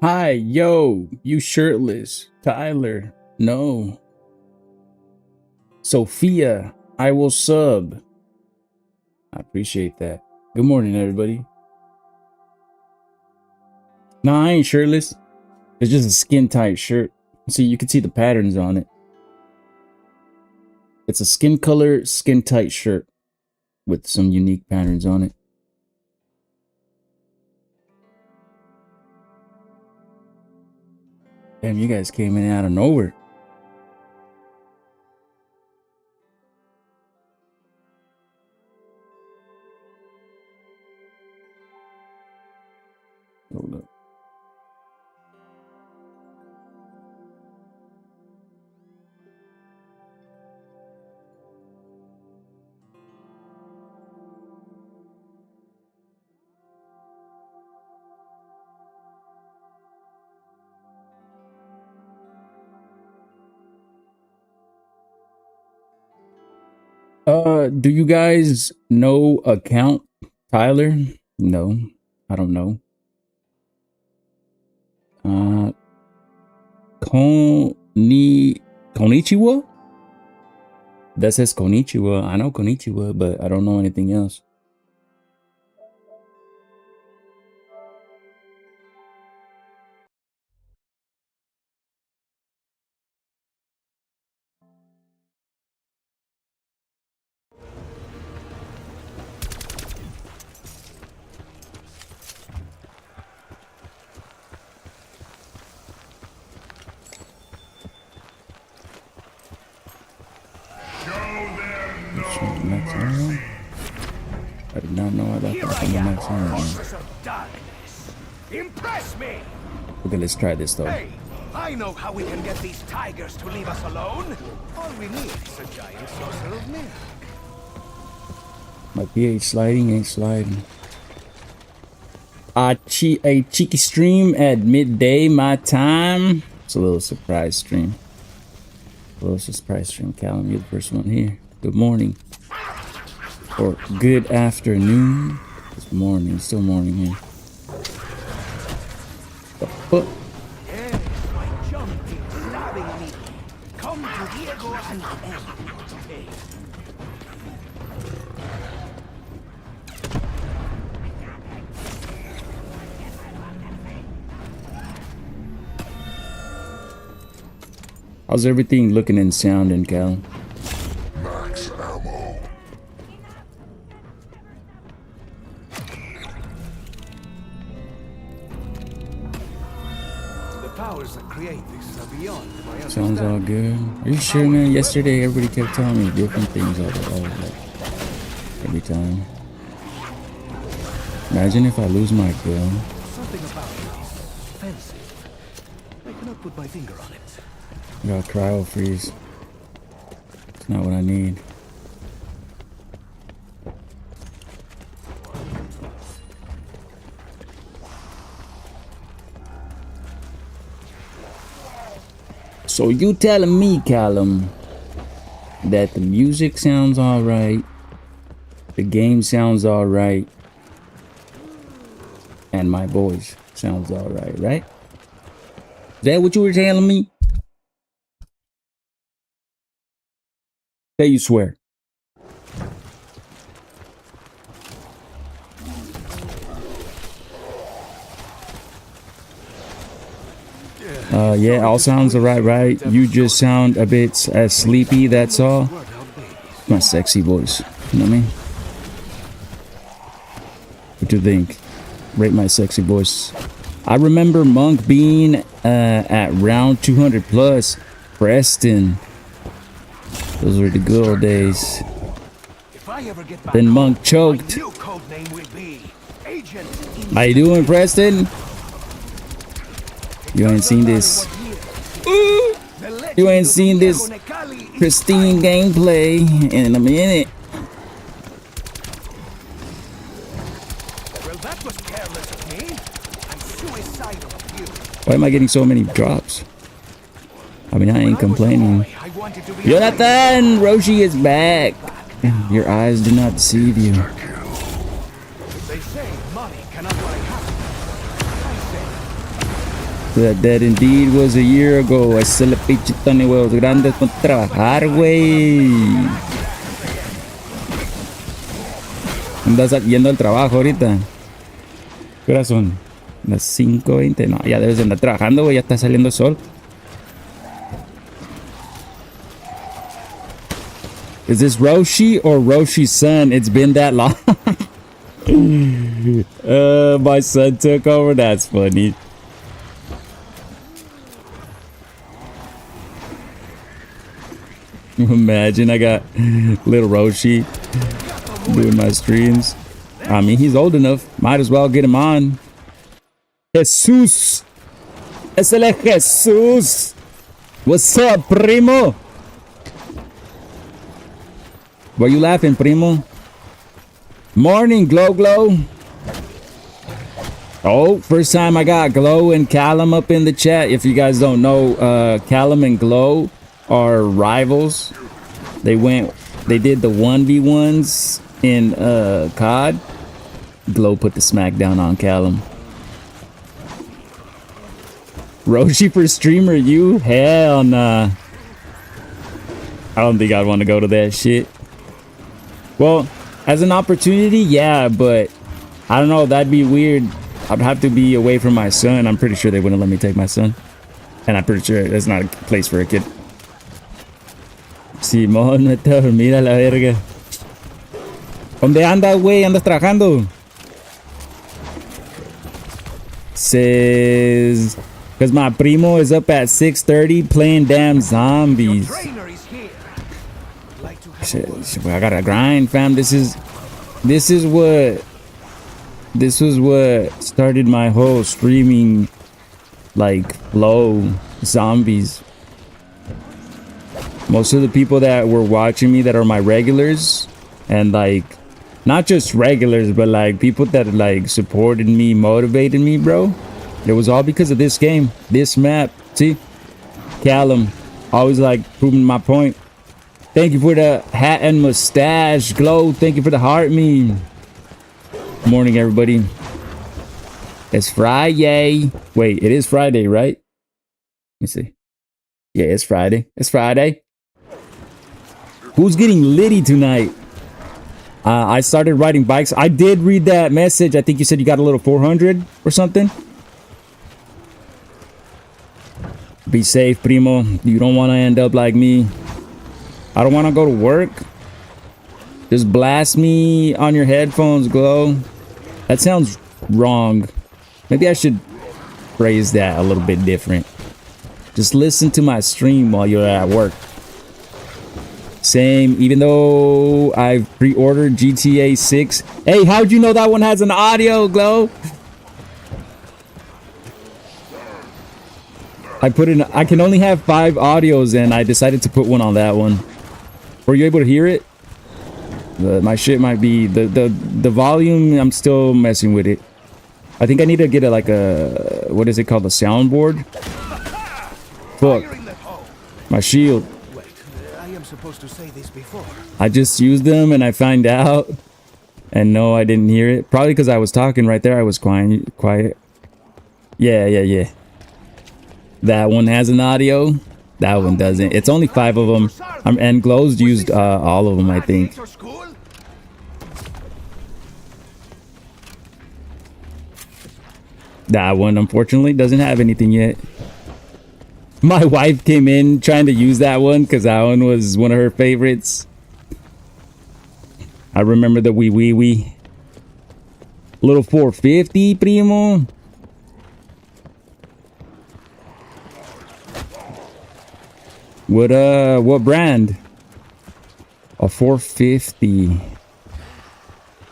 Hi, yo, you shirtless. Tyler, no. Sophia, I will sub. I appreciate that. Good morning, everybody. No, I ain't shirtless. It's just a skin tight shirt. See, you can see the patterns on it. It's a skin color, skin tight shirt with some unique patterns on it. Damn, you guys came in out of nowhere. Hold up. Do you guys know account Tyler? No, I don't know. Konnichiwa? That says konnichiwa. I know konnichiwa, but I don't know anything else. I did not know I left off on the next one. Impress me. Okay, let's try this though. Hey, I know how we can get these tigers to leave us alone. All we need is a giant saucer of milk. My pH sliding ain't sliding. A cheeky stream at midday my time. It's a little surprise stream. A little surprise stream. Callum, you're the first one here. Good morning. Or good afternoon. It's morning. Still morning here. The fuck? Yes, my jumping, stabbing me. Come to Diego and end. How's everything looking and sounding, Cal? Max ammo. The powers that create this are beyond my understanding. Sounds all good. Are you sure, man? Yesterday, everybody kept telling me different things all like, every time. Imagine if I lose my kill. Something about it is offensive. I cannot put my finger on it. I got cryo freeze. It's not what I need. So you telling me, Callum, that the music sounds alright, the game sounds alright, and my voice sounds alright, right? Is that what you were telling me? Say you swear. Yeah, all sounds are right. You just sound a bit as sleepy, that's all. My sexy voice, you know what I mean? What do you think? Rate my sexy voice. I remember Monk being at round 200 plus. Preston. Those were the good old days. Then Monk choked. How you doing, Preston? You ain't seen this. You ain't seen this pristine gameplay in a minute. Why am I getting so many drops? I mean, I ain't complaining. Jonathan! Roshi is back! Your eyes do not deceive you. They say money cannot buy happiness. I say That indeed was a year ago. I sell a pinche ton de huevos grandes con trabajar, güey. Andas yendo al trabajo ahorita. ¿Qué horas son? Las 5:20. No, ya debes de andar trabajando, güey. Ya está saliendo el sol. Is this Roshi or Roshi's son? It's been that long. My son took over. That's funny. Imagine I got little Roshi doing my streams. I mean, he's old enough. Might as well get him on. Jesus. Es el Jesus. What's up, primo? Why you laughing, primo? Morning, Glow Glow. Oh, first time I got Glow and Callum up in the chat. If you guys don't know, Callum and Glow are rivals. They did the 1v1s in COD. Glow put the smackdown on Callum. Roshi for streamer, you? Hell nah. I don't think I'd want to go to that shit. Well, as an opportunity, yeah, but I don't know, that'd be weird. I'd have to be away from my son. I'm pretty sure they wouldn't let me take my son. And I'm pretty sure that's not a place for a kid. Simón, no te dormida la verga. ¿Dónde andas, güey? ¿Andas trabajando? Says, because my primo is up at 6:30 playing damn zombies. Shit, I gotta grind, fam. This is what started my whole streaming like flow. Zombies. Most of the people that were watching me that are my regulars, and like not just regulars, but like people that like supported me, motivated me, bro. It was all because of this game, this map. See, Callum, always like proving my point. Thank you for the hat and mustache, Glow. Thank you for the heart meme. Morning, everybody. It's Friday. Wait, it is Friday, right? Let me see. Yeah, it's Friday. It's Friday. Who's getting litty tonight? I started riding bikes. I did read that message. I think you said you got a little 400 or something. Be safe, primo. You don't want to end up like me. I don't want to go to work. Just blast me on your headphones, Glow. That sounds wrong. Maybe I should phrase that a little bit different. Just listen to my stream while you're at work. Same, even though I've pre-ordered GTA 6. Hey, how'd you know that one has an audio, Glow? I can only have 5 audios, and I decided to put one on that one. Were you able to hear it? My shit might be the volume. I'm still messing with it. I think I need to get what is it called, a soundboard? Fuck, my shield. Wait, I am supposed to say this before. I just used them and I find out, and no, I didn't hear it. Probably because I was talking right there. I was quiet. Yeah. That one has an audio. That one doesn't. It's only 5 of them. And Glow's used all of them, I think. That one, unfortunately, doesn't have anything yet. My wife came in trying to use that one because that one was one of her favorites. I remember the wee. Little 450, primo. What brand? A 450.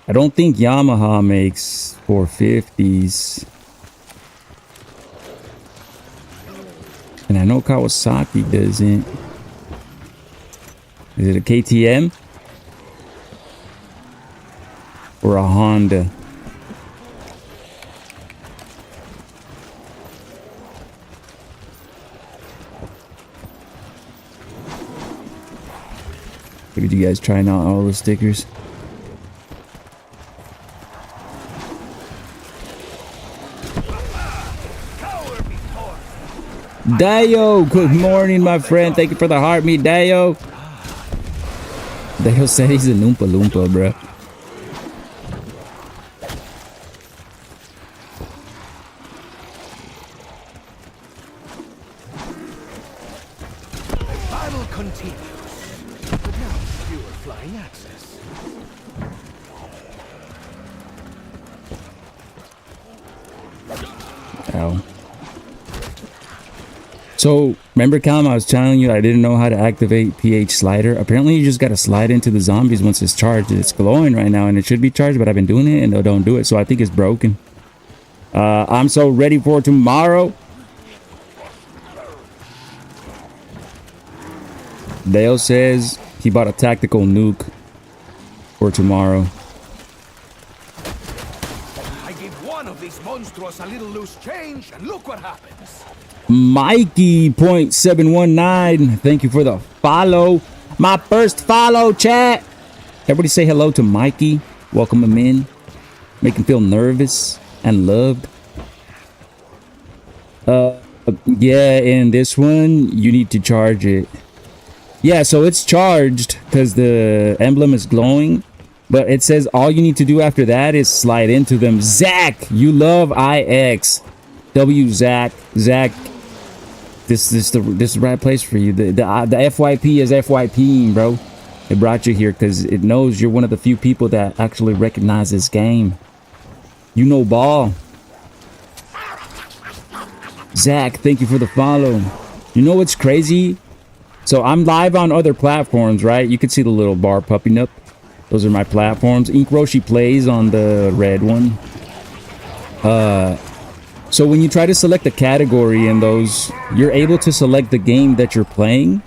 I don't think Yamaha makes 450s. And I know Kawasaki doesn't. Is it a KTM? Or a Honda? Look at you guys trying out all the stickers. Cower before Dayo, good morning, my friend. Thank you for the heart, me, Dayo. Dayo said he's a Oompa Loompa, bro. The battle continues. But now fewer flying access. Ow. So, remember, Callum, I was telling you I didn't know how to activate pH slider. Apparently, you just got to slide into the zombies once it's charged. It's glowing right now, and it should be charged, but I've been doing it, and they don't do it, so I think it's broken. I'm so ready for tomorrow. Dale says he bought a tactical nuke for tomorrow. I give one of these monsters a little loose change, and look what happens. Mikey.719, thank you for the follow. My first follow, chat. Everybody say hello to Mikey. Welcome him in. Make him feel nervous and loved. Yeah, in this one, you need to charge it. Yeah, so it's charged because the emblem is glowing. But it says all you need to do after that is slide into them. Zach, you love IX. W Zach. Zach. This is the right place for you. The FYP is FYPing, bro. It brought you here because it knows you're one of the few people that actually recognize this game. You know ball. Zach, thank you for the follow. You know what's crazy? So I'm live on other platforms, right? You can see the little bar popping up. Those are my platforms. Ink Roshi plays on the red one. So when you try to select a category in those, you're able to select the game that you're playing.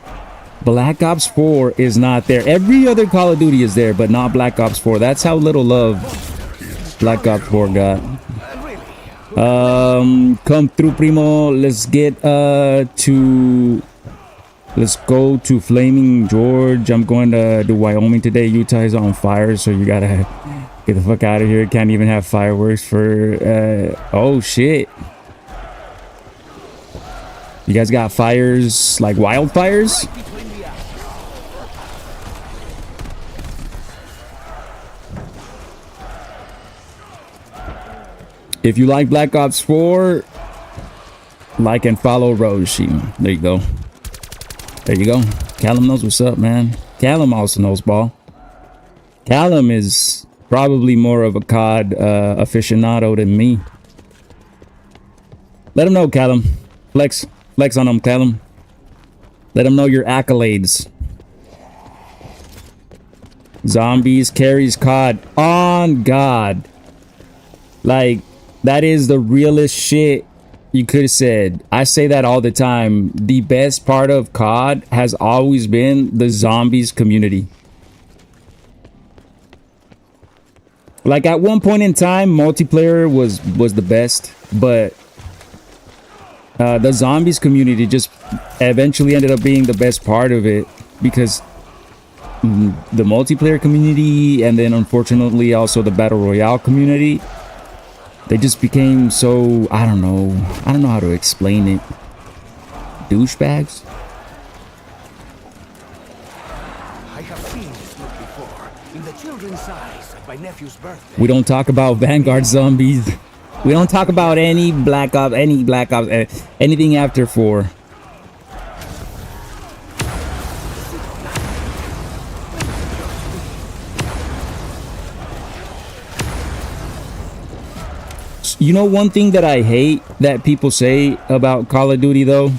Black Ops 4 is not there. Every other Call of Duty is there, but not Black Ops 4. That's how little love Black Ops 4 got. Come through, primo. Let's go to Flaming George. I'm going to Wyoming today. Utah is on fire, so you gotta get the fuck out of here. Can't even have fireworks for oh shit. You guys got fires like wildfires? If you like Black Ops 4, like and follow Roshi. There you go. There you go. Callum knows what's up, man. Callum also knows ball. Callum is probably more of a COD aficionado than me. Let him know, Callum. Flex on him, Callum. Let him know your accolades. Zombies carries COD on God. Like, that is the realest shit you could have said. I say that all the time. The best part of COD has always been the zombies community. Like, at one point in time, multiplayer was the best, but the zombies community just eventually ended up being the best part of it, because the multiplayer community, and then unfortunately also the battle royale community, they just became so, I don't know how to explain it. Douchebags? I have seen this look before in the children's eyes at my nephew's birthday. We don't talk about Vanguard zombies. We don't talk about any Black Ops, anything after 4. You know, one thing that I hate that people say about Call of Duty, though,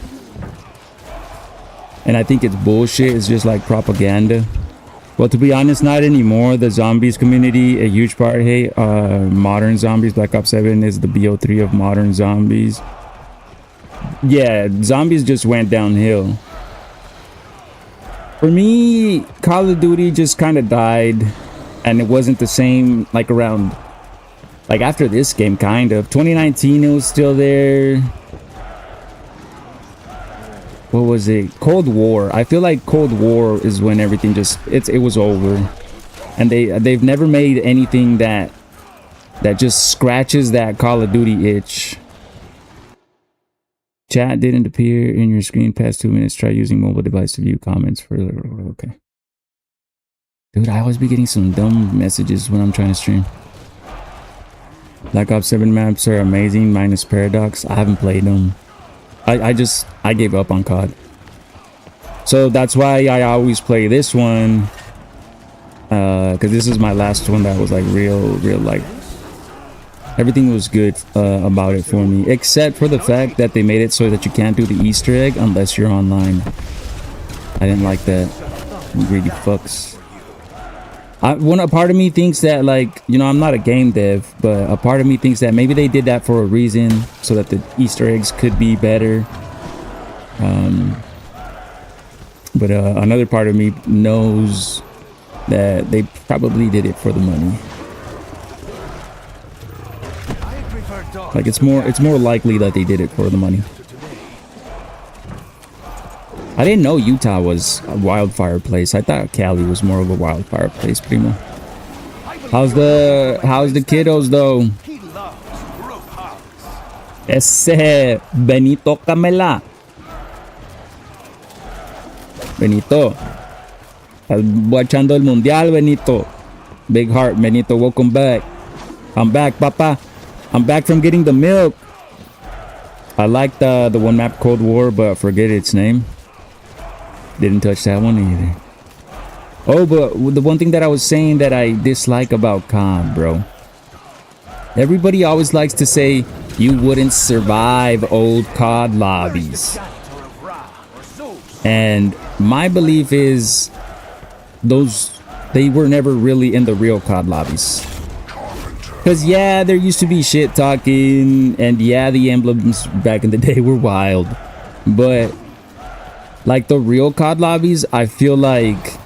and I think it's bullshit, it's just like propaganda. Well, to be honest, not anymore. The zombies community, a huge part hate. Modern zombies, Black Ops 7 is the BO3 of modern zombies. Yeah, zombies just went downhill. For me, Call of Duty just kind of died, and it wasn't the same like around... Like after this game, kind of. 2019, it was still there. What was it? Cold War. I feel like Cold War is when everything just it was over, and they've never made anything that just scratches that Call of Duty itch. Chat didn't appear in your screen past 2 minutes. Try using mobile device to view comments further. Okay. Dude, I always be getting some dumb messages when I'm trying to stream. Black Ops 7 maps are amazing, minus Paradox. I haven't played them. I gave up on COD. So that's why I always play this one. Because this is my last one that was like real like... Everything was good about it for me. Except for the fact that they made it so that you can't do the Easter egg unless you're online. I didn't like that. Greedy fucks. A part of me thinks that, like, you know, I'm not a game dev, but a part of me thinks that maybe they did that for a reason, so that the Easter eggs could be better. But another part of me knows that they probably did it for the money. Like, it's more likely that they did it for the money. I didn't know Utah was a wildfire place. I thought Cali was more of a wildfire place, primo. How's the kiddos though? Ese Benito Camela. Benito. Estás watchando el mundial, Benito. Big heart, Benito. Welcome back. I'm back, papa. I'm back from getting the milk. I like the one map Cold War, but forget its name. Didn't touch that one either. Oh, but the one thing that I was saying that I dislike about COD, bro. Everybody always likes to say you wouldn't survive old COD lobbies. And my belief is they were never really in the real COD lobbies. Because yeah, there used to be shit talking, and yeah, the emblems back in the day were wild. But like the real COD lobbies, I feel like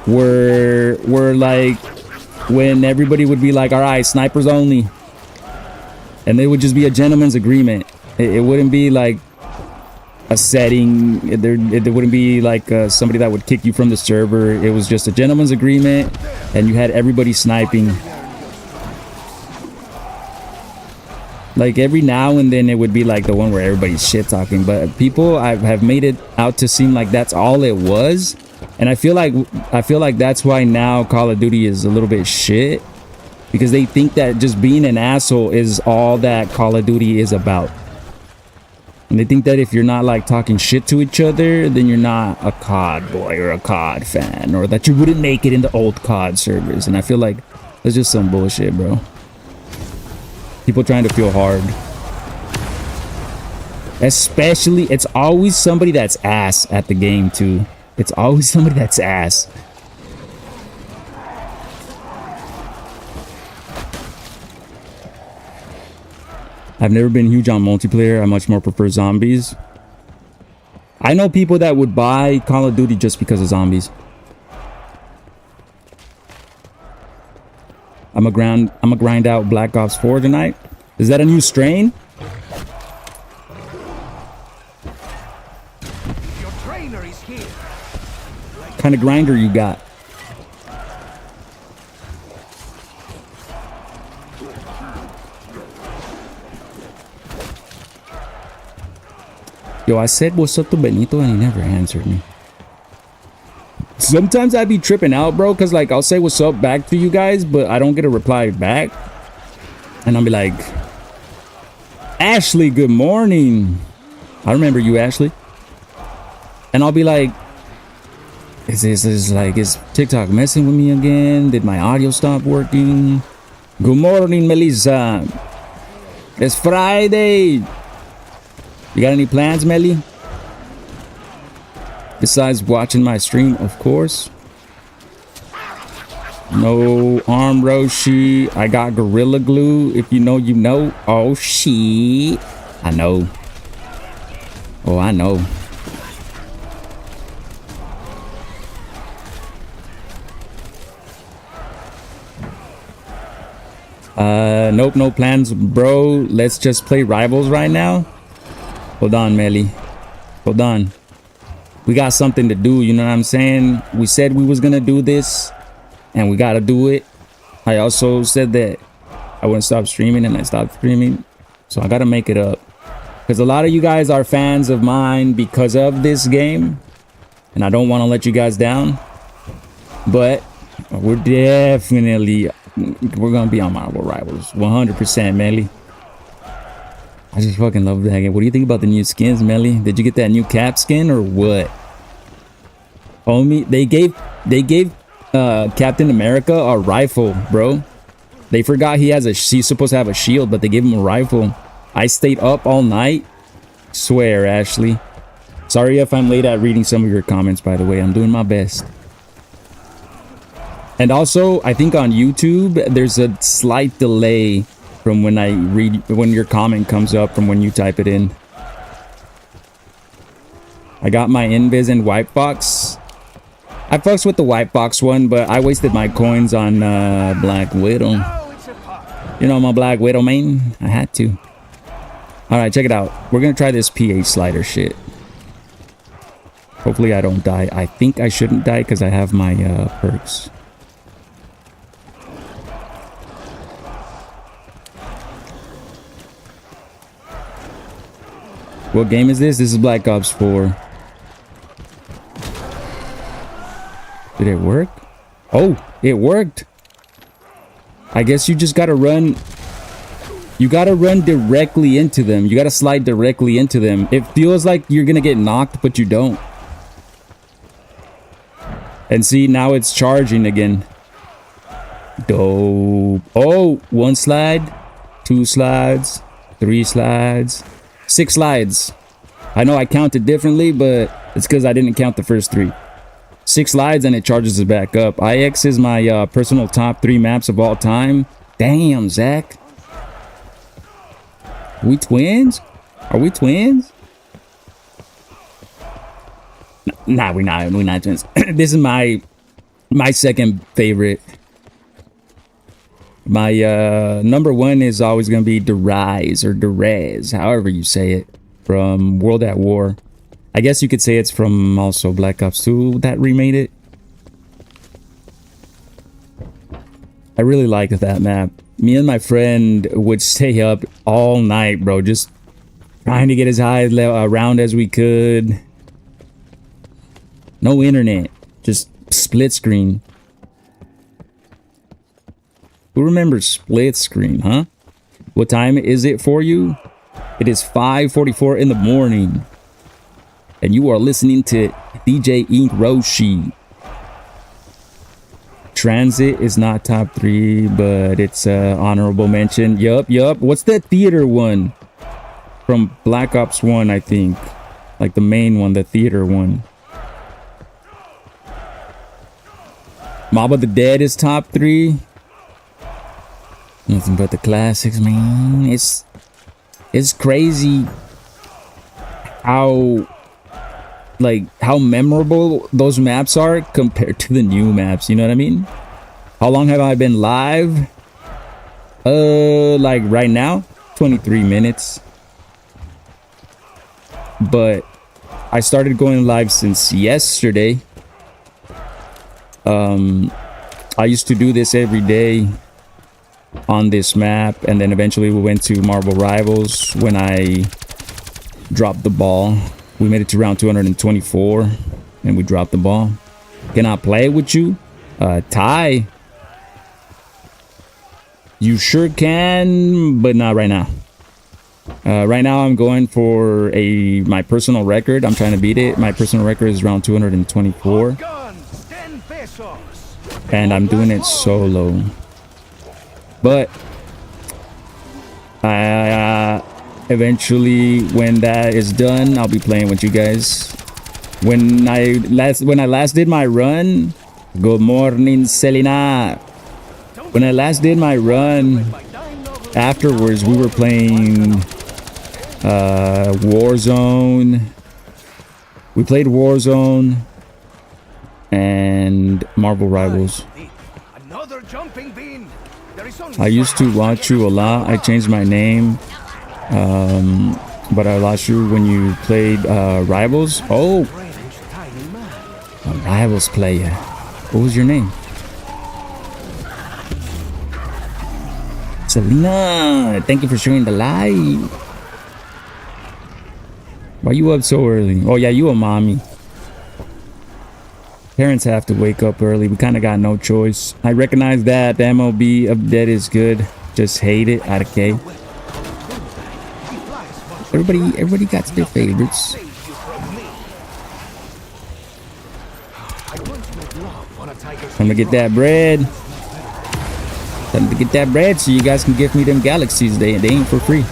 were like when everybody would be like, all right, snipers only, and they would just be a gentleman's agreement. It wouldn't be like a setting. There wouldn't be like somebody that would kick you from the server. It was just a gentleman's agreement, and you had everybody sniping. Like every now and then it would be like the one where everybody's shit talking, but people have made it out to seem like that's all it was. And I feel like that's why now Call of Duty is a little bit shit, because they think that just being an asshole is all that Call of Duty is about. And they think that if you're not like talking shit to each other, then you're not a COD boy or a COD fan, or that you wouldn't make it in the old COD servers. And I feel like that's just some bullshit, bro. People trying to feel hard. Especially, it's always somebody that's ass at the game too. It's always somebody that's ass. I've never been huge on multiplayer. I much more prefer zombies. I know people that would buy Call of Duty just because of zombies. I'm a grind out Black Ops 4 tonight. Is that a new strain? Your trainer is here. What kind of grinder you got? Yo, I said what's up to Benito and he never answered me. Sometimes I be tripping out, bro, because like I'll say what's up back to you guys, but I don't get a reply back. And I'll be like, Ashley, good morning. I remember you, Ashley. And I'll be like, is TikTok messing with me again? Did my audio stop working? Good morning, Melissa. It's Friday. You got any plans, Melly? Besides watching my stream, of course. No arm Roshi. I got Gorilla Glue. If you know, you know. Oh, shit. I know. Oh, I know. Nope, no plans, bro. Let's just play Rivals right now. Hold on, Melly. Hold on. We got something to do, you know what I'm saying? We said we was gonna do this, and we gotta do it. I also said that I wouldn't stop streaming, and I stopped streaming. So I gotta make it up. because a lot of you guys are fans of mine because of this game, and I don't want to let you guys down. But we're gonna be on Marvel Rivals 100%, Melly. I just fucking love that game. What do you think about the new skins, Melly? Did you get that new Cap skin or what? Homie, they gave Captain America a rifle, bro. They forgot he's supposed to have a shield, but they gave him a rifle. I stayed up all night. Swear, Ashley. Sorry if I'm late at reading some of your comments, by the way. I'm doing my best. And also, I think on YouTube, there's a slight delay from when your comment comes up from when you type it in. I got my Invis and White Box. I fucks with the White Box one, but I wasted my coins on Black Widow. You know, my Black Widow main. I had to. Alright, check it out. We're gonna try this pH slider shit. Hopefully I don't die. I think I shouldn't die because I have my perks. What game is this? This is Black Ops 4. Did it work? Oh, it worked. I guess you just gotta run. You gotta run directly into them. You gotta slide directly into them. It feels like you're gonna get knocked, but you don't. And see, now it's charging again. Dope. Oh, 1 slide, 2 slides, 3 slides, 6 slides. I know I counted differently, but it's because I didn't count the first 3. 6 slides and it charges it back up. IX is my personal top 3 maps of all time. Damn, Zach. We twins? Are we twins? Nah, we're not twins. This is my second favorite. My number 1 is always gonna be Derez or Derez, however you say it, from World at War. I guess you could say it's from also Black Ops 2 that remade it. I really liked that map. Me and my friend would stay up all night, bro, just trying to get as high around as we could. No internet, just split screen. Who remembers split screen, huh? What time is it for you? It is 5:44 in the morning. And you are listening to DJ Ink Roshi. Transit is not top 3, but it's honorable mention. Yup. What's that theater one? From Black Ops 1, I think. Like the main one, the theater one. Mob of the Dead is top 3. Nothing but the classics, man. It's crazy how memorable those maps are compared to the new maps, you know what I mean? How long have I been live? Like right now, 23 minutes. But I started going live since yesterday. I used to do this every day on this map, and then eventually we went to Marvel Rivals when I dropped the ball. We made it to round 224 and we dropped the ball. Can I play with you? Ty, you sure can, but not right now. Right now I'm going for my personal record. I'm trying to beat it. My personal record is round 224 and I'm doing it solo. But eventually, when that is done, I'll be playing with you guys. When I last did my run, good morning, Selena. When I last did my run, afterwards we were playing Warzone. We played Warzone and Marvel Rivals. I used to watch you a lot. I changed my name. But I lost you when you played Rivals. Oh, a Rivals player. What was your name? Selena, thank you for sharing the live. Why you up so early? Oh yeah, you a mommy. Parents have to wake up early. We kind of got no choice. I recognize that. The MLB of Dead is good. Just hate it out of K. Everybody got their favorites. Time to get that bread. Time to get that bread so you guys can give me them galaxies. They ain't for free.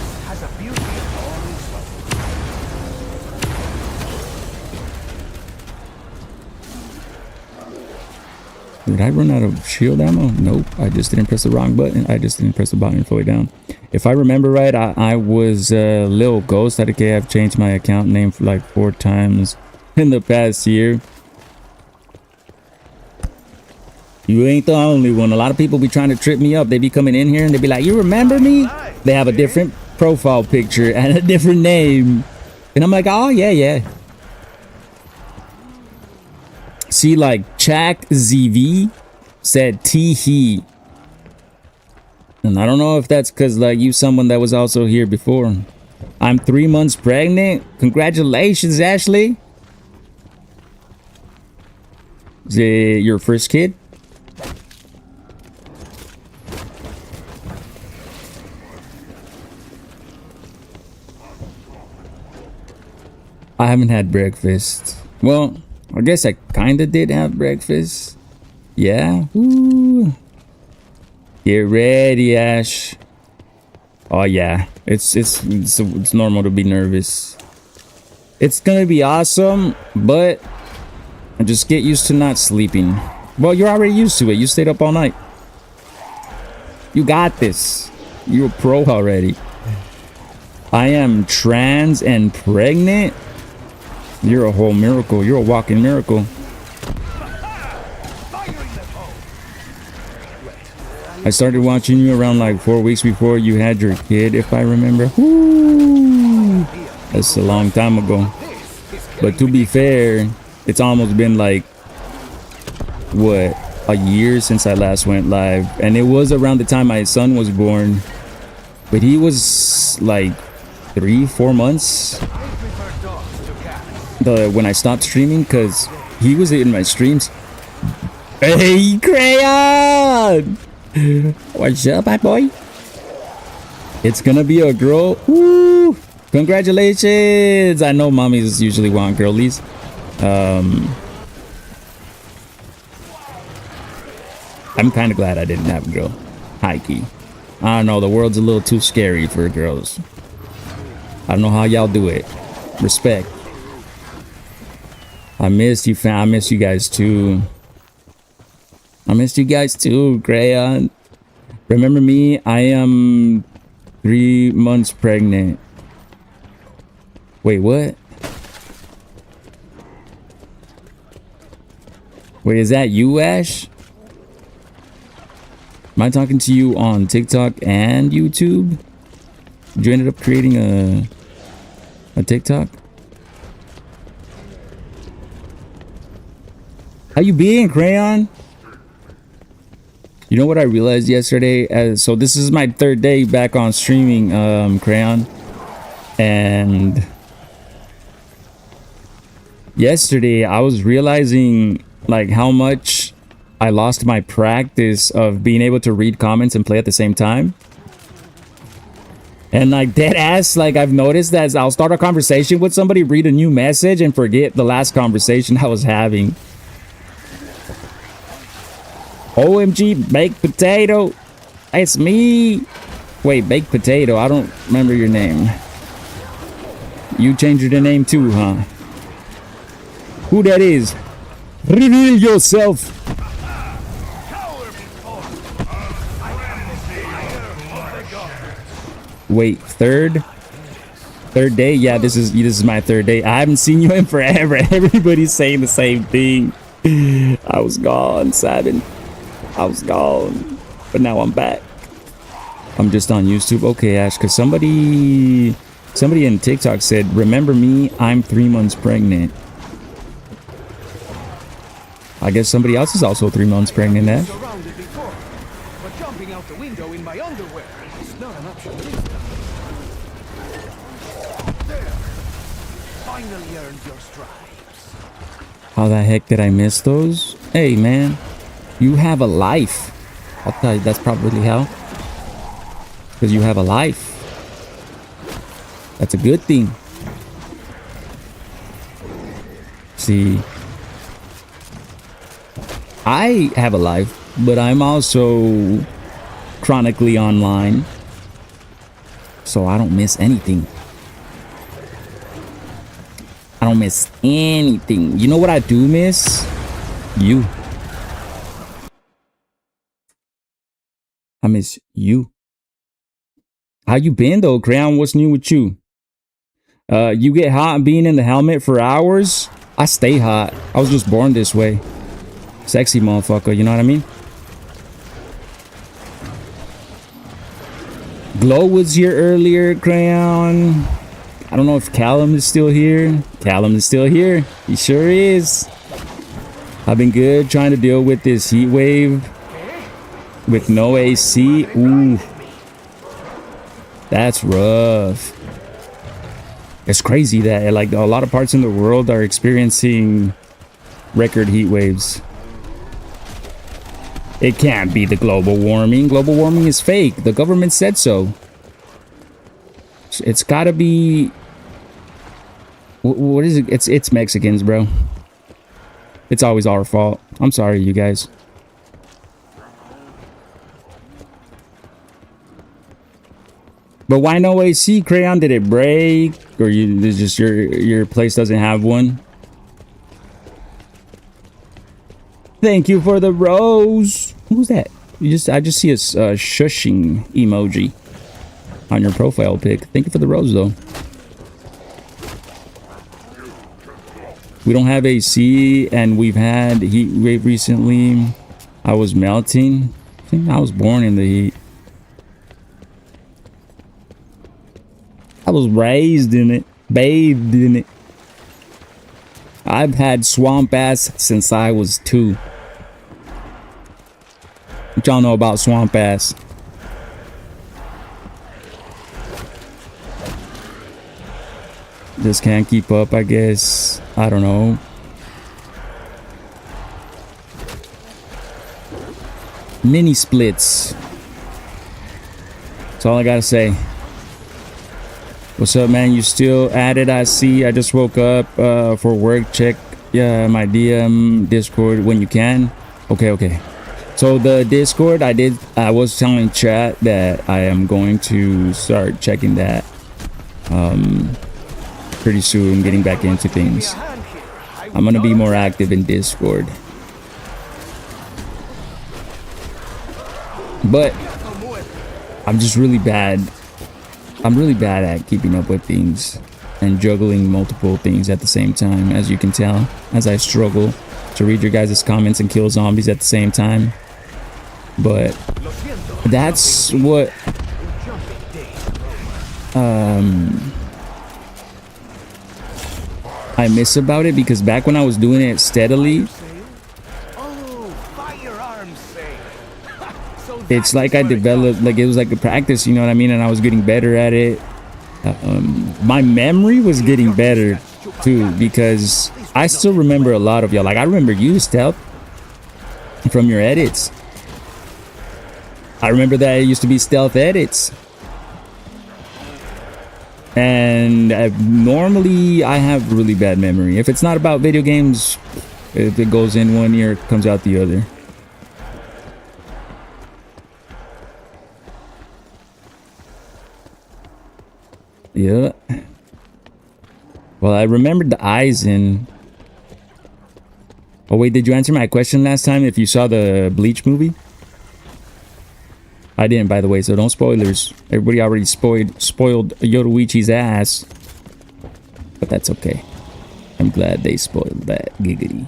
Did I run out of shield ammo? Nope. I just didn't press the wrong button. I just didn't press the button fully down. If I remember right, I was Lil Ghost. I've changed my account name for like 4 times in the past year. You ain't the only one. A lot of people be trying to trip me up. They be coming in here and they be like, you remember me? They have a different profile picture and a different name. And I'm like, oh, yeah. See, like, Chak ZV said T-He. And I don't know if that's because, like, you someone that was also here before. I'm 3 months pregnant. Congratulations, Ashley. Is it your first kid? I haven't had breakfast. Well, I guess I kind of did have breakfast. Yeah. Ooh. Get ready, Ash. Oh yeah, it's normal to be nervous. It's gonna be awesome, but just get used to not sleeping. Well, you're already used to it. You stayed up all night. You got this. You're a pro already. I am trans and pregnant. You're a whole miracle. You're a walking miracle. I started watching you around like 4 weeks before you had your kid, if I remember. Woo! That's a long time ago. But to be fair, it's almost been like, what, a year since I last went live. And it was around the time my son was born. But he was like 3-4 months when I stopped streaming, because he was in my streams. Hey, Crayon! What's up, my boy? It's gonna be a girl. Woo! Congratulations! I know mommies usually want girlies. I'm kind of glad I didn't have a girl. High key. I don't know, the world's a little too scary for girls. I don't know how y'all do it. Respect. I missed you, fam. I miss you guys too. I missed you guys too, Crayon. Remember me? I am 3 months pregnant. Wait, what? Wait, is that you, Ash? Am I talking to you on TikTok and YouTube? Did you ended up creating a TikTok? How you being, Crayon? You know what I realized yesterday? So this is my 3rd day back on streaming, Crayon. And yesterday I was realizing like how much I lost my practice of being able to read comments and play at the same time. And like dead ass, like I've noticed that I'll start a conversation with somebody, read a new message, and forget the last conversation I was having. OMG, baked potato. It's me. Wait, baked potato. I don't remember your name. You changed your name too, huh? Who that is? Reveal yourself. Wait, third day? Yeah, this is my 3rd day. I haven't seen you in forever. Everybody's saying the same thing. I was gone, Sabin. I was gone, but now I'm back. I'm just on YouTube. Okay, Ash, because somebody in TikTok said, remember me, I'm 3 months pregnant. I guess somebody else is also 3 months pregnant, Ash. But jumping out the window in my underwear is not an option. finally earned your stripes. How the heck did I miss those? Hey, man. You have a life. I'll tell you, that's probably how. Because you have a life. That's a good thing. See, I have a life, but I'm also chronically online. So I don't miss anything. I don't miss anything. You know what I do miss? You. I miss you. How you been though, Crayon? What's new with you? You get hot being in the helmet for hours? I stay hot. I was just born this way. Sexy motherfucker, you know what I mean? Glow was here earlier, Crayon. I don't know if Callum is still here. Callum is still here. He sure is. I've been good trying to deal with this heat wave with no AC. Ooh. That's rough. It's crazy that like a lot of parts in the world are experiencing record heat waves. It can't be the global warming. Global warming is fake. The government said so. It's gotta be... What is it? It's Mexicans, bro. It's always our fault. I'm sorry, you guys. But why no AC, Crayon? Did it break? Or it's just your place doesn't have one? Thank you for the rose. Who's that? I just see a shushing emoji on your profile pic. Thank you for the rose, though. We don't have AC, and we've had heat wave recently. I was melting. I think I was born in the heat. I was raised in it, bathed in it. I've had swamp ass since I was 2. What y'all know about swamp ass? Just can't keep up, I guess. I don't know. Mini splits. That's all I gotta say. What's up, man? You still at it? I see. I just woke up for work. Check my DM Discord when you can. Okay. So the Discord, I was telling chat that I am going to start checking that pretty soon, getting back into things. I'm gonna be more active in Discord. But I'm just really bad. I'm really bad at keeping up with things and juggling multiple things at the same time, as you can tell, as I struggle to read your guys' comments and kill zombies at the same time. But that's what I miss about it, because back when I was doing it steadily, it's like I developed, like it was like a practice, you know what I mean? And I was getting better at it. My memory was getting better too, because I still remember a lot of y'all. Like I remember you, Stealth, from your edits. I remember that it used to be Stealth edits. And normally I have really bad memory. If it's not about video games, if it goes in one ear, it comes out the other. Yeah. Well, I remembered the eyes in... Oh wait, did you answer my question last time if you saw the Bleach movie? I didn't, by the way, so don't spoilers. Everybody already spoiled Yoruichi's ass. But that's okay. I'm glad they spoiled that. Giggity.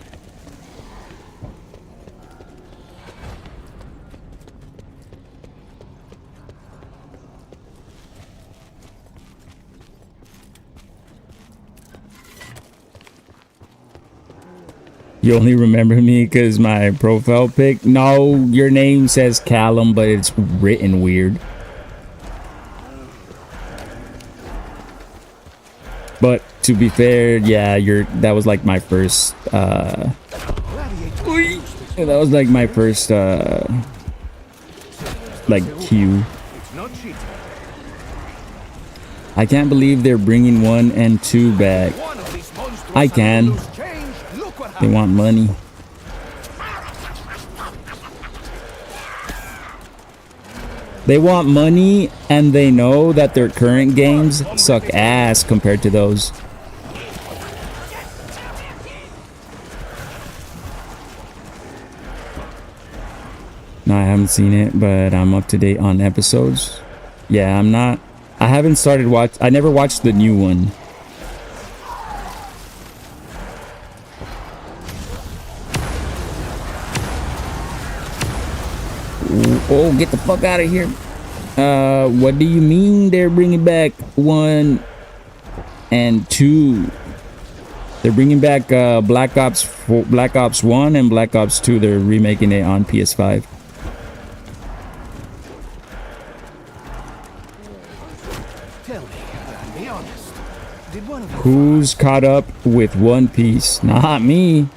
You only remember me because my profile pic? No, your name says Callum, but it's written weird. But to be fair, yeah, that was like my first that was like my first like cue. It's not cheating. I can't believe they're bringing 1 and 2 back. One of these monstrous I can. lose change. Look what They happened. want money. They want money, and they know that their current games suck ass compared to those. No, I haven't seen it, but I'm up to date on episodes. Yeah, I haven't started I never watched the new one. Oh, get the fuck out of here. What do you mean they're bringing back 1 and 2? They're bringing back Black Ops 1 and Black Ops 2. They're remaking it on PS5. Tell me, be honest. Did one of you Who's caught up with One Piece? Not me.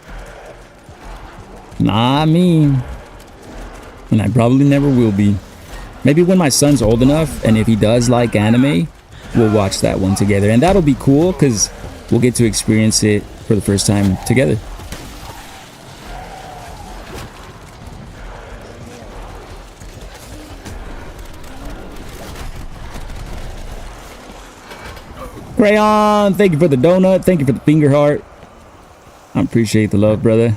Not me. And I probably never will be. Maybe when my son's old enough, and if he does like anime, we'll watch that one together. And that'll be cool, because we'll get to experience it for the first time together. Crayon, thank you for the donut. Thank you for the finger heart. I appreciate the love, brother.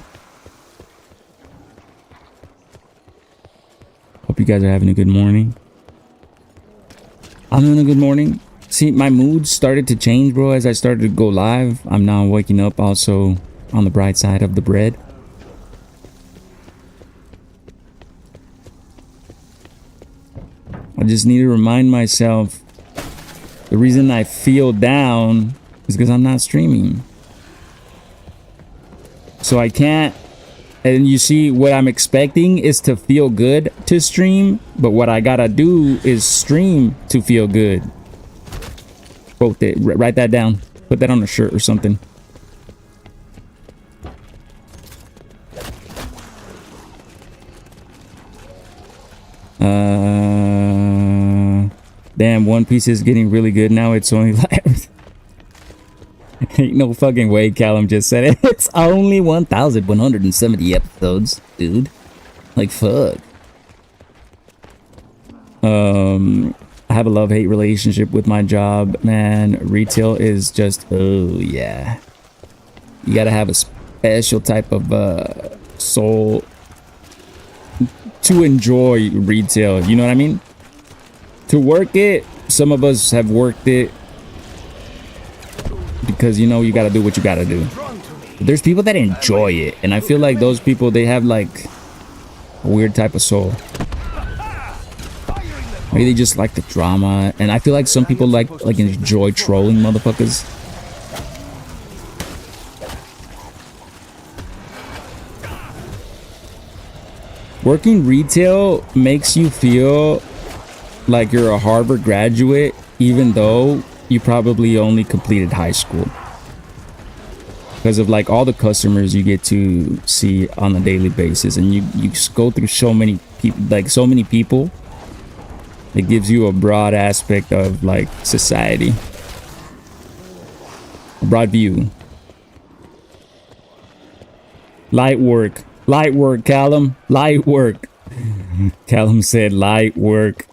Hope you guys are having a good morning. I'm having a good morning. See, my mood started to change, bro, as I started to go live. I'm now waking up also on the bright side of the bread. I just need to remind myself the reason I feel down is because I'm not streaming. So I can't. And you see, what I'm expecting is to feel good to stream, but what I gotta do is stream to feel good. Quote it. Write that down. Put that on a shirt or something. Damn, One Piece is getting really good now. It's only like... Ain't no fucking way Callum just said it. It's only 1,170 episodes, dude. Like, fuck. I have a love-hate relationship with my job, man. Retail is just, oh, yeah. You gotta have a special type of soul to enjoy retail. You know what I mean? To work it, some of us have worked it because, you know, you gotta do what you gotta do. But there's people that enjoy it, and I feel like those people, they have like a weird type of soul. Maybe they just like the drama, and I feel like some people like enjoy trolling motherfuckers. Working retail makes you feel like you're a Harvard graduate, even though you probably only completed high school, because of like all the customers you get to see on a daily basis, and you just go through so many people, it gives you a broad aspect of like society, a broad view. Light work, Callum, light work. Callum said light work.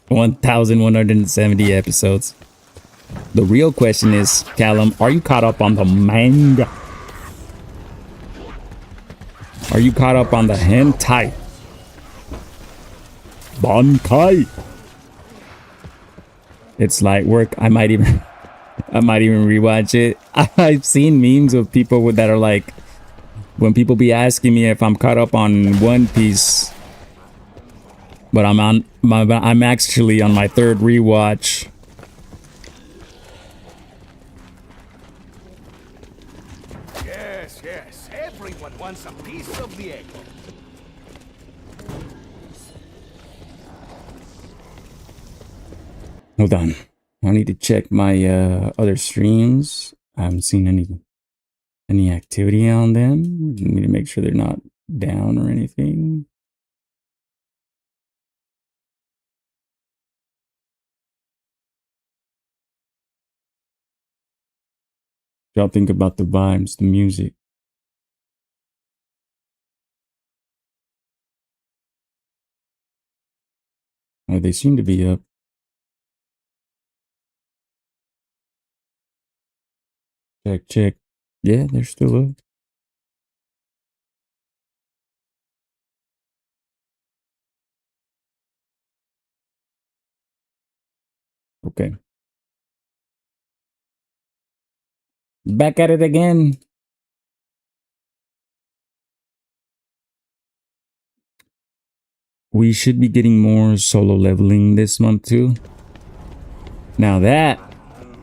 1,170 episodes. The real question is, Callum, are you caught up on the manga? Are you caught up on the hentai? Bankai. It's light work. I might even rewatch it. I've seen memes of people that are like, when people be asking me if I'm caught up on One Piece, but I'm actually on my third rewatch. Yes, everyone wants a piece of the egg. Hold on. I need to check my other streams. I haven't seen any activity on them. Need to make sure they're not down or anything. Y'all think about the vibes, the music. Oh, they seem to be up. Check. Yeah, they're still up. Okay. Back at it again. We should be getting more solo leveling this month too. Now that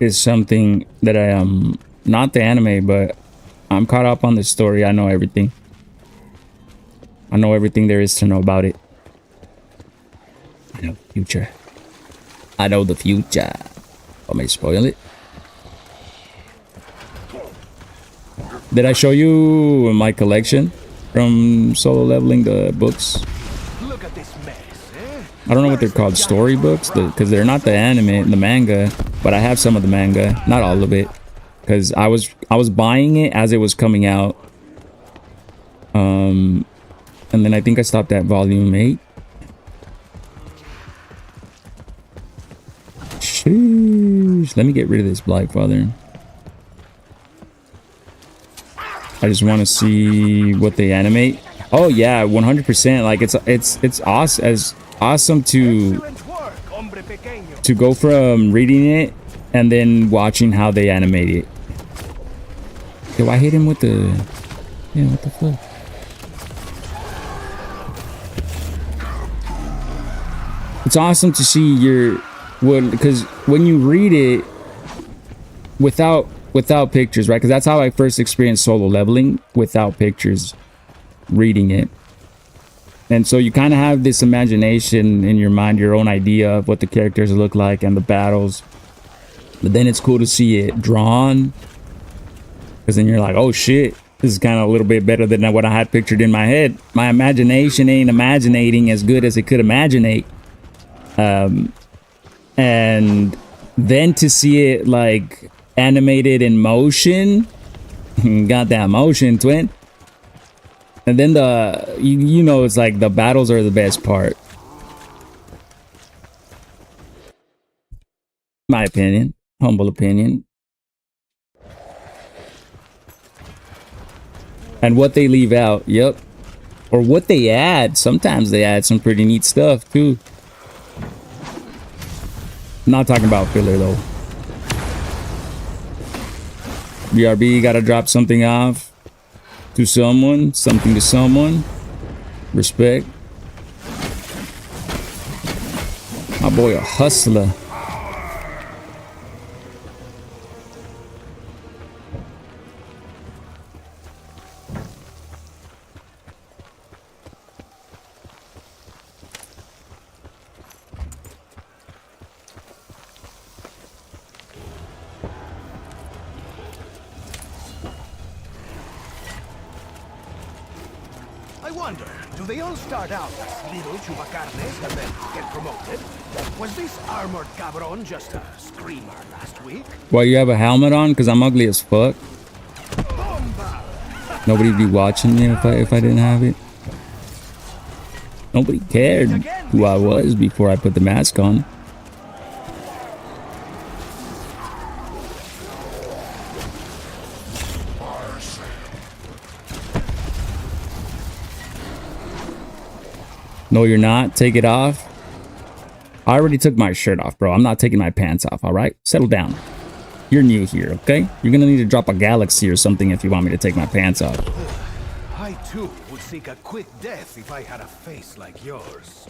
is something that I am not the anime, but I'm caught up on the story. I know everything. I know everything there is to know about it. I know the future. I know the future. Want me to spoil it? Did I show you my collection from solo leveling, the books? Look at this mess, eh? I don't know what they're called, storybooks, because they're not the anime, the manga, but I have some of the manga, not all of it, because I was buying it as it was coming out, and then I think I stopped at volume 8. Sheesh. Let me get rid of this Black Father. I just want to see what they animate. Oh yeah, 100%. Like it's awesome to go from reading it and then watching how they animate it. Yo, I hit him with the what the fuck? It's awesome to see because when you read it without pictures, right? Because that's how I first experienced solo leveling, without pictures, reading it. And so you kind of have this imagination in your mind, your own idea of what the characters look like and the battles. But then it's cool to see it drawn, because then you're like, oh shit, this is kind of a little bit better than what I had pictured in my head. My imagination ain't imaginating as good as it could imaginate. And then to see it like animated in motion, got that motion, twin. And then you know, it's like the battles are the best part, my opinion, humble opinion. And what they leave out, yep, or what they add. Sometimes they add some pretty neat stuff too. I'm not talking about filler though. BRB gotta drop something off to someone, something to someone. Respect. My boy a hustler. Do they all start out as little chupacarnes and then get promoted? Was this armored cabron just a screamer last week? Why you have a helmet on? Because I'm ugly as fuck. Nobody'd be watching me if I didn't have it. Nobody cared who I was before I put the mask on. No, you're not. Take it off. I already took my shirt off, bro. I'm not taking my pants off, all right? Settle down. You're new here, okay? You're gonna need to drop a galaxy or something if you want me to take my pants off. I, too, would seek a quick death if I had a face like yours.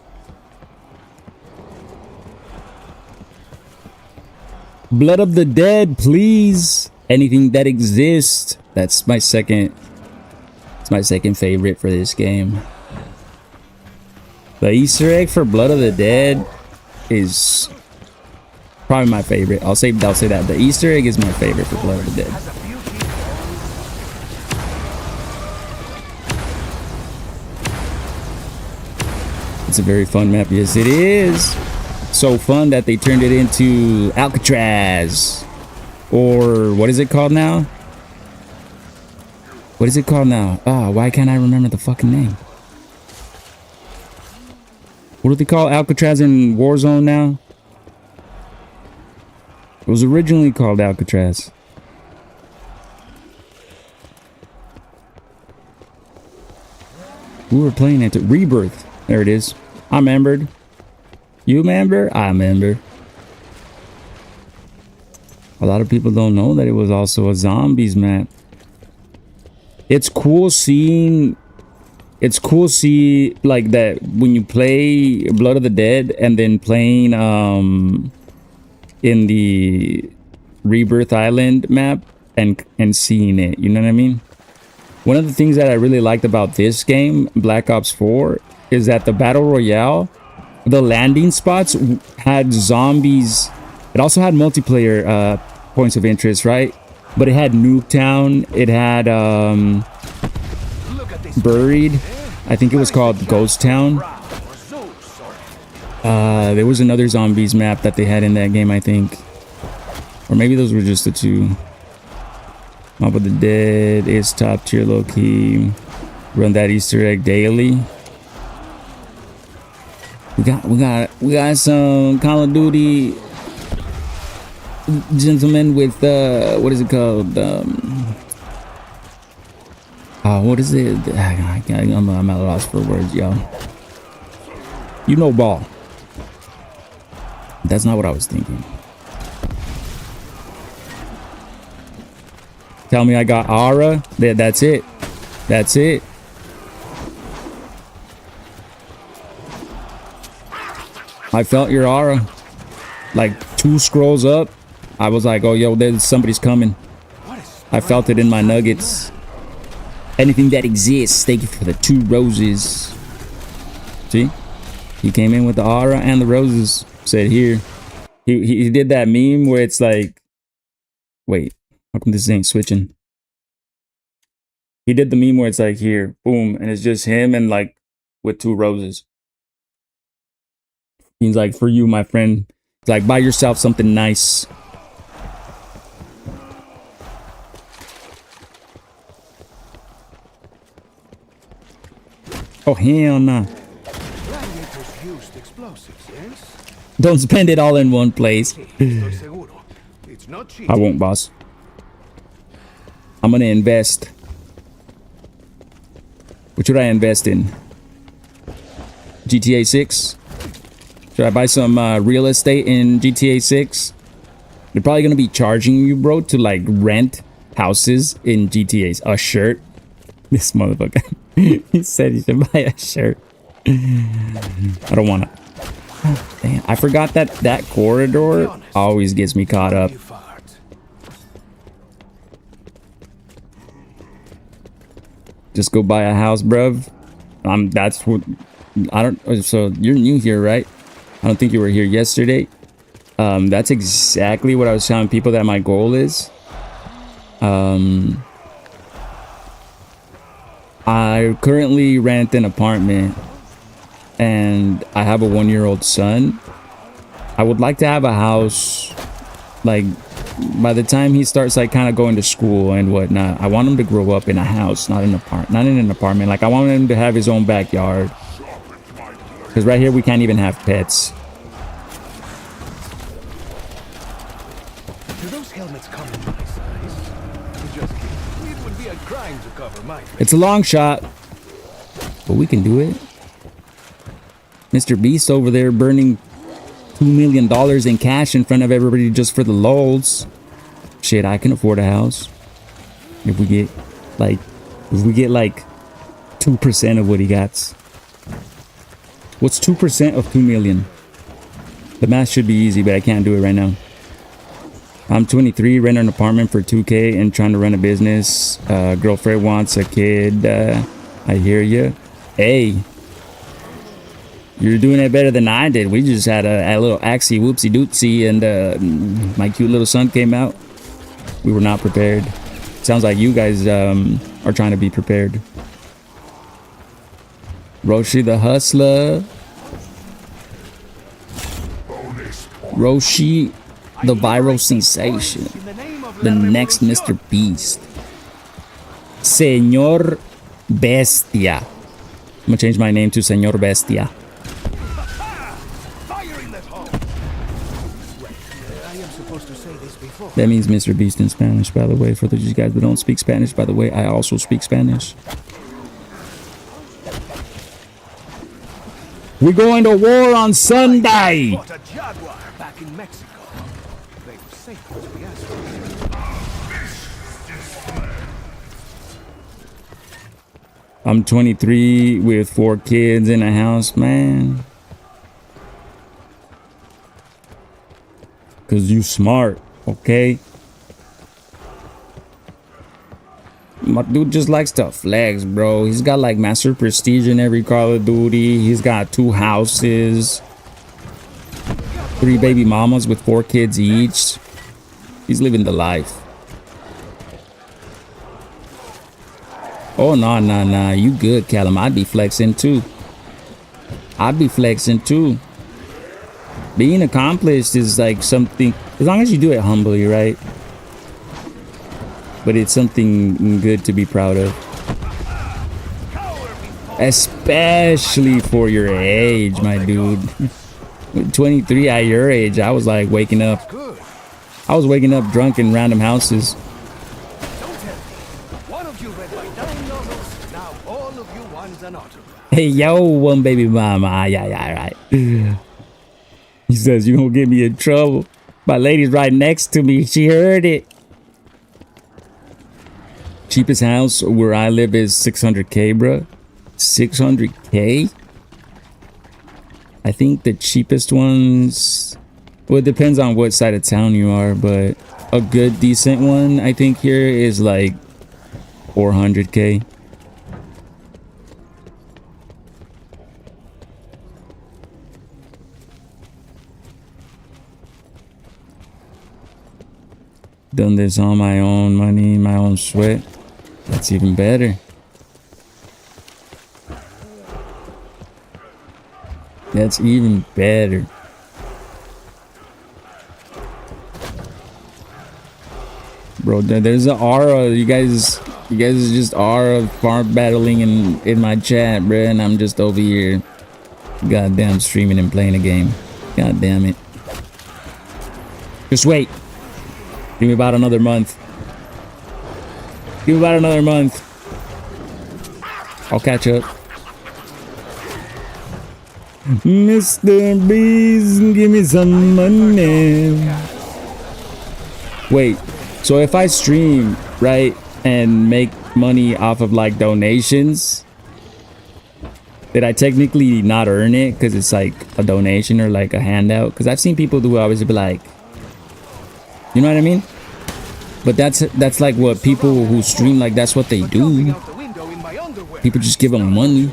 Blood of the Dead, please. Anything that exists. That's my second. It's my second favorite for this game. The Easter egg for Blood of the Dead is Probably my favorite. I'll say that. The Easter egg is my favorite for Blood of the Dead. Has a beauty. It's a very fun map. Yes, it is. So fun that they turned it into Alcatraz. Or what is it called now? What is it called now? Ah, why can't I remember the fucking name? What do they call Alcatraz in Warzone now? It was originally called Alcatraz. We were playing it. Rebirth. There it is. I remembered. You remember? I remember. A lot of people don't know that it was also a zombies map. It's cool seeing like that when you play Blood of the Dead and then playing in the Rebirth Island map and seeing it, you know what I mean? One of the things that I really liked about this game, Black Ops 4, is that the Battle Royale, the landing spots had zombies. It also had multiplayer points of interest, right? But it had Nuketown, it had Buried, I think it was called Ghost Town. There was another zombies map that they had in that game, I think. Or maybe those were just the two. Mob of the Dead is top tier low key. Run that Easter egg daily. We got some Call of Duty gentlemen with what is it called? What is it? I'm at a loss for words, y'all. You know ball. That's not what I was thinking. Tell me I got aura. That's it. That's it. I felt your aura. Like 2 scrolls up. I was like, oh, yo, there's somebody's coming. I felt it in my nuggets. Anything that exists, thank you for the 2 roses. See? He came in with the aura and the roses. Said here. He did that meme where it's like, wait, how come this ain't switching? He did the meme where it's like here, boom, and it's just him and like with 2 roses. He's like, for you, my friend. It's like, buy yourself something nice. Oh, hell no. Gladiators used explosives, yes? Don't spend it all in one place. It's not cheap. I won't, boss. I'm gonna invest. What should I invest in? GTA 6? Should I buy some real estate in GTA 6? They're probably gonna be charging you, bro, to like rent houses in GTA. A shirt. This motherfucker. He said he should buy a shirt. I don't wanna. Oh, damn, I forgot that corridor always gets me caught up. Just go buy a house, bruv. That's what I don't. So you're new here, right? I don't think you were here yesterday. That's exactly what I was telling people that my goal is. I currently rent an apartment and I have a 1-year-old son. I would like to have a house like by the time he starts like kind of going to school and whatnot. I want him to grow up in a house, not in an apartment. Like I want him to have his own backyard. Because right here we can't even have pets. Do those helmets come in my size? Just kidding. It would be a crime to cover my face. It's a long shot, but we can do it. Mr. Beast over there burning $2 million in cash in front of everybody just for the lulz. Shit, I can afford a house. If we get like 2% of what he got. What's 2% of 2 million? The math should be easy, but I can't do it right now. I'm 23, rent an apartment for $2K and trying to run a business. Girlfriend wants a kid. I hear you. Hey, You're doing it better than I did. We just had a little axie whoopsie doopsie, and my cute little son came out. We were not prepared. Sounds like you guys are trying to be prepared. Roshi the Hustler. Roshi the viral sensation. The next Mr. Beast. Señor Bestia. I'm gonna change my name to Señor Bestia. That means Mr. Beast in Spanish, by the way. For those of you guys that don't speak Spanish, by the way, I also speak Spanish. We're going to war on Sunday. Fought a jaguar back in Mexico. They were safe as we asked for. I'm 23 with 4 kids in a house, man. Cause you smart, okay? My dude just likes to flex, bro. He's got like Master Prestige in every Call of Duty. He's got 2 houses, 3 baby mamas with 4 kids each. He's living the life. Oh, nah. You good, Callum. I'd be flexing too. Being accomplished is like something, as long as you do it humbly, right? But it's something good to be proud of. Especially for your age, my dude. 23 at your age, I was like waking up. I was waking up drunk in random houses. Hey, yo, one baby mama. Yeah, right. He says, you gonna get me in trouble. My lady's right next to me. She heard it. Cheapest house where I live is 600K, bro. 600K? I think the cheapest ones... Well, it depends on what side of town you are, but a good, decent one, I think here is like 400K. Done this on my own money, my own sweat. That's even better. That's even better. Bro, there's an aura. You guys just aura farm battling in my chat, bro, and I'm just over here goddamn streaming and playing a game. God damn it. Just wait. Give me about another month. I'll catch up. Mr. Beast, give me some money. Wait, so if I stream, right, and make money off of like donations, did I technically not earn it because it's like a donation or like a handout? Because I've seen people who always be like, you know what I mean? But that's like what people who stream, like, that's what they do. People just give them money,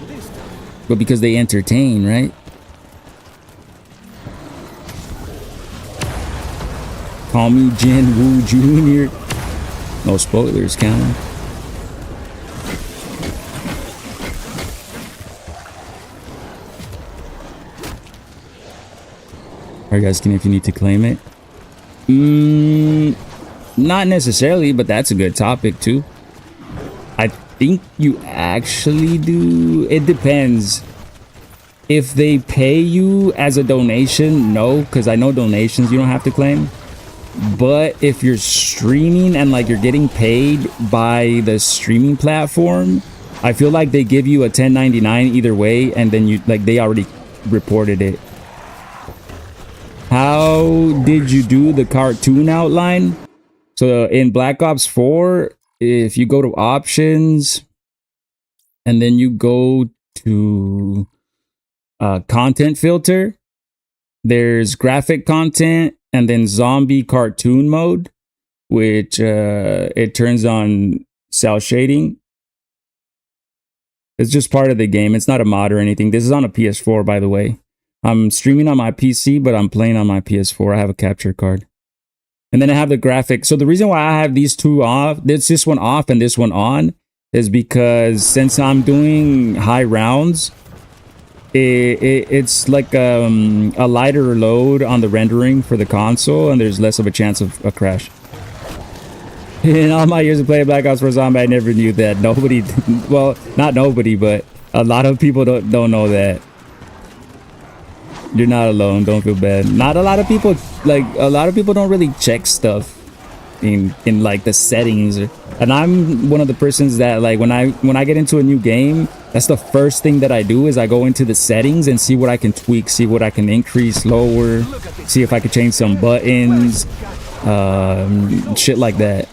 but because they entertain, right? Call me Jen Woo Jr. No spoilers, Callum. Are you guys asking if you need to claim it? Not necessarily, but that's a good topic too. I think you actually do. It depends. If they pay you as a donation, no, because I know donations you don't have to claim. But if you're streaming and like you're getting paid by the streaming platform, I feel like they give you a 1099 either way, and then you like they already reported it. How did you do the cartoon outline? So in Black Ops 4, if you go to options and then you go to content filter, there's graphic content and then zombie cartoon mode, which it turns on cell shading. It's just part of the game. It's not a mod or anything. This is on a PS4, by the way. I'm streaming on my PC, but I'm playing on my PS4. I have a capture card. And then I have the graphic. So the reason why I have these two off, this one off and this one on, is because since I'm doing high rounds, it's like a lighter load on the rendering for the console, and there's less of a chance of a crash. In all my years of playing Black Ops 4 Zombie, I never knew that. Nobody, well, not nobody, but a lot of people don't know that. You're not alone. Don't feel bad. Not a lot of people, like, a lot of people don't really check stuff in like the settings. And I'm one of the persons that, like, when I get into a new game, that's the first thing that I do is I go into the settings and see what I can tweak, see what I can increase, lower, see if I could change some buttons, shit like that.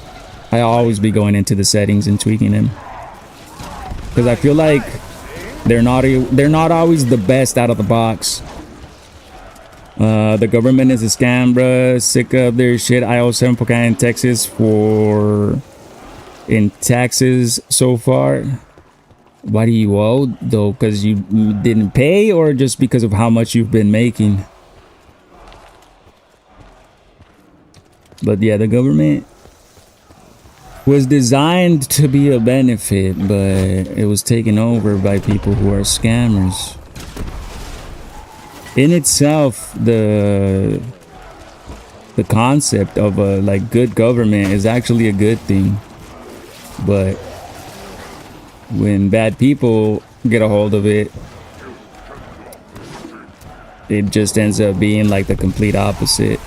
I always be going into the settings and tweaking them because I feel like they're not always the best out of the box. The government is a scam, bruh. Sick of their shit. I owe 7 Pocan in Texas in taxes so far. Why do you owe though? Because you didn't pay, or just because of how much you've been making? But yeah, the government was designed to be a benefit, but it was taken over by people who are scammers. In itself, the concept of a like good government is actually a good thing, but when bad people get a hold of it, it just ends up being like the complete opposite.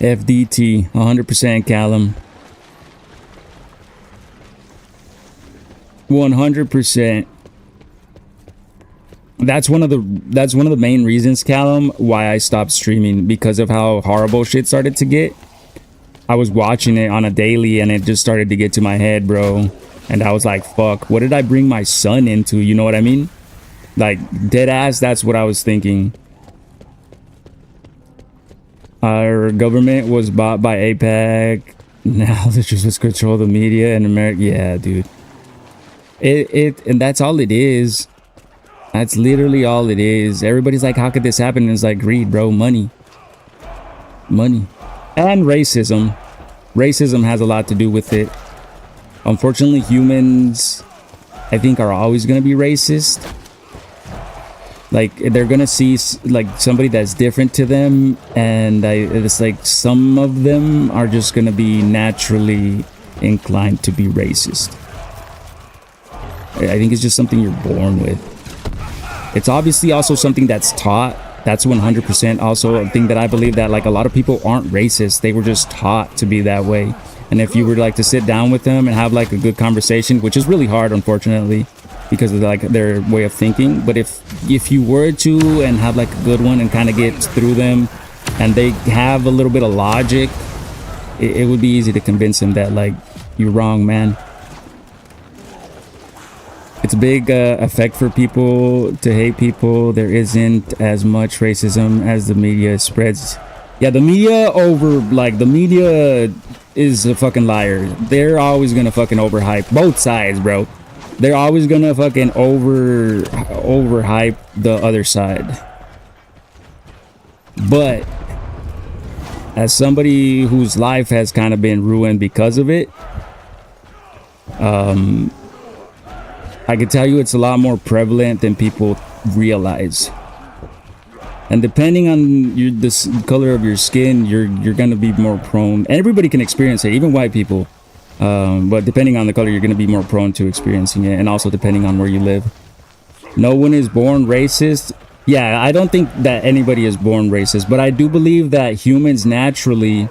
FDT 100% Callum. 100%. That's one of the main reasons, Callum, why I stopped streaming, because of how horrible shit started to get. I was watching it on a daily and it just started to get to my head, bro. And I was like, fuck, what did I bring my son into? You know what I mean? Like, dead ass, that's what I was thinking. Our government was bought by APAC. Now they just control the media in America. Yeah, dude. And that's all it is. That's literally all it is. Everybody's like, how could this happen? And it's like greed, bro. Money. And racism. Racism has a lot to do with it. Unfortunately, humans, I think, are always going to be racist. Like, they're going to see like somebody that's different to them, and it's like some of them are just going to be naturally inclined to be racist. I think it's just something you're born with. It's obviously also something that's taught. That's 100% also a thing that I believe, that like a lot of people aren't racist. They were just taught to be that way. And if you were like to sit down with them and have like a good conversation, which is really hard, unfortunately, because of like their way of thinking. But if you were to and have like a good one and kind of get through them, and they have a little bit of logic, it would be easy to convince them that like, you're wrong, man. It's a big effect for people to hate people. There isn't as much racism as the media spreads. Yeah, the media is a fucking liar. They're always gonna fucking overhype both sides, bro. They're always gonna fucking overhype the other side. But as somebody whose life has kind of been ruined because of it, I can tell you it's a lot more prevalent than people realize. And depending on the color of your skin, you're gonna be more prone. Everybody can experience it, even white people. But depending on the color, you're gonna be more prone to experiencing it, and also depending on where you live. No one is born racist. Yeah, I don't think that anybody is born racist, but I do believe that humans naturally,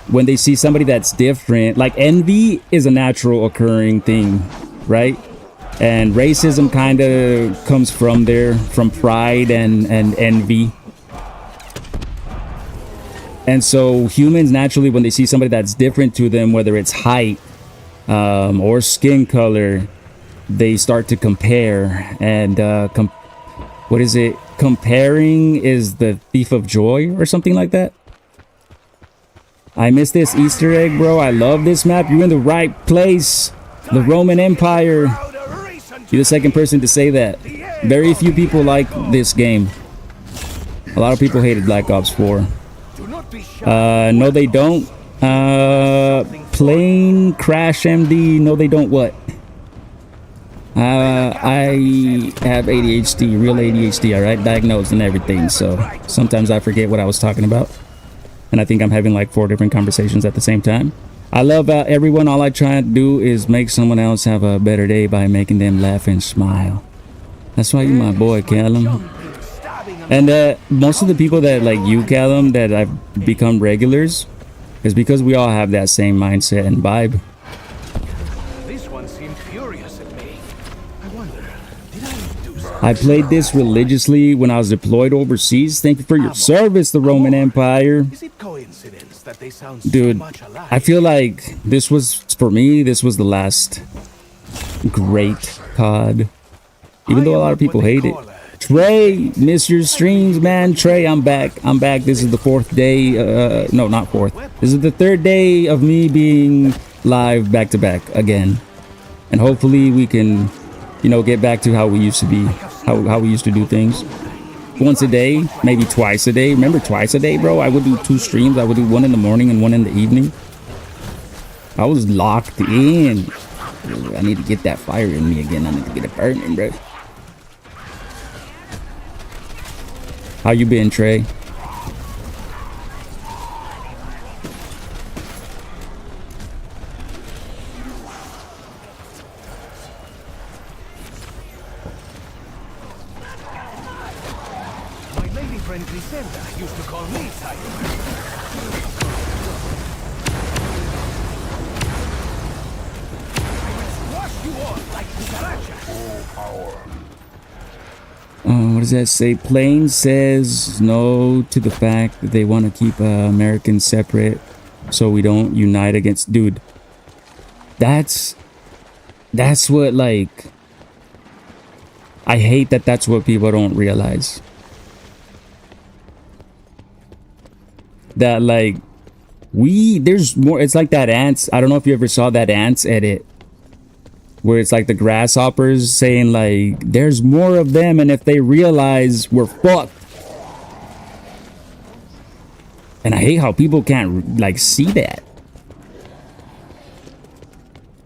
when they see somebody that's different, like envy is a natural occurring thing, right? And racism kind of comes from there, from pride and envy. And so humans naturally, when they see somebody that's different to them, whether it's height or skin color, they start to compare. And what is it? Comparing is the thief of joy or something like that. I missed this Easter egg, bro. I love this map. You're in the right place. The Roman Empire. You're the second person to say that. Very few people like this game. A lot of people hated Black Ops 4. No, they don't. Plane Crash MD. No, they don't what? I have ADHD, real ADHD, alright? Diagnosed and everything. So sometimes I forget what I was talking about. And I think I'm having like 4 different conversations at the same time. I love everyone. All I try to do is make someone else have a better day by making them laugh and smile. That's why you're my boy, Callum. And most of the people that like you, Callum, that I've become regulars is because we all have that same mindset and vibe. This one seemed furious at me. I wonder, did I do something? I played this religiously when I was deployed overseas. Thank you for your service, the Roman Empire. Is it coincidence that they sound Dude, so much alike? I feel like this was, for me, this was the last great COD. Even though a lot of people hate it. Trey, miss your streams, man. Trey, I'm back. I'm back. This is the 4th day. No, not 4th. This is the 3rd day of me being live back to back again. And hopefully we can, you know, get back to how we used to be. How we used to do things. Once a day, maybe twice a day. Remember twice a day, bro? I would do 2 streams. I would do one in the morning and one in the evening. I was locked in. I need to get that fire in me again. I need to get it burning, bro. How you been, Trey? My lady friend Griselda used to call me Tiger. I will squash you all like cucarachas. Full power. What does that say? Plain says no to the fact that they want to keep Americans separate so we don't unite against... Dude, that's what, like... I hate that that's what people don't realize. That, like, there's more... It's like that ants... I don't know if you ever saw that ants edit. Where it's like the grasshoppers saying like, there's more of them and if they realize we're fucked. And I hate how people can't like see that.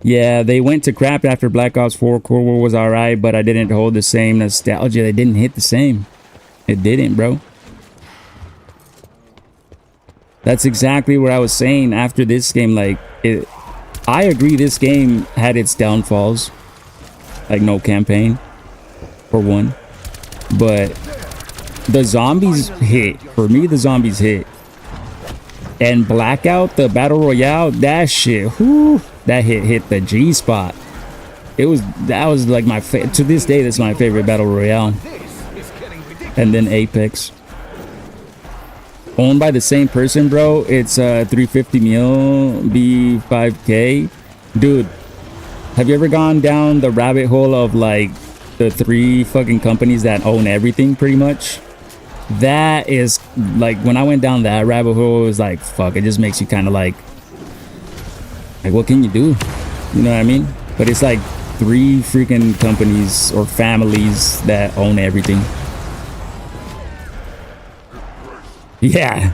Yeah, they went to crap after Black Ops 4. Cold War was alright, but I didn't hold the same nostalgia. They didn't hit the same. It didn't, bro. That's exactly what I was saying after this game. Like, I agree this game had its downfalls. Like no campaign, for one. But the zombies hit. For me, the zombies hit. And Blackout, the Battle Royale, that shit, whoo, that hit the G spot. That was like my to this day, that's my favorite Battle Royale. And then Apex. Owned by the same person, bro. It's 350 mil B5K. Dude, have you ever gone down the rabbit hole of like the 3 fucking companies that own everything pretty much? That is like, when I went down that rabbit hole, it was like, fuck, it just makes you kind of like what can you do? You know what I mean? But it's like 3 freaking companies or families that own everything. Yeah,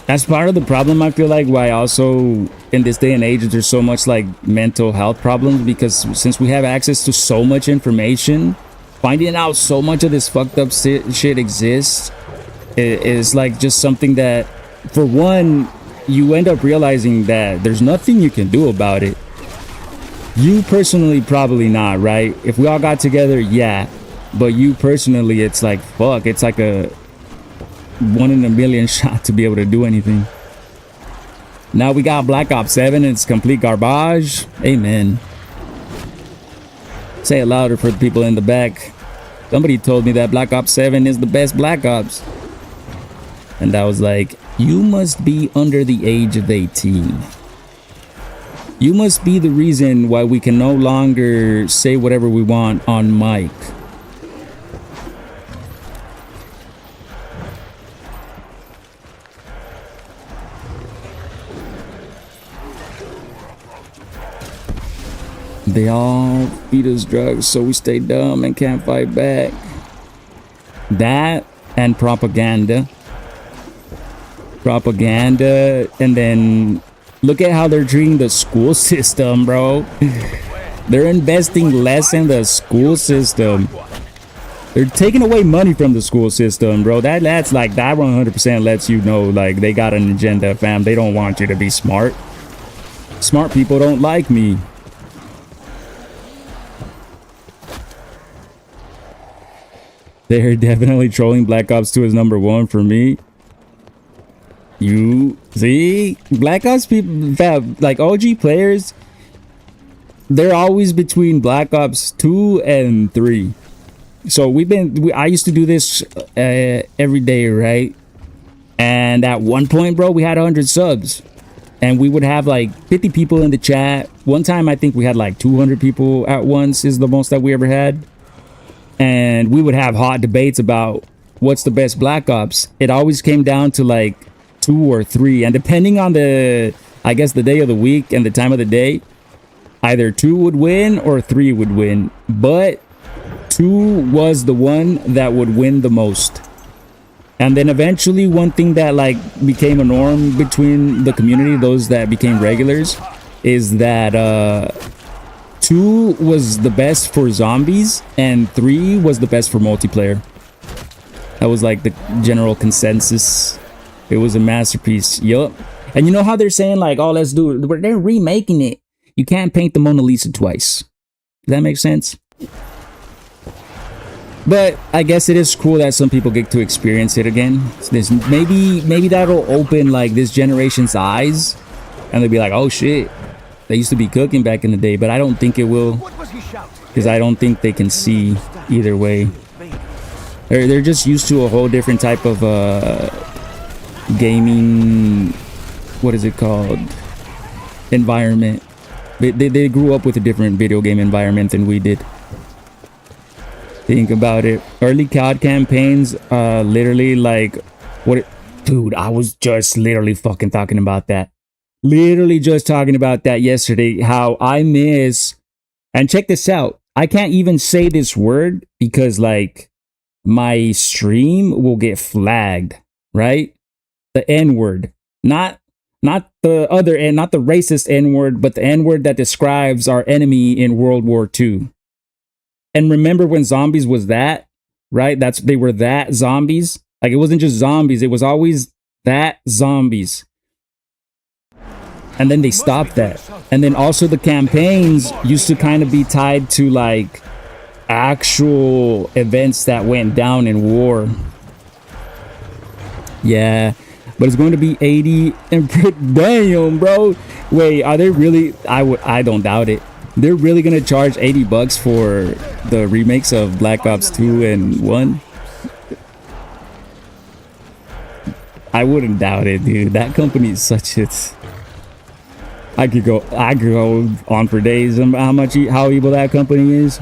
that's part of the problem. I feel like why also in this day and age there's so much like mental health problems, because since we have access to so much information, finding out so much of this fucked up shit exists is like just something that, for one, you end up realizing that there's nothing you can do about it. You personally probably not, right? If we all got together, yeah, but you personally, it's like fuck, it's like a 1 in a million shot to be able to do anything. Now we got Black Ops 7 and it's complete garbage. Amen. Say it louder for the people in the back. Somebody told me that Black Ops 7 is the best Black Ops. And I was like, you must be under the age of 18. You must be the reason why we can no longer say whatever we want on mic. They all feed us drugs, so we stay dumb and can't fight back. That and propaganda. Propaganda, and then look at how they're treating the school system, bro. They're investing less in the school system. They're taking away money from the school system, bro. That's like, that 100% lets you know, like, they got an agenda, fam. They don't want you to be smart. Smart people don't like me. They're definitely trolling Black Ops 2 as #1 for me. You see, Black Ops people, fam, like OG players, they're always between Black Ops 2 and 3. So I used to do this every day, right? And at one point, bro, we had 100 subs. And we would have like 50 people in the chat. One time, I think we had like 200 people at once is the most that we ever had. And we would have hot debates about what's the best Black Ops. It always came down to like 2 or 3. And depending on the day of the week and the time of the day, either 2 would win or 3 would win. But 2 was the one that would win the most. And then eventually, one thing that like became a norm between the community, those that became regulars, is that 2 was the best for zombies and 3 was the best for multiplayer. That was like the general consensus. It was a masterpiece. Yup. And you know how they're saying like, oh, let's do it. They're remaking it. You can't paint the Mona Lisa twice. Does that make sense? But I guess it is cool that some people get to experience it again. So maybe that'll open like this generation's eyes, and they'll be like, "Oh shit, they used to be cooking back in the day." But I don't think it will, because I don't think they can see either way. They're just used to a whole different type of gaming. What is it called? Environment. They grew up with a different video game environment than we did. Think about it. Early COD campaigns, literally like dude, I was just literally fucking talking about that. Literally just talking about that yesterday. How I miss, and check this out. I can't even say this word because like my stream will get flagged, right? The N-word. Not the other N, not the racist N-word, but the N-word that describes our enemy in World War II. And remember when zombies was that, right? They were that zombies. Like it wasn't just zombies. It was always that zombies. And then they stopped that. And then also the campaigns used to kind of be tied to like actual events that went down in war. Yeah, but it's going to be 80 and damn, bro. Wait, are they really? I don't doubt it. They're really gonna charge $80 for the remakes of Black Ops 2 and 1? I wouldn't doubt it, dude. That company is such a... I could go on for days on how evil that company is.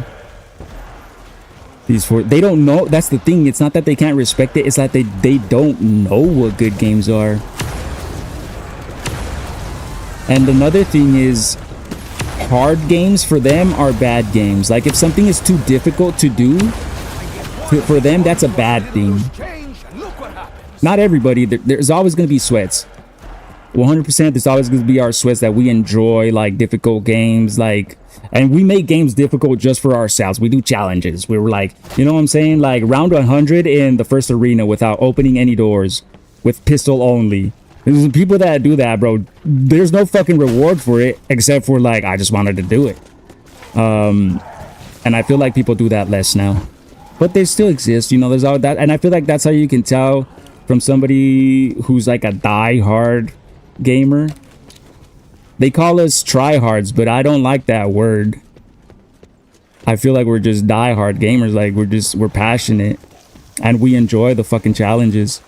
They don't know. That's the thing. It's not that they can't respect it. It's that they don't know what good games are. And another thing is, hard games for them are bad games. Like if something is too difficult to do, for them that's a bad thing. Not everybody. There's always going to be sweats. 100%. There's always going to be our sweats that we enjoy, like difficult games, like, and we make games difficult just for ourselves. We do challenges. We were like, you know what I'm saying, like round 100 in the first arena without opening any doors, with pistol only. There's people that do that, bro. There's no fucking reward for it except for like, I just wanted to do it. And I feel like people do that less now, but they still exist. You know, there's all that, and I feel like that's how you can tell from somebody who's like a die-hard gamer. They call us tryhards, but I don't like that word. I feel like we're just die-hard gamers. Like we're passionate, and we enjoy the fucking challenges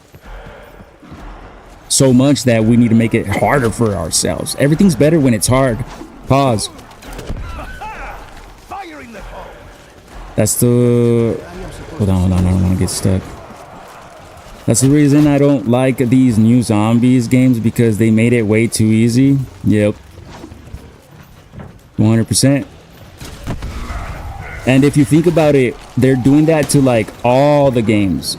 so much that we need to make it harder for ourselves. Everything's better when it's hard. Pause. That's the... Hold on. I don't want to get stuck. That's the reason I don't like these new zombies games, because they made it way too easy. Yep. 100%. And if you think about it, they're doing that to like all the games.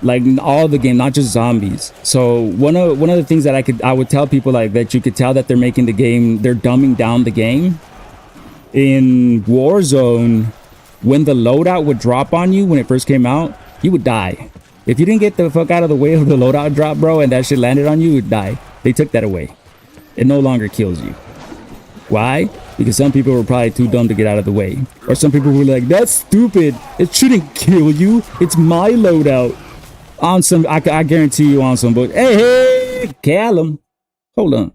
Like all the game, not just zombies. So one of the things that I would tell people like that, you could tell that they're making the game, they're dumbing down the game. In Warzone, when the loadout would drop on you when it first came out, you would die. If you didn't get the fuck out of the way of the loadout drop, bro, and that shit landed on you, you would die. They took that away. It no longer kills you. Why? Because some people were probably too dumb to get out of the way. Or some people were like, that's stupid. It shouldn't kill you. It's my loadout. On some, I guarantee you on some, but hey, Callum. Hold on.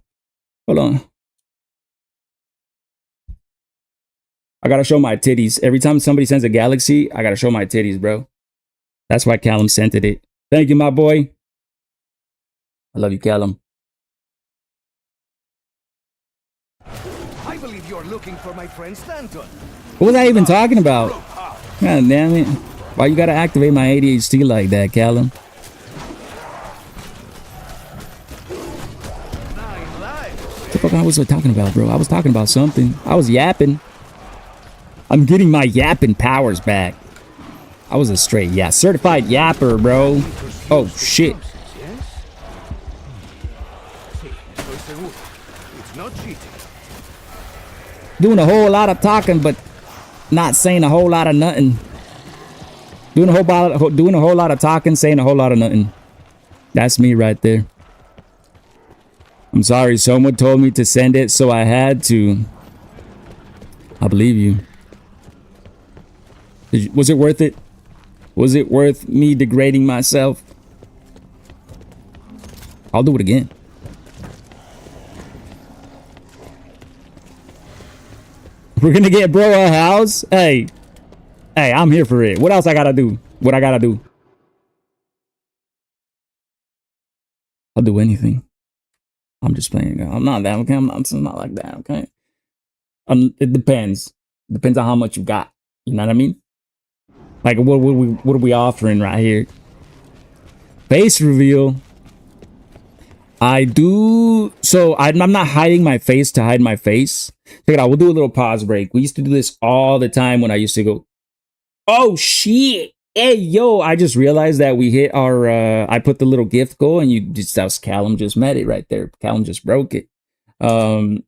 I gotta show my titties. Every time somebody sends a galaxy, I gotta show my titties, bro. That's why Callum sent it. Thank you, my boy. I love you, Callum. I believe you're looking for my friend Stanton. What was I even talking about? God damn it. Why you gotta activate my ADHD like that, Callum? 9 lives. What the fuck was I talking about, bro? I was talking about something. I was yapping. I'm getting my yapping powers back. I was a straight certified yapper, bro. Oh, shit. It's not cheating. Doing a whole lot of talking, but not saying a whole lot of nothing. Doing a whole lot of talking, saying a whole lot of nothing. That's me right there. I'm sorry, someone told me to send it, so I had to. I believe you. Was it worth it? Was it worth me degrading myself? I'll do it again. We're gonna get bro a house? Hey, I'm here for it. What else I gotta do? What I gotta do? I'll do anything. I'm just playing. I'm not that, okay? I'm not like that, okay? It depends. Depends on how much you got. You know what I mean? Like, what are we offering right here? Face reveal. I do. So I'm not hiding my face to hide my face. Check it out. We'll do a little pause break. We used to do this all the time when I used to go, oh shit. Hey, yo, I just realized that we hit our, I put the little gift goal and that was Callum just met it right there. Callum just broke it. Little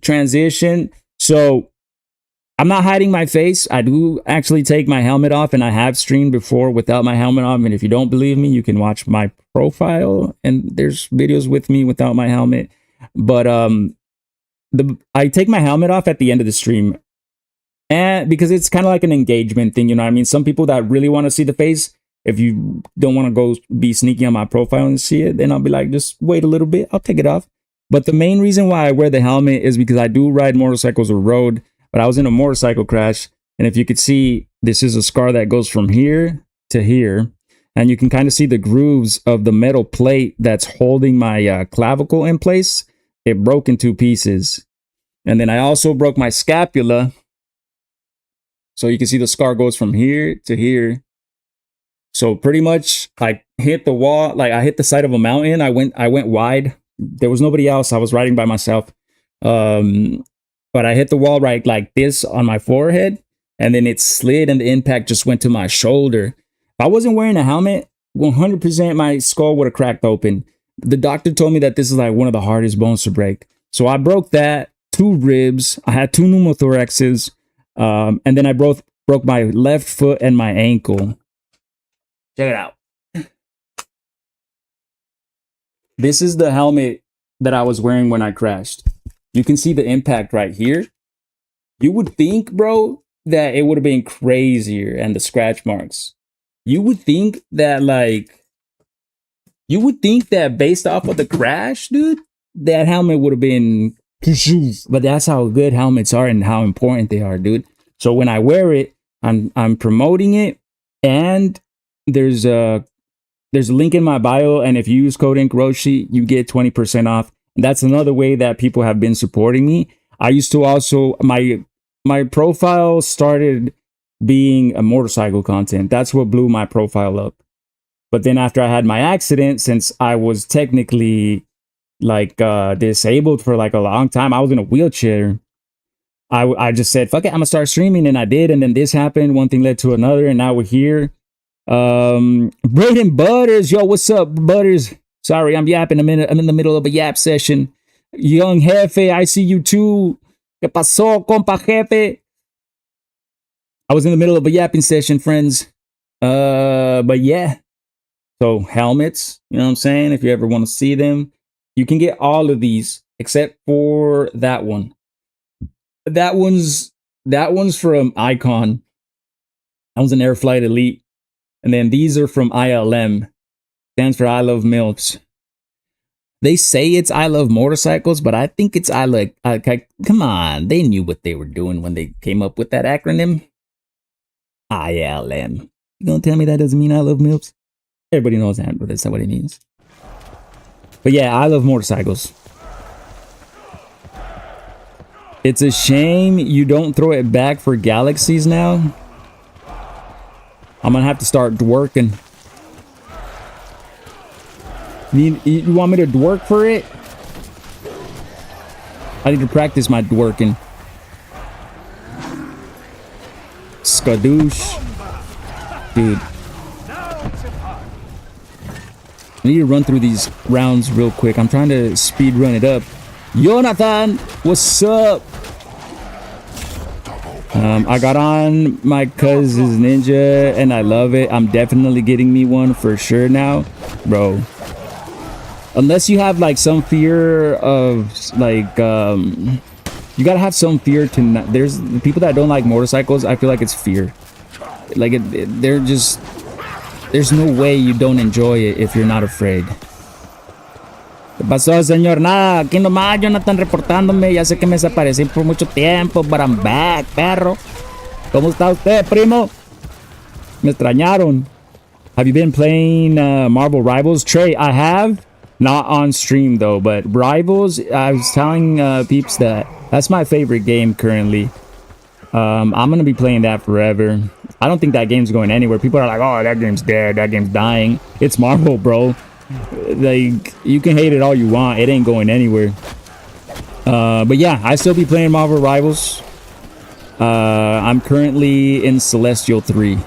transition. So I'm not hiding my face. I do actually take my helmet off, and I have streamed before without my helmet on. And if you don't believe me, you can watch my profile, and there's videos with me without my helmet. But I take my helmet off at the end of the stream, and because it's kind of like an engagement thing, you know what I mean? Some people that really want to see the face, if you don't want to go be sneaky on my profile and see it, then I'll be like, just wait a little bit. I'll take it off. But the main reason why I wear the helmet is because I do ride motorcycles or road, but I was in a motorcycle crash. And if you could see, this is a scar that goes from here to here. And you can kind of see the grooves of the metal plate that's holding my clavicle in place. It broke in 2 pieces. And then I also broke my scapula. So you can see the scar goes from here to here. So pretty much I hit the wall, like I hit the side of a mountain. I went wide. There was nobody else. I was riding by myself. But I hit the wall right like this on my forehead, and then it slid and the impact just went to my shoulder. If I wasn't wearing a helmet, 100% my skull would have cracked open. The doctor told me that this is like one of the hardest bones to break. So I broke that, 2 ribs. I had 2 pneumothoraxes. And then I broke my left foot and my ankle. Check it out. This is the helmet that I was wearing when I crashed. You can see the impact right here. You would think, bro, that it would have been crazier, and the scratch marks. You would think that based off of the crash, dude, that helmet would have been, but that's how good helmets are and how important they are, dude. So when I wear it, I'm promoting it, and there's a link in my bio, and if you use code InkRoshi, you get 20% off. And that's another way that people have been supporting me. I used to also, my profile started being a motorcycle content. That's what blew my profile up. But then after I had my accident, since I was technically like disabled for like a long time. I was in a wheelchair. I just said, fuck it, I'm gonna start streaming, and I did, and then this happened. One thing led to another, and now we're here. Braden Butters, yo, what's up, Butters? Sorry, I'm yapping a minute. I'm in the middle of a yap session. Young Jefe, I see you too. ¿Qué pasó, compa jefe? I was in the middle of a yapping session, friends. But yeah. So helmets, you know what I'm saying? If you ever want to see them, you can get all of these except for that one. That one's from Icon. That was an Airflight Elite. And then these are from ILM. Stands for I Love MILFs. They say it's I Love Motorcycles, but I think it's I Like... come on, they knew what they were doing when they came up with that acronym. ILM. You gonna tell me that doesn't mean I Love MILFs? Everybody knows that, but that's not what it means. But yeah, I love motorcycles. It's a shame you don't throw it back for galaxies now. I'm gonna have to start working. You want me to dwork for it? I need to practice my dworking. Skadoosh. Dude. I need to run through these rounds real quick. I'm trying to speed run it up. Jonathan, what's up? I got on my cousin's ninja and I love it. I'm definitely getting me one for sure now, bro. Unless you have like some fear of like, you gotta have some fear to not. There's people that don't like motorcycles. I feel like it's fear. Like they're just. There's no way you don't enjoy it if you're not afraid. ¿Qué pasó, señor? Nada, aquí nomás, Jonathan reportándome. Ya sé que me desaparecí por mucho tiempo, but I'm back, perro. ¿Cómo está usted, primo? Me extrañaron. Have you been playing Marvel Rivals? Trey, I have. Not on stream, though, but Rivals, I was telling peeps that that's my favorite game currently. I'm going to be playing that forever. I don't think that game's going anywhere. People are like, oh, that game's dead. That game's dying. It's Marvel, bro. Like, you can hate it all you want. It ain't going anywhere. But yeah, I still be playing Marvel Rivals. I'm currently in Celestial 3.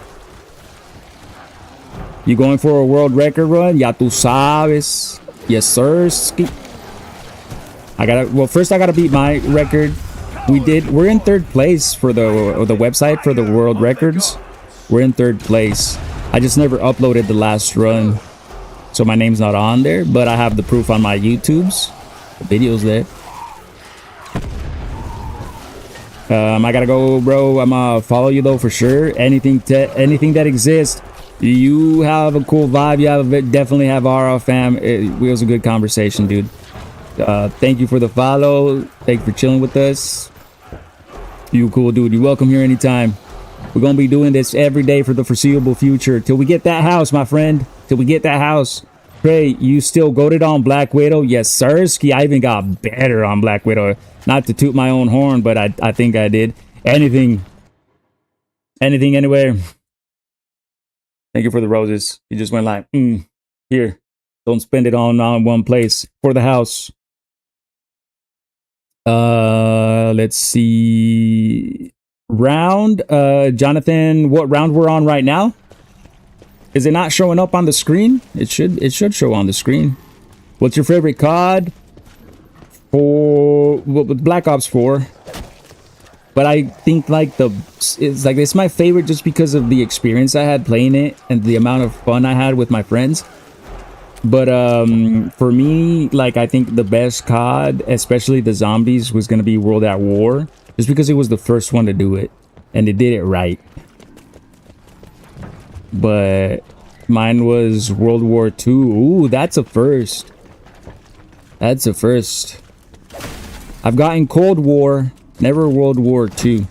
You going for a world record run? Ya tú sabes. Yes, sir. First I gotta beat my record. We're in third place for the website for the world records. We're in third place. I just never uploaded the last run, so my name's not on there, but I have the proof on my YouTubes. The video's there. I gotta go, bro. I'm gonna follow you though for sure. Anything that exists. You have a cool vibe. You definitely have RR fam. It was a good conversation, dude. Thank you for the follow. Thank you for chilling with us. You cool, dude. You're welcome here anytime. We're gonna be doing this every day for the foreseeable future till we get that house, my friend. Till we get that house. Trey, you still goated on Black Widow? Yes, sir. I even got better on Black Widow. Not to toot my own horn, but I think I did. Anything, anywhere. Thank you for the roses. You just went like, here. Don't spend it on one place. For the house. Let's see. Round. Jonathan, what round we're on right now? Is it not showing up on the screen? It should show on the screen. What's your favorite COD? Black Ops 4. But I think it's my favorite just because of the experience I had playing it and the amount of fun I had with my friends. But for me, like, I think the best COD, especially the zombies, was gonna be World at War, just because it was the first one to do it and it did it right. But mine was World War II. Ooh, that's a first. That's a first. I've gotten Cold War, never World War II.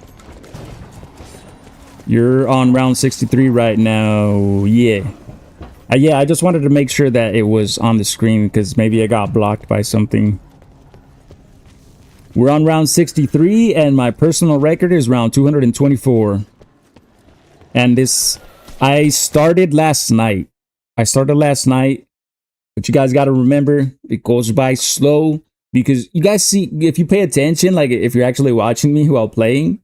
You're on round 63 right now. Yeah. Yeah, I just wanted to make sure that it was on the screen because maybe it got blocked by something. We're on round 63 and my personal record is round 224. And I started last night. But you guys got to remember, it goes by slow because you guys see, if you pay attention, like if you're actually watching me while playing,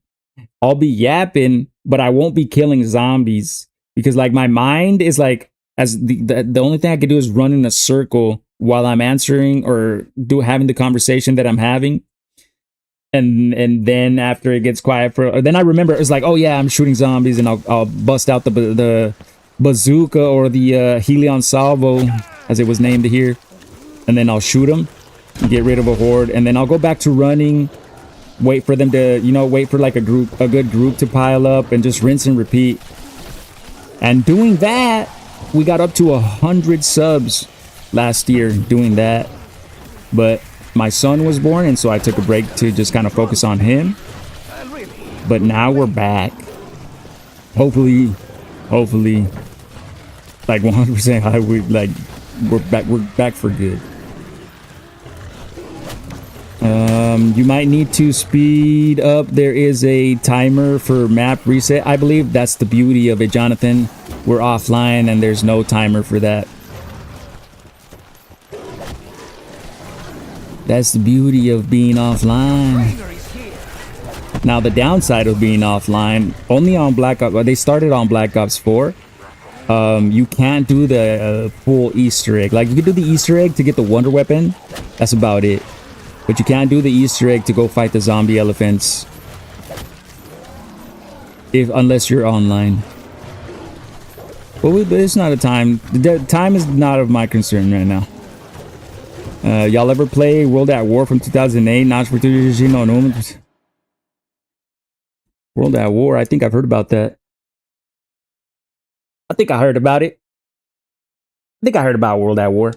I'll be yapping, but I won't be killing zombies because like my mind is like, as the only thing I can do is run in a circle while I'm answering or having the conversation that I'm having. And then after it gets quiet then I remember it's like, oh yeah, I'm shooting zombies, and I'll bust out the bazooka or the Helion salvo, as it was named here, and then I'll shoot them, get rid of a horde, and then I'll go back to running, wait for them to, wait for like a good group to pile up, and just rinse and repeat. And doing that, we got up to 100 subs last year doing that, but my son was born, and so I took a break to just kind of focus on him. But now we're back. Hopefully, like 100%. We're back for good. You might need to speed up. There is a timer for map reset. I believe that's the beauty of it, Jonathan. We're offline, and there's no timer for that. That's the beauty of being offline. Now, the downside of being offline, only on Black Ops, they started on Black Ops 4. You can't do the full Easter egg. Like, you can do the Easter egg to get the Wonder Weapon. That's about it. But you can't do the Easter egg to go fight the zombie elephants. Unless you're online. But it's not a time. The time is not of my concern right now. Y'all ever play World at War from 2008? World at War. I think I've heard about that. I think I heard about it. I think I heard about World at War.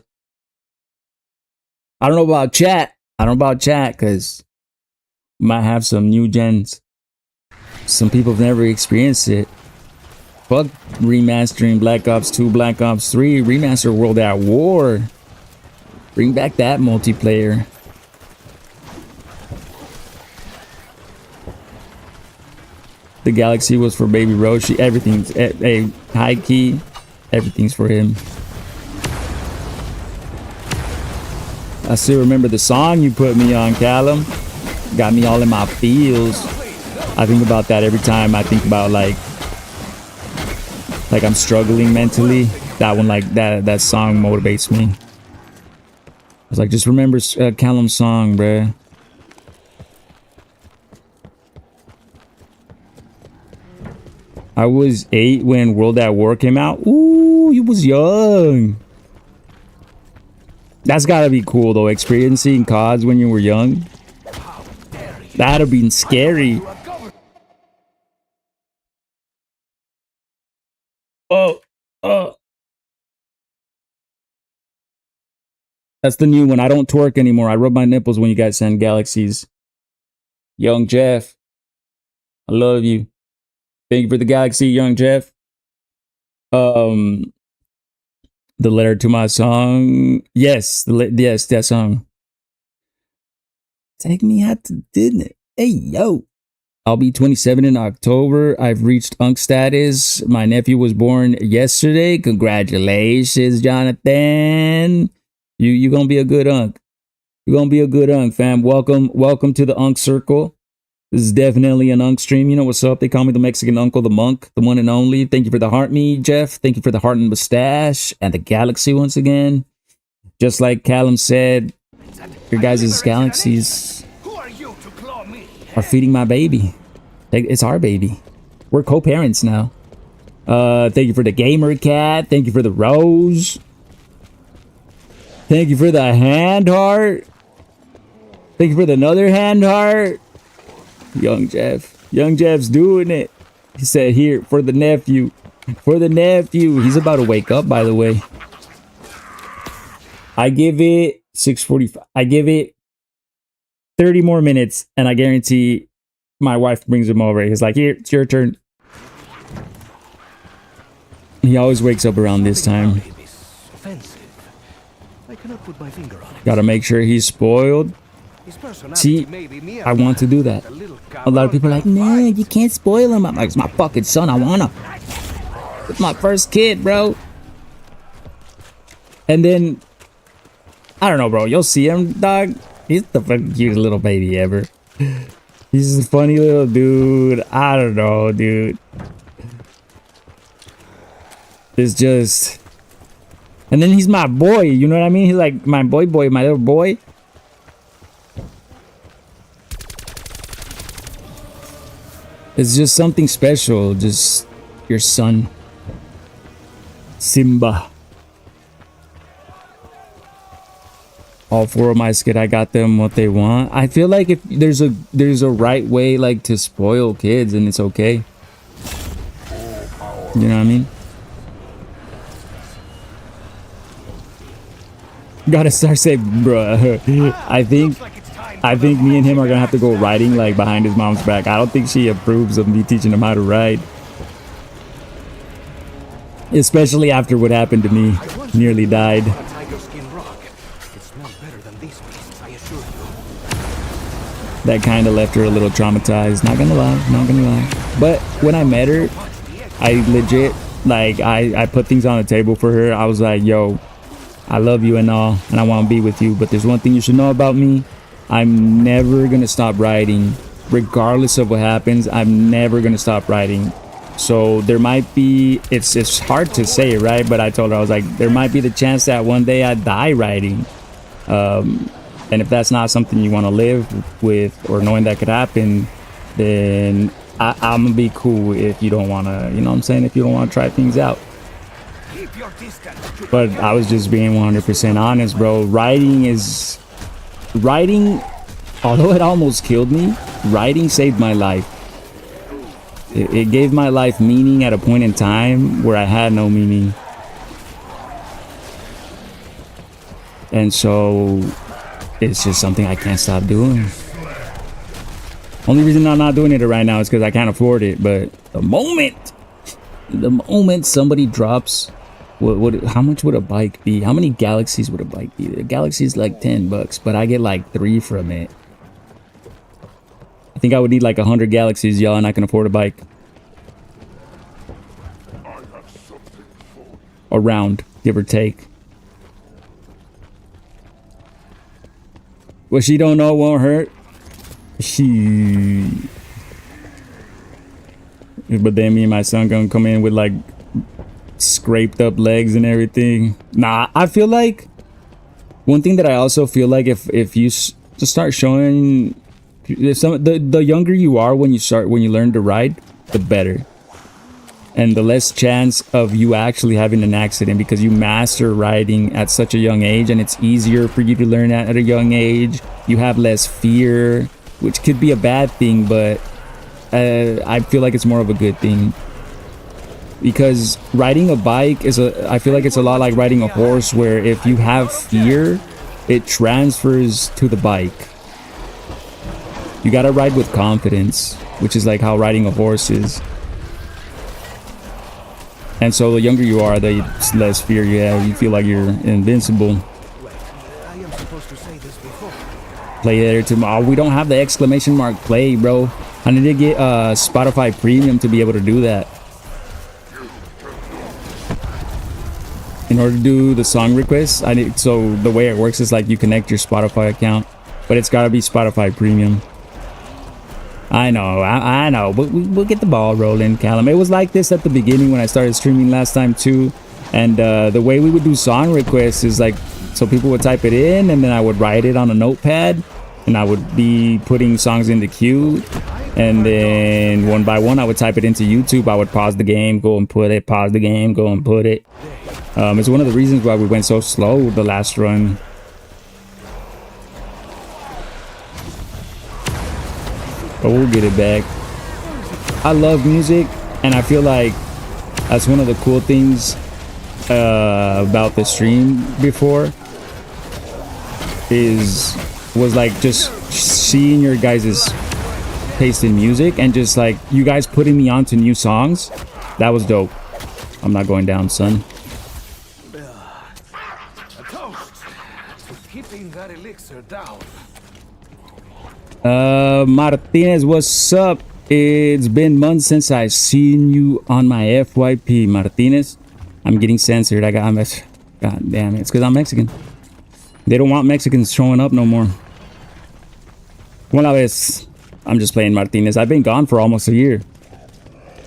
I don't know about chat. Because we might have some new gens. Some people have never experienced it. Fuck remastering Black Ops 2, Black Ops 3. Remaster World at War. Bring back that multiplayer. The Galaxy was for Baby Roshi. Everything's a high key. Everything's for him. I still remember the song you put me on, Callum. Got me all in my feels. I think about that every time I think about like I'm struggling mentally. That one, like that song motivates me. I was like, just remember Callum's song, bruh. I was 8 when World at War came out. Ooh, you was young. That's gotta be cool though, experiencing CODs when you were young. That'd have been scary. Oh. That's the new one. I don't twerk anymore. I rub my nipples when you guys send galaxies. Young Jeff, I love you. Thank you for the galaxy, Young Jeff. The letter to my song. Yes, yes, that song. Take me out to dinner. Hey, yo. I'll be 27 in October. I've reached Unk status. My nephew was born yesterday. Congratulations, Jonathan. You gonna be a good Unk. You're gonna be a good Unk, fam. Welcome to the Unk circle. This is definitely an Unk stream. You know what's up? They call me the Mexican Uncle, the Monk, the one and only. Thank you for the heart me, Jeff. Thank you for the heart and mustache and the galaxy once again. Just like Callum said, your guys' galaxies are feeding my baby. It's our baby. We're co-parents now. Thank you for the gamer cat. Thank you for the rose. Thank you for the hand heart. Thank you for the another hand heart. Young Jeff. Young Jeff's doing it. He said here for the nephew. For the nephew. He's about to wake up, by the way. I give it 6:45. I give it 30 more minutes, and I guarantee my wife brings him over. He's like, here, it's your turn. He always wakes up around this time. Gotta make sure he's spoiled. See, I want to do that. A lot of people are like, no, you can't spoil him. I'm like, it's my fucking son. I wanna. It's my first kid, bro. And then I don't know, bro. You'll see him, dog. He's the fucking cutest little baby ever. He's a funny little dude. I don't know, dude. It's just... And then he's my boy, you know what I mean? He's like my boy, my little boy. It's just something special. Just your son. Simba. All four of my skid, I got them what they want. I feel like if there's a right way like to spoil kids, and it's okay. You know what I mean? Gotta start saying, bruh. I think me and him are gonna have to go riding like behind his mom's back. I don't think she approves of me teaching him how to ride. Especially after what happened to me. Nearly died. That kind of left her a little traumatized. Not gonna lie. But when I met her, I legit, like, I put things on the table for her. I was like, yo, I love you and all, and I want to be with you. But there's one thing you should know about me. I'm never gonna stop riding. Regardless of what happens, I'm never gonna stop riding. So there might be, it's hard to say, right? But I told her, I was like, there might be the chance that one day I die riding. And if that's not something you want to live with, or knowing that could happen, then I'm gonna be cool if you don't want to, you know what I'm saying? If you don't want to try things out. But I was just being 100% honest, bro. Riding, although it almost killed me, riding saved my life. It gave my life meaning at a point in time where I had no meaning. And so it's just something I can't stop doing. Only reason I'm not doing it right now is because I can't afford it. But the moment somebody drops, how much would a bike be? How many galaxies would a bike be? The galaxy's like $10, but I get like 3 from it. I think I would need like 100 galaxies, y'all, and I can afford a bike. Around, give or take. What she don't know won't hurt. But then me and my son gonna come in with like scraped up legs and everything. Nah, I feel like one thing that I also feel like if you just start showing, if the younger you are when you learn to ride, the better. And the less chance of you actually having an accident, because you master riding at such a young age, and it's easier for you to learn that at a young age. You have less fear, which could be a bad thing, but I feel like it's more of a good thing. Because riding a bike I feel like it's a lot like riding a horse, where if you have fear, it transfers to the bike. You gotta ride with confidence, which is like how riding a horse is. And so the younger you are, the less fear you have. You feel like you're invincible. I am supposed to say this before. Play there tomorrow. We don't have the exclamation mark play, bro. I need to get Spotify Premium to be able to do that. In order to do the song requests, so the way it works is like you connect your Spotify account, but it's gotta be Spotify Premium. I know, but we'll get the ball rolling, Callum. It was like this at the beginning when I started streaming last time too, and the way we would do song requests is like, so people would type it in, and then I would write it on a notepad, and I would be putting songs in the queue, and then one by one I would type it into YouTube. I would pause the game, go and put it, pause the game, go and put it. It's one of the reasons why we went so slow the last run. But we'll get it back. I love music, and I feel like that's one of the cool things about the stream before was like just seeing your guys' taste in music, and just like you guys putting me onto new songs. That was dope. I'm not going down, son. A toast to keeping that elixir down. Martinez, what's up? It's been months since I've seen you on my FYP. Martinez, I'm getting censored. God damn it. It's because I'm Mexican. They don't want Mexicans showing up no more. Una vez. I'm just playing Martinez. I've been gone for almost a year.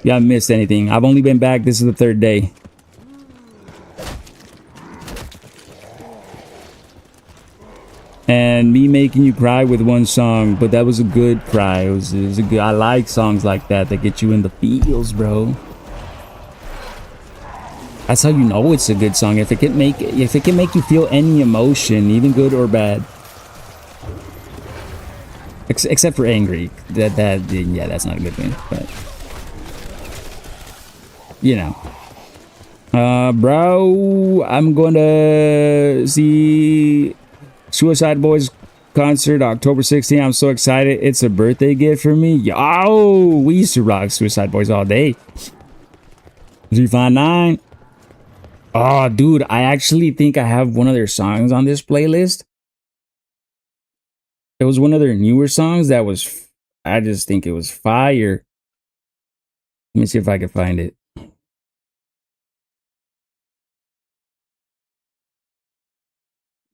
You haven't missed anything. I've only been back. This is the 3rd day. And me making you cry with one song, but that was a good cry. It was a good. I like songs like that get you in the feels, bro. That's how you know it's a good song. If it can make you feel any emotion, even good or bad. Except for angry. Yeah, that's not a good thing. But you know. Bro, I'm going to see Suicide Boys concert October 16th. I'm so excited. It's a birthday gift for me. Yo, we used to rock Suicide Boys all day. 359. Oh, dude, I actually think I have one of their songs on this playlist. It was one of their newer songs that was, I just think it was fire. Let me see if I can find it.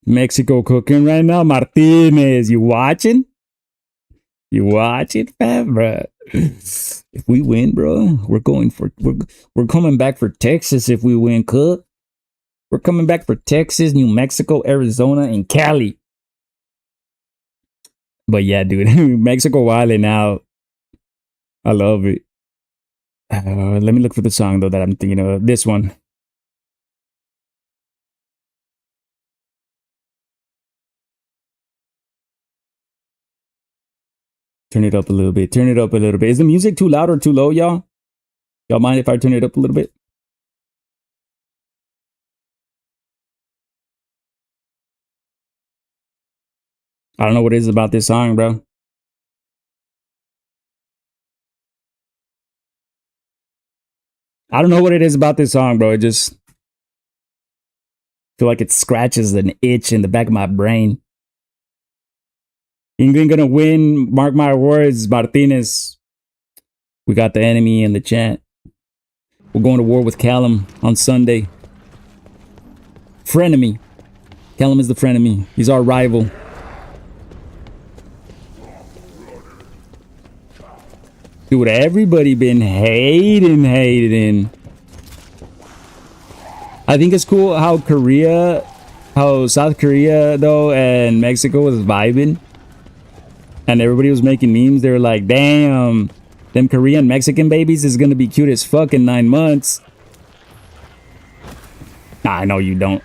Mexico cooking right now. Martinez, you watching? You watching, fam, bro? If we win, bro, we're coming back for Texas if we win, cook. We're coming back for Texas, New Mexico, Arizona, and Cali. But yeah, dude, Mexico wilding out. I love it. Let me look for the song though that I'm thinking of. This one. Turn it up a little bit. Turn it up a little bit. Is the music too loud or too low, y'all? Y'all mind if I turn it up a little bit? I don't know what it is about this song, bro. I don't know what it is about this song, bro. It just feel like it scratches an itch in the back of my brain. England gonna win. Mark my words, Martinez. We got the enemy in the chat. We're going to war with Callum on Sunday. Frenemy. Callum is the frenemy. He's our rival. Dude, everybody been hating. I think it's cool how South Korea though and Mexico was vibing. And everybody was making memes. They were like, damn, them Korean Mexican babies is gonna be cute as fuck in 9 months. Nah, I know you don't.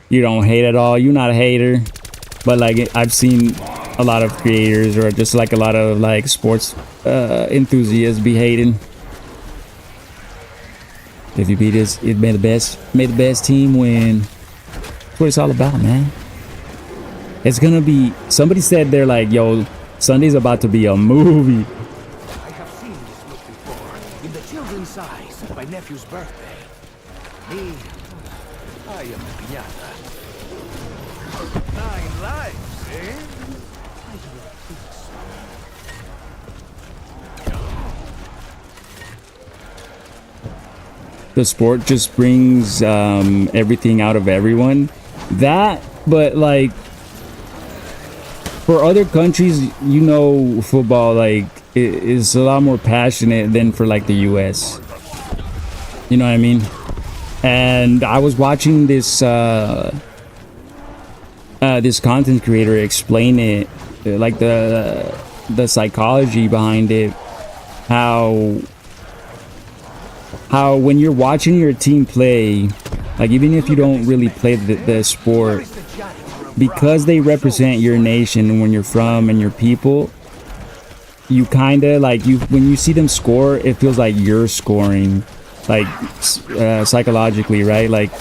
You don't hate at all. You're not a hater. But like, I've seen a lot of creators or just like a lot of like sports enthusiasts be hating. If you beat us, it made the best team win. That's what it's all about, man. It's gonna be. Somebody said they're like, yo, Sunday's about to be a movie. I have seen this look before in the children's size at my nephew's birthday. Me, I am a piñata. 9 lives, eh? I don't think so. The sport just brings everything out of everyone. That, but like for other countries, you know, football like is a lot more passionate than for like the US. You know what I mean? And I was watching this this content creator explain it, like the psychology behind it, how when you're watching your team play, like even if you don't really play the sport, because they represent your nation and when you're from and your people, you kind of like when you see them score, it feels like you're scoring, like psychologically, right? Like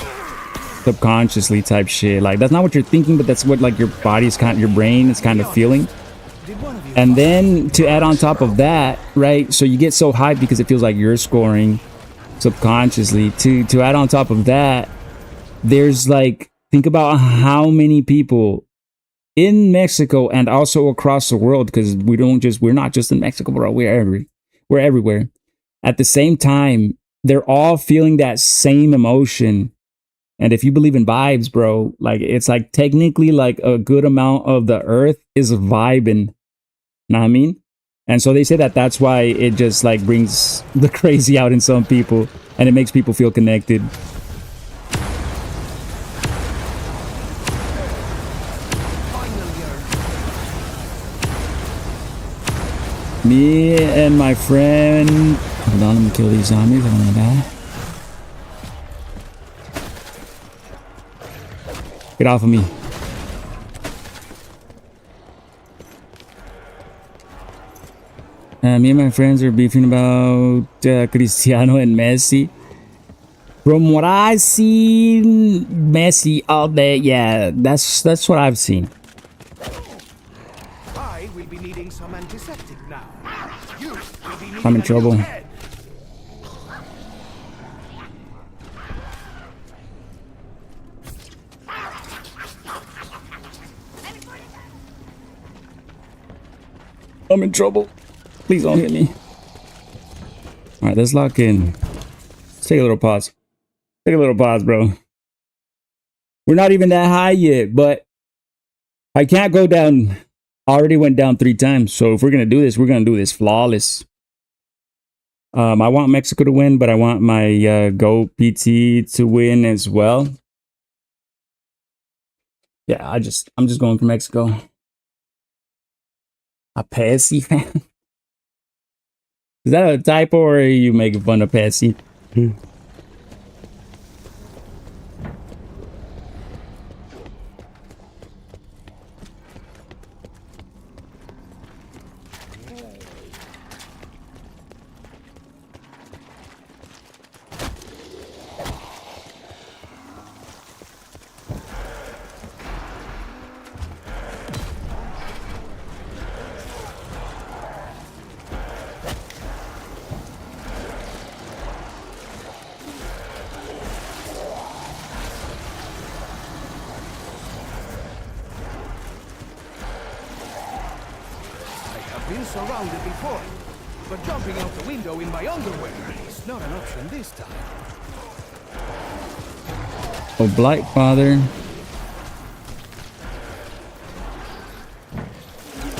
subconsciously type shit. Like that's not what you're thinking, but that's what like your body's your brain is kind of feeling. And then to add on top of that, right? So you get so hyped because it feels like you're scoring subconsciously. To add on top of that, there's like, think about how many people in Mexico and also across the world, because we're not just in Mexico, bro. We're everywhere. At the same time, they're all feeling that same emotion And if you believe in vibes, bro, like it's like technically like a good amount of the earth is vibing. Know what I mean? And so they say that that's why it just like brings the crazy out in some people and it makes people feel connected. Me and my friend. Hold on, let me kill these zombies. I don't wanna die. Get off of me. Me and my friends are beefing about Cristiano and Messi. From what I've seen, Messi all day. Yeah, that's what I've seen. I will be needing some antiseptic now. You will be needing I'm in a trouble. new head. I'm in trouble. Please don't hit me. All right, let's lock in. Let's take a little pause. Take a little pause, bro. We're not even that high yet, but I can't go down. I already went down 3 times. So if we're going to do this, we're going to do this flawless. I want Mexico to win, but I want my Go PT to win as well. Yeah, I'm just going for Mexico. A Pepsi fan? Is that a typo or are you making fun of Pepsi? Been surrounded before, but jumping out the window in my underwear is not an option this time. Oh, Blight Father.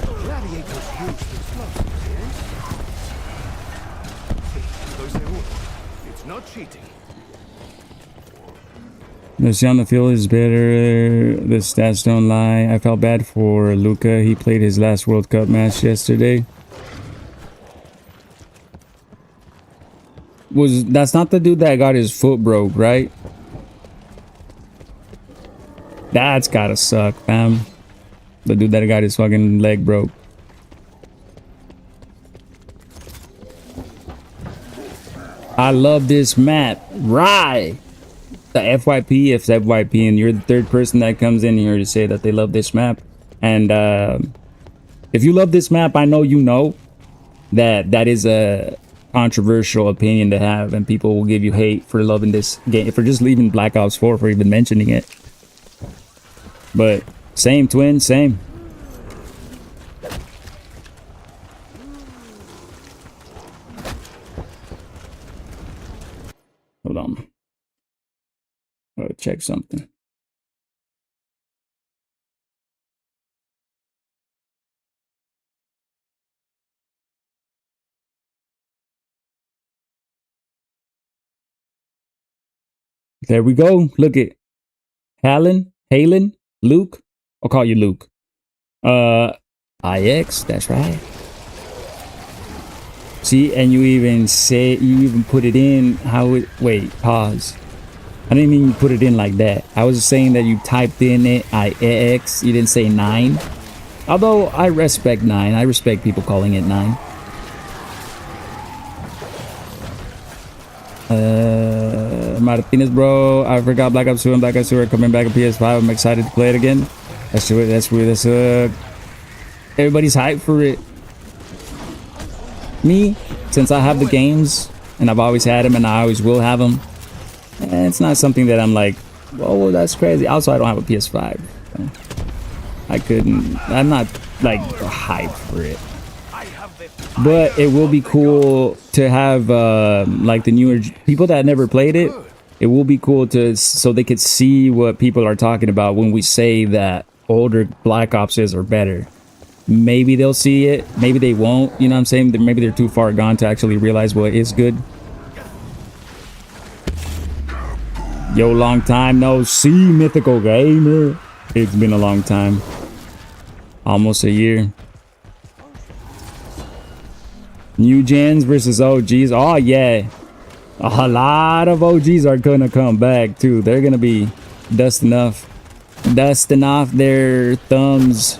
Gladiators use explosives, yes? It's not cheating. The sound on the field is better. The stats don't lie. I felt bad for Luca. He played his last World Cup match yesterday. That's not the dude that got his foot broke, right? That's gotta suck, fam. The dude that got his fucking leg broke. I love this map. Right. The FYP, if it's FYP and you're the 3rd person that comes in here to say that they love this map. And if you love this map, I know you know that that is a controversial opinion to have, and people will give you hate for loving this game, for just leaving Black Ops 4, for even mentioning it. But same, twin, same. Hold on. Check something. There we go. Look at Halen, Luke. I'll call you Luke. IX, that's right. See, and you even put it in how it, wait, pause. I didn't mean you put it in like that. I was saying that you typed in it IX. You didn't say 9. Although I respect 9. I respect people calling it 9. Martinez, bro. I forgot Black Ops 2 and Black Ops 2 are coming back on PS5. I'm excited to play it again. That's weird. That's everybody's hyped for it. Me, since I have the games and I've always had them and I always will have them. And it's not something that I'm like, oh, that's crazy. Also, I don't have a PS5. I'm not like hyped for it. But it will be cool to have like the newer people that never played it It will be cool to so they could see what people are talking about when we say that older Black Opses are better. Maybe they'll see it, maybe they won't. You know what I'm saying? Maybe they're too far gone to actually realize what is good. Yo, long time no see, mythical gamer. It's been a long time. Almost a year. New gens versus OGs. Oh yeah, a lot of OGs are gonna come back too. They're gonna be dusting off their thumbs.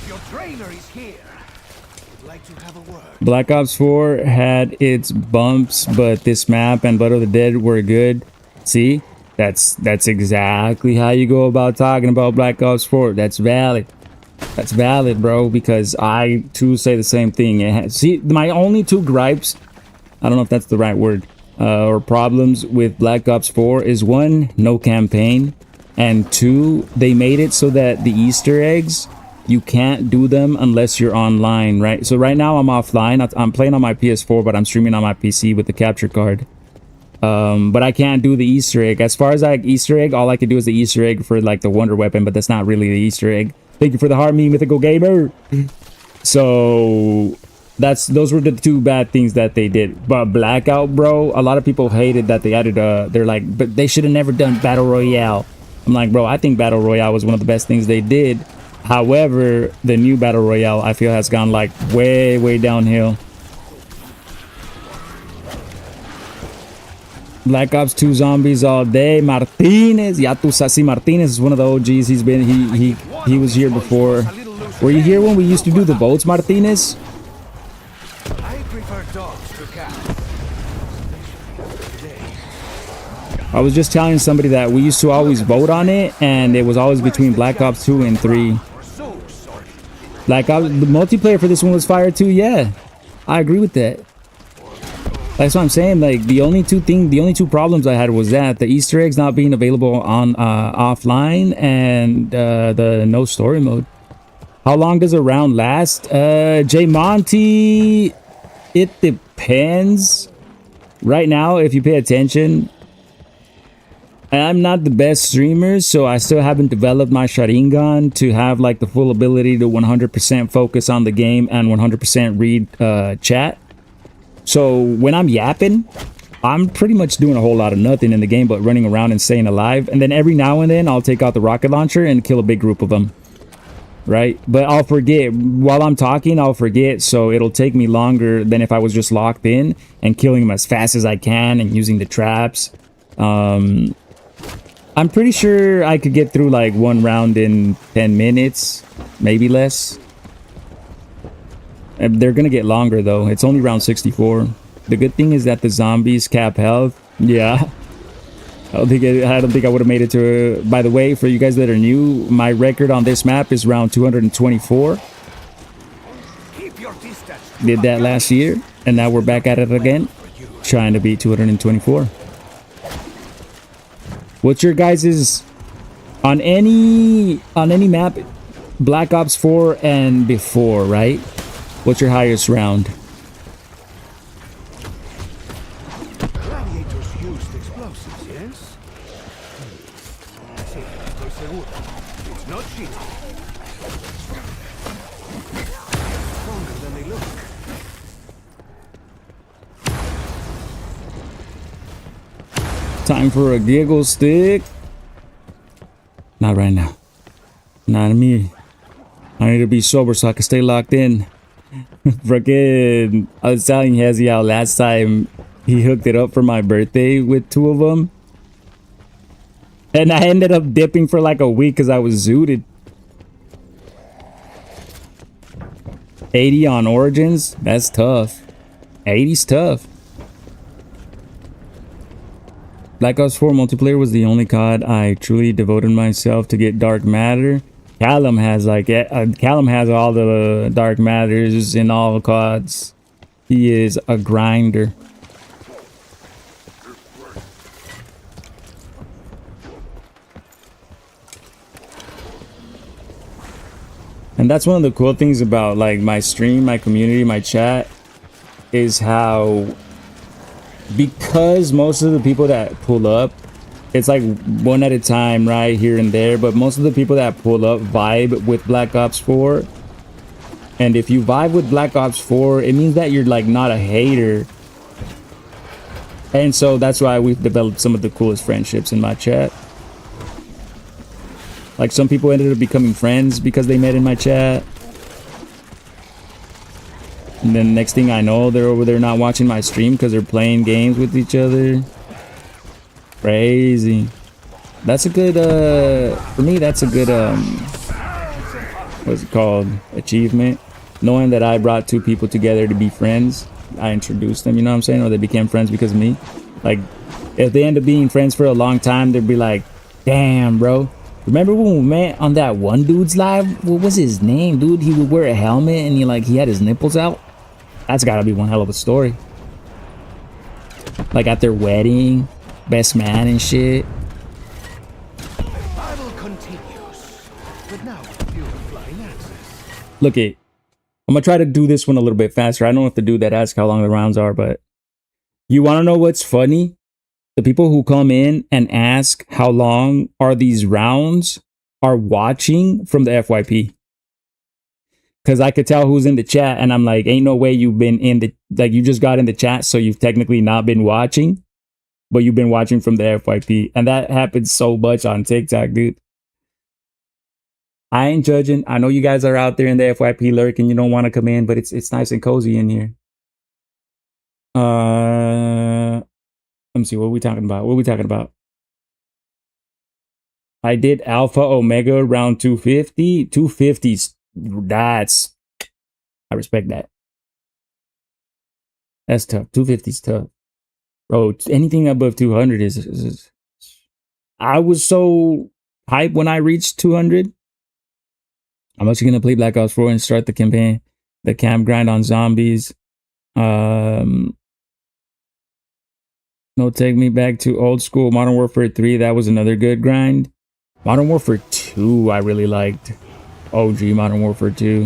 Your trainer is here. I'd like to have a word. Black Ops 4 had its bumps, but this map and Blood of the Dead were good. See, that's exactly how you go about talking about Black Ops 4. That's valid. That's valid, bro, because I too say the same thing. See, my only two gripes, I don't know if that's the right word, or problems with Black Ops 4 is one, no campaign, and two, they made it so that the Easter eggs, you can't do them unless you're online, right? So right now I'm offline. I'm playing on my PS4, but I'm streaming on my PC with the capture card. But I can't do the Easter egg. As far as like Easter egg, all I can do is the Easter egg for like the Wonder Weapon, but that's not really the Easter egg. Thank you for the heart, me mythical gamer. So those were the two bad things that they did. But Blackout, bro, a lot of people hated that they added they're like, but they should have never done Battle Royale. I'm like, bro, I think Battle Royale was one of the best things they did. However, the new Battle Royale, I feel, has gone like way downhill. Black Ops 2 zombies all day. Martinez, Yatu Sasi Martinez is one of the OGs. He's been he was here before. Were you here when we used to do the votes, Martinez? I prefer dogs to cats. I was just telling somebody that we used to always vote on it, and it was always between Black Ops 2 and 3. Black Ops, the multiplayer for this one was fire too. Yeah, I agree with that. That's what I'm saying. Like the only two problems I had was that the Easter eggs not being available on offline, and the no story mode. How long does a round last? J Monty, it depends. Right now, if you pay attention, I'm not the best streamer, so I still haven't developed my Sharingan to have like the full ability to 100% focus on the game and 100% read chat. So when I'm yapping, I'm pretty much doing a whole lot of nothing in the game but running around and staying alive. And then every now and then I'll take out the rocket launcher and kill a big group of them. Right? But I'll forget. While I'm talking, I'll forget. So it'll take me longer than if I was just locked in and killing them as fast as I can and using the traps. I'm pretty sure I could get through like one round in 10 minutes, maybe less. They're gonna get longer though. It's only round 64. The good thing is that the zombies cap health. Yeah. I don't think I would have made it to. By the way, for you guys that are new, my record on this map is round 224. Did that last year, and now we're back at it again, trying to beat 224. What's your guys's on any map, Black Ops 4 and before, right? What's your highest round? Gladiators used explosives, yes? Sí, estoy seguro. It's not cheating. Stronger than they look. Time for a giggle stick. Not right now. Not me. I need to be sober so I can stay locked in. Freaking, I was telling Hezzy how last time he hooked it up for my birthday with two of them. And I ended up dipping for like a week because I was zooted. 80 on Origins? That's tough. 80's tough. Black Ops 4 multiplayer was the only COD I truly devoted myself to get dark matter. Callum has like Callum has all the dark matters in all CODs. He is a grinder. And that's one of the cool things about like my stream, my community, my chat, is how, because most of the people that pull up, it's like one at a time, right, here and there, but most of the people that pull up vibe with Black Ops 4. And if you vibe with Black Ops 4, it means that you're like not a hater. And so that's why we've developed some of the coolest friendships in my chat. Like some people ended up becoming friends because they met in my chat. And then next thing I know, they're over there not watching my stream because they're playing games with each other. Crazy. That's a good, for me, that's a good, what's it called? Achievement. Knowing that I brought two people together to be friends. I introduced them, you know what I'm saying? Or they became friends because of me. Like, if they end up being friends for a long time, they'd be like, damn, bro. Remember when we met on that one dude's live? What was his name, dude? He would wear a helmet and he had his nipples out. That's gotta be one hell of a story. Like at their wedding, best man and shit. Battle continues, but now with fewer flying axes. Look it. I'm gonna try to do this one a little bit faster. I don't have to do that, ask how long the rounds are, but you wanna know what's funny? The people who come in and ask how long are these rounds are watching from the FYP. Because I could tell who's in the chat and I'm like, ain't no way you've been in the, like you just got in the chat, so you've technically not been watching, but you've been watching from the FYP. And that happens so much on TikTok, dude. I ain't judging. I know you guys are out there in the FYP lurking, you don't want to come in, but it's nice and cozy in here. Let me see, what are we talking about? I did Alpha Omega round 250. 250s, that's, I respect that. That's tough. 250's tough. Bro, anything above 200 is I was so hyped when I reached 200. I'm actually going to play Black Ops 4 and start the campaign, the camp grind on zombies. No, take me back to old school Modern Warfare 3. That was another good grind. Modern Warfare 2, I really liked. OG Modern Warfare 2.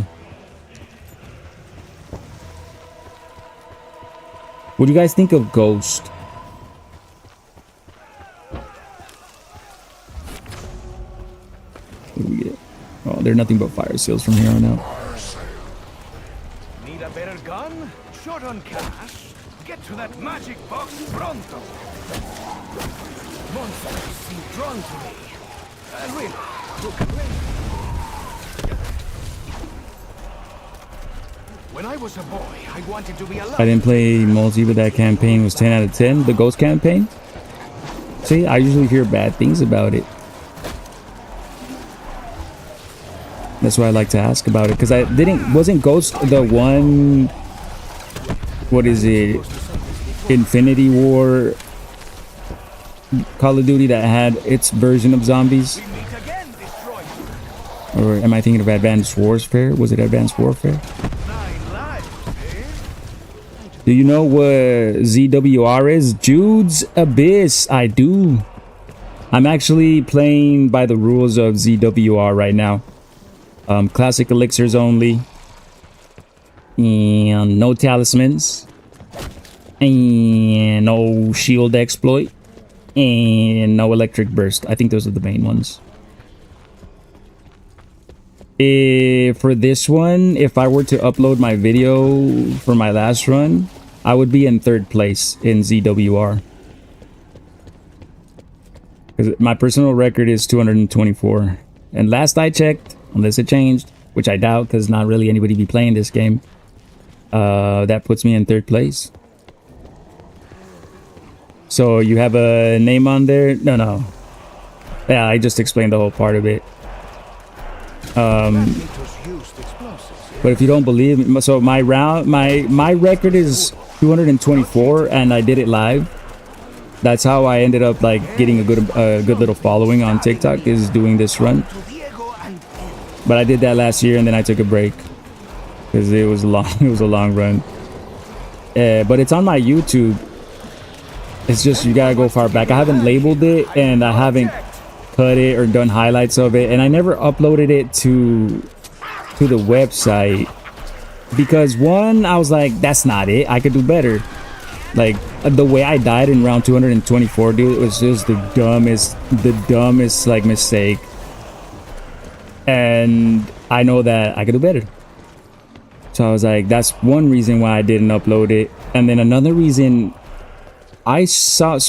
What do you guys think of Ghost? What do we get? Oh, they're nothing but fire seals from here on out. Need a better gun? Short on cash? Get to that magic box pronto! Monsters seem drawn to me. Really, who can blame me? When I was a boy, I wanted to be alive. I didn't play multi, but that campaign was 10 out of 10. The Ghost campaign? See, I usually hear bad things about it. That's why I like to ask about it, because wasn't Ghost the one, what is it, Infinity War Call of Duty that had its version of zombies? Or am I thinking of Advanced Warfare? Was it Advanced Warfare? Do you know what ZWR is? Jude's Abyss. I do. I'm actually playing by the rules of ZWR right now. Classic elixirs only. And no talismans. And no shield exploit. And no electric burst. I think those are the main ones. For this one, if I were to upload my video for my last run, I would be in 3rd place in ZWR. Because my personal record is 224. And last I checked, unless it changed, which I doubt because not really anybody be playing this game, that puts me in 3rd place. So you have a name on there? No. Yeah, I just explained the whole part of it. But if you don't believe me, so my record is 224 and I did it live. That's how I ended up like getting a good little following on TikTok, is doing this run. But I did that last year and then I took a break because it was long. It was a long run. But it's on my YouTube. It's just you gotta go far back. I haven't labeled it and I haven't cut it or done highlights of it, and I never uploaded it to to the website because one, I was like, that's not it. I could do better. Like the way I died in round 224, dude, it was just the dumbest like mistake. And I know that I could do better. So I was like, that's one reason why I didn't upload it. And then another reason I saw,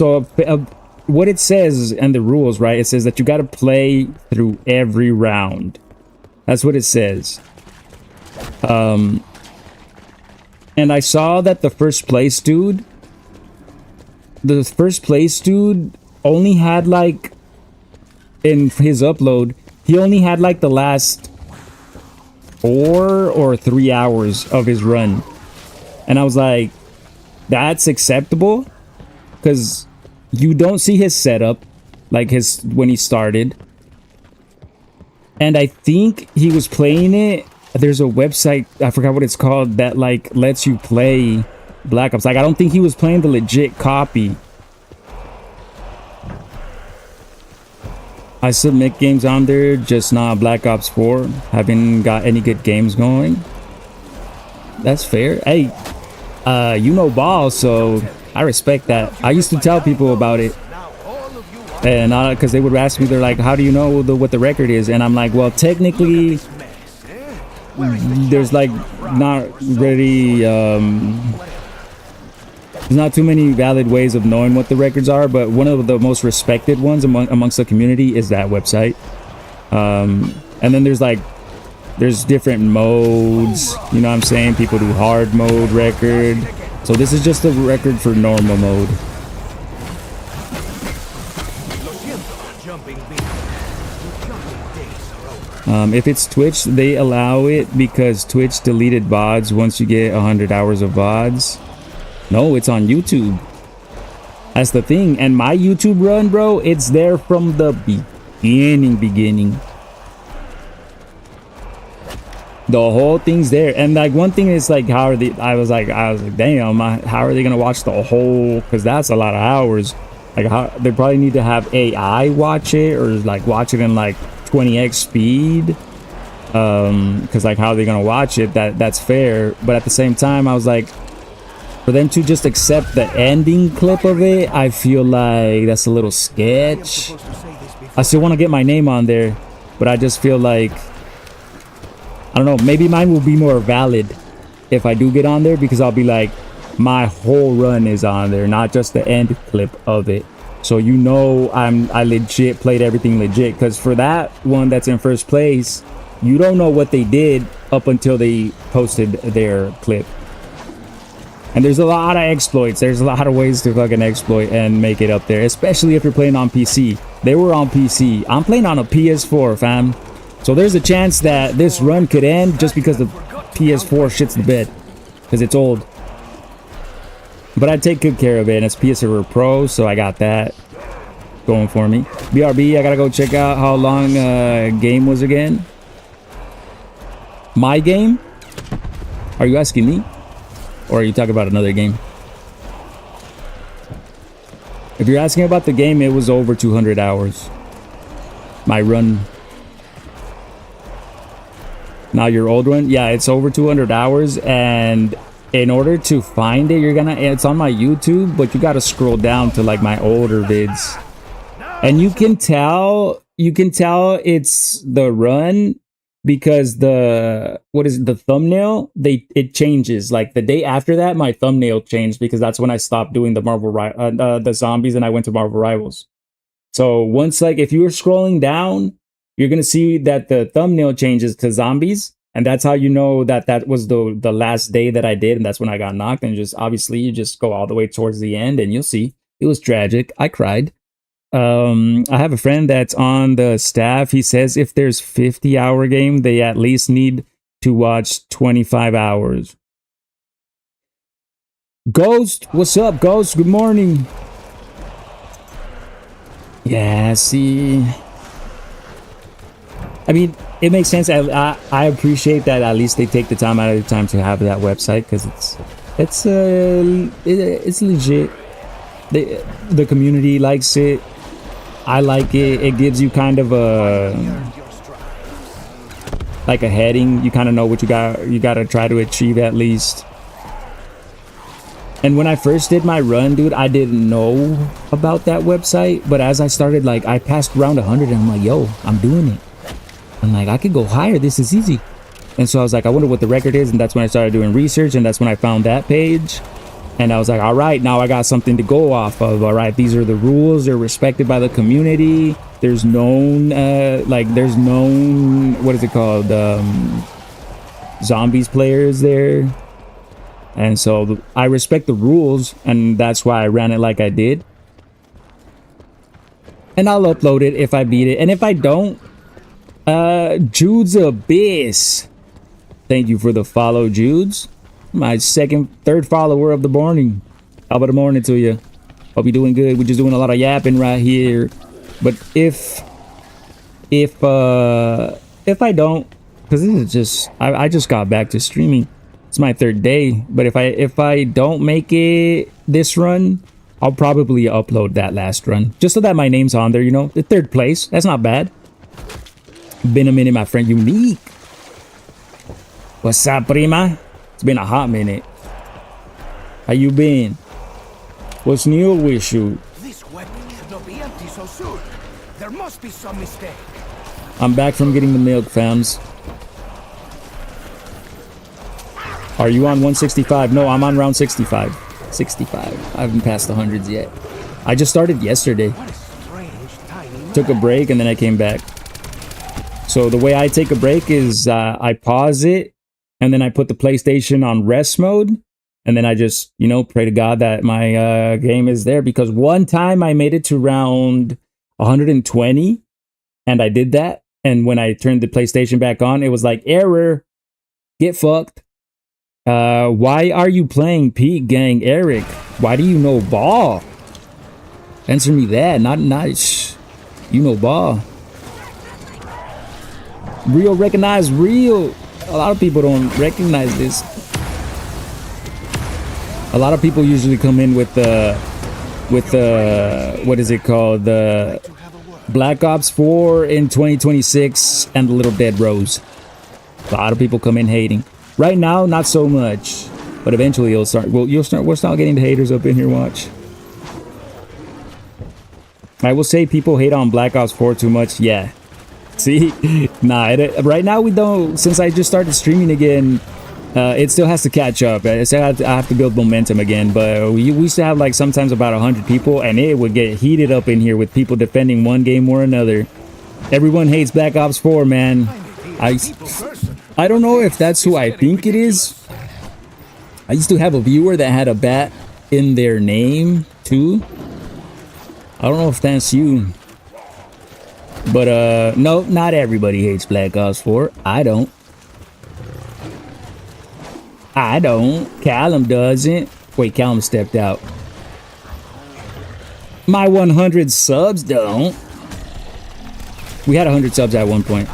what it says and the rules, right? It says that you got to play through every round. That's what it says. And I saw that the first place dude only had like, in his upload, he only had like the last 4 or 3 hours of his run. And I was like, that's acceptable? Because you don't see his setup, like his when he started. And I think he was playing it. There's a website, I forgot what it's called, that like lets you play Black Ops. Like, I don't think he was playing the legit copy. I submit games on there, just not Black Ops 4. Haven't got any good games going. That's fair. Hey, you know ball, so I respect that. I used to tell people about it. And because they would ask me, they're like, how do you know what the record is? And I'm like, well, technically, there's like not really, there's not too many valid ways of knowing what the records are, but one of the most respected ones amongst the community is that website. And then there's different modes, you know what I'm saying? People do hard mode record. So this is just a record for normal mode. If it's Twitch, they allow it because Twitch deleted VODs once you get 100 hours of VODs. No, it's on YouTube. That's the thing. And my YouTube run, bro, it's there from the beginning. The whole thing's there. And like one thing is like, how are they? I was like, damn, how are they gonna watch the whole? Because that's a lot of hours. Like, how they probably need to have AI watch it or like watch it in like 20x speed. Because like, how are they gonna watch it? That's fair. But at the same time, I was like, for them to just accept the ending clip of it, I feel like that's a little sketch. I still want to get my name on there, but I just feel like, I don't know, maybe mine will be more valid if I do get on there, because I'll be like, my whole run is on there, not just the end clip of it. So you know I legit played everything legit, because for that one that's in first place, you don't know what they did up until they posted their clip. And there's a lot of exploits. There's a lot of ways to fucking exploit and make it up there, especially if you're playing on PC. They were on PC. I'm playing on a PS4, fam. So there's a chance that this run could end just because the PS4 shits the bed, because it's old. But I take good care of it, and it's PS Server Pro, so I got that going for me. BRB, I gotta go check out how long game was again. My game? Are you asking me? Or are you talking about another game? If you're asking about the game, it was over 200 hours. My run. Now your old one? Yeah, it's over 200 hours. And in order to find it, it's on my YouTube, but you gotta scroll down to like my older vids. And you can tell it's the run, because the thumbnail, it changes. Like the day after that, my thumbnail changed, because that's when I stopped doing the zombies and I went to Marvel Rivals. So once, like, if you were scrolling down, you're gonna see that the thumbnail changes to zombies, and that's how you know that was the last day that I did, and that's when I got knocked. And just obviously you just go all the way towards the end, and you'll see it was tragic. I cried. I have a friend that's on the staff. He says if there's 50-hour game, they at least need to watch 25 hours. Ghost, what's up, Ghost? Good morning. Yeah, see, I mean, it makes sense. I appreciate that at least they take the time out of their time to have that website, because it's legit. The community likes it. I like it. It gives you kind of a like a heading. You kind of know what you gotta try to achieve at least. And when I first did my run, dude, I didn't know about that website. But as I started, like, I passed around 100 and I'm like, yo, I'm doing it. I'm like, I could go higher. This is easy. And so I was like, I wonder what the record is. And that's when I started doing research. And that's when I found that page. And I was like, all right, now I got something to go off of. All right, these are the rules. They're respected by the community. There's known, there's known, what is it called? Zombies players there. And so I respect the rules, and that's why I ran it like I did. And I'll upload it if I beat it. And if I don't, Jude's Abyss. Thank you for the follow, Jude's. My third follower of the morning. How about the morning to you? Hope you're doing good. We're just doing a lot of yapping right here. But if I don't, because this is just, I just got back to streaming. It's my third day, but if I don't make it this run, I'll probably upload that last run just so that my name's on there, you know. The third place, that's not bad. Been a minute, my friend. Unique. What's up, prima? It's been a hot minute. How you been? What's new with you? This weapon should not be empty so soon. There must be some mistake. I'm back from getting the milk, fams. Are you on 165? No, I'm on round 65. 65. I haven't passed the hundreds yet. I just started yesterday. What a strange, tiny Took a break and then I came back. So the way I take a break is I pause it and then I put the PlayStation on rest mode. And then I just, you know, pray to God that my game is there. Because one time I made it to round 120 and I did that. And when I turned the PlayStation back on, it was like, error. Get fucked. Why are you playing Pete Gang, Eric? Why do you know ball? Answer me that. Not nice. You know ball. Real recognize real. A lot of people don't recognize this. A lot of people usually come in with the what is it called? The Black Ops 4 in 2026 and the Little Dead Rose. A lot of people come in hating. Right now, not so much, but eventually it'll start. Well, we'll start getting the haters up in here. Watch. I will say people hate on Black Ops 4 too much. Yeah. See, nah. Right now we don't. Since I just started streaming again, it still has to catch up. I have to build momentum again. But we used to have like sometimes about 100 people, and it would get heated up in here with people defending one game or another. Everyone hates Black Ops 4, man. I don't know if that's who I think it is. I used to have a viewer that had a bat in their name too. I don't know if that's you. But no, not everybody hates Black Ops 4. I don't. Callum doesn't. Wait, Callum stepped out. My 100 subs don't. We had 100 subs at one point.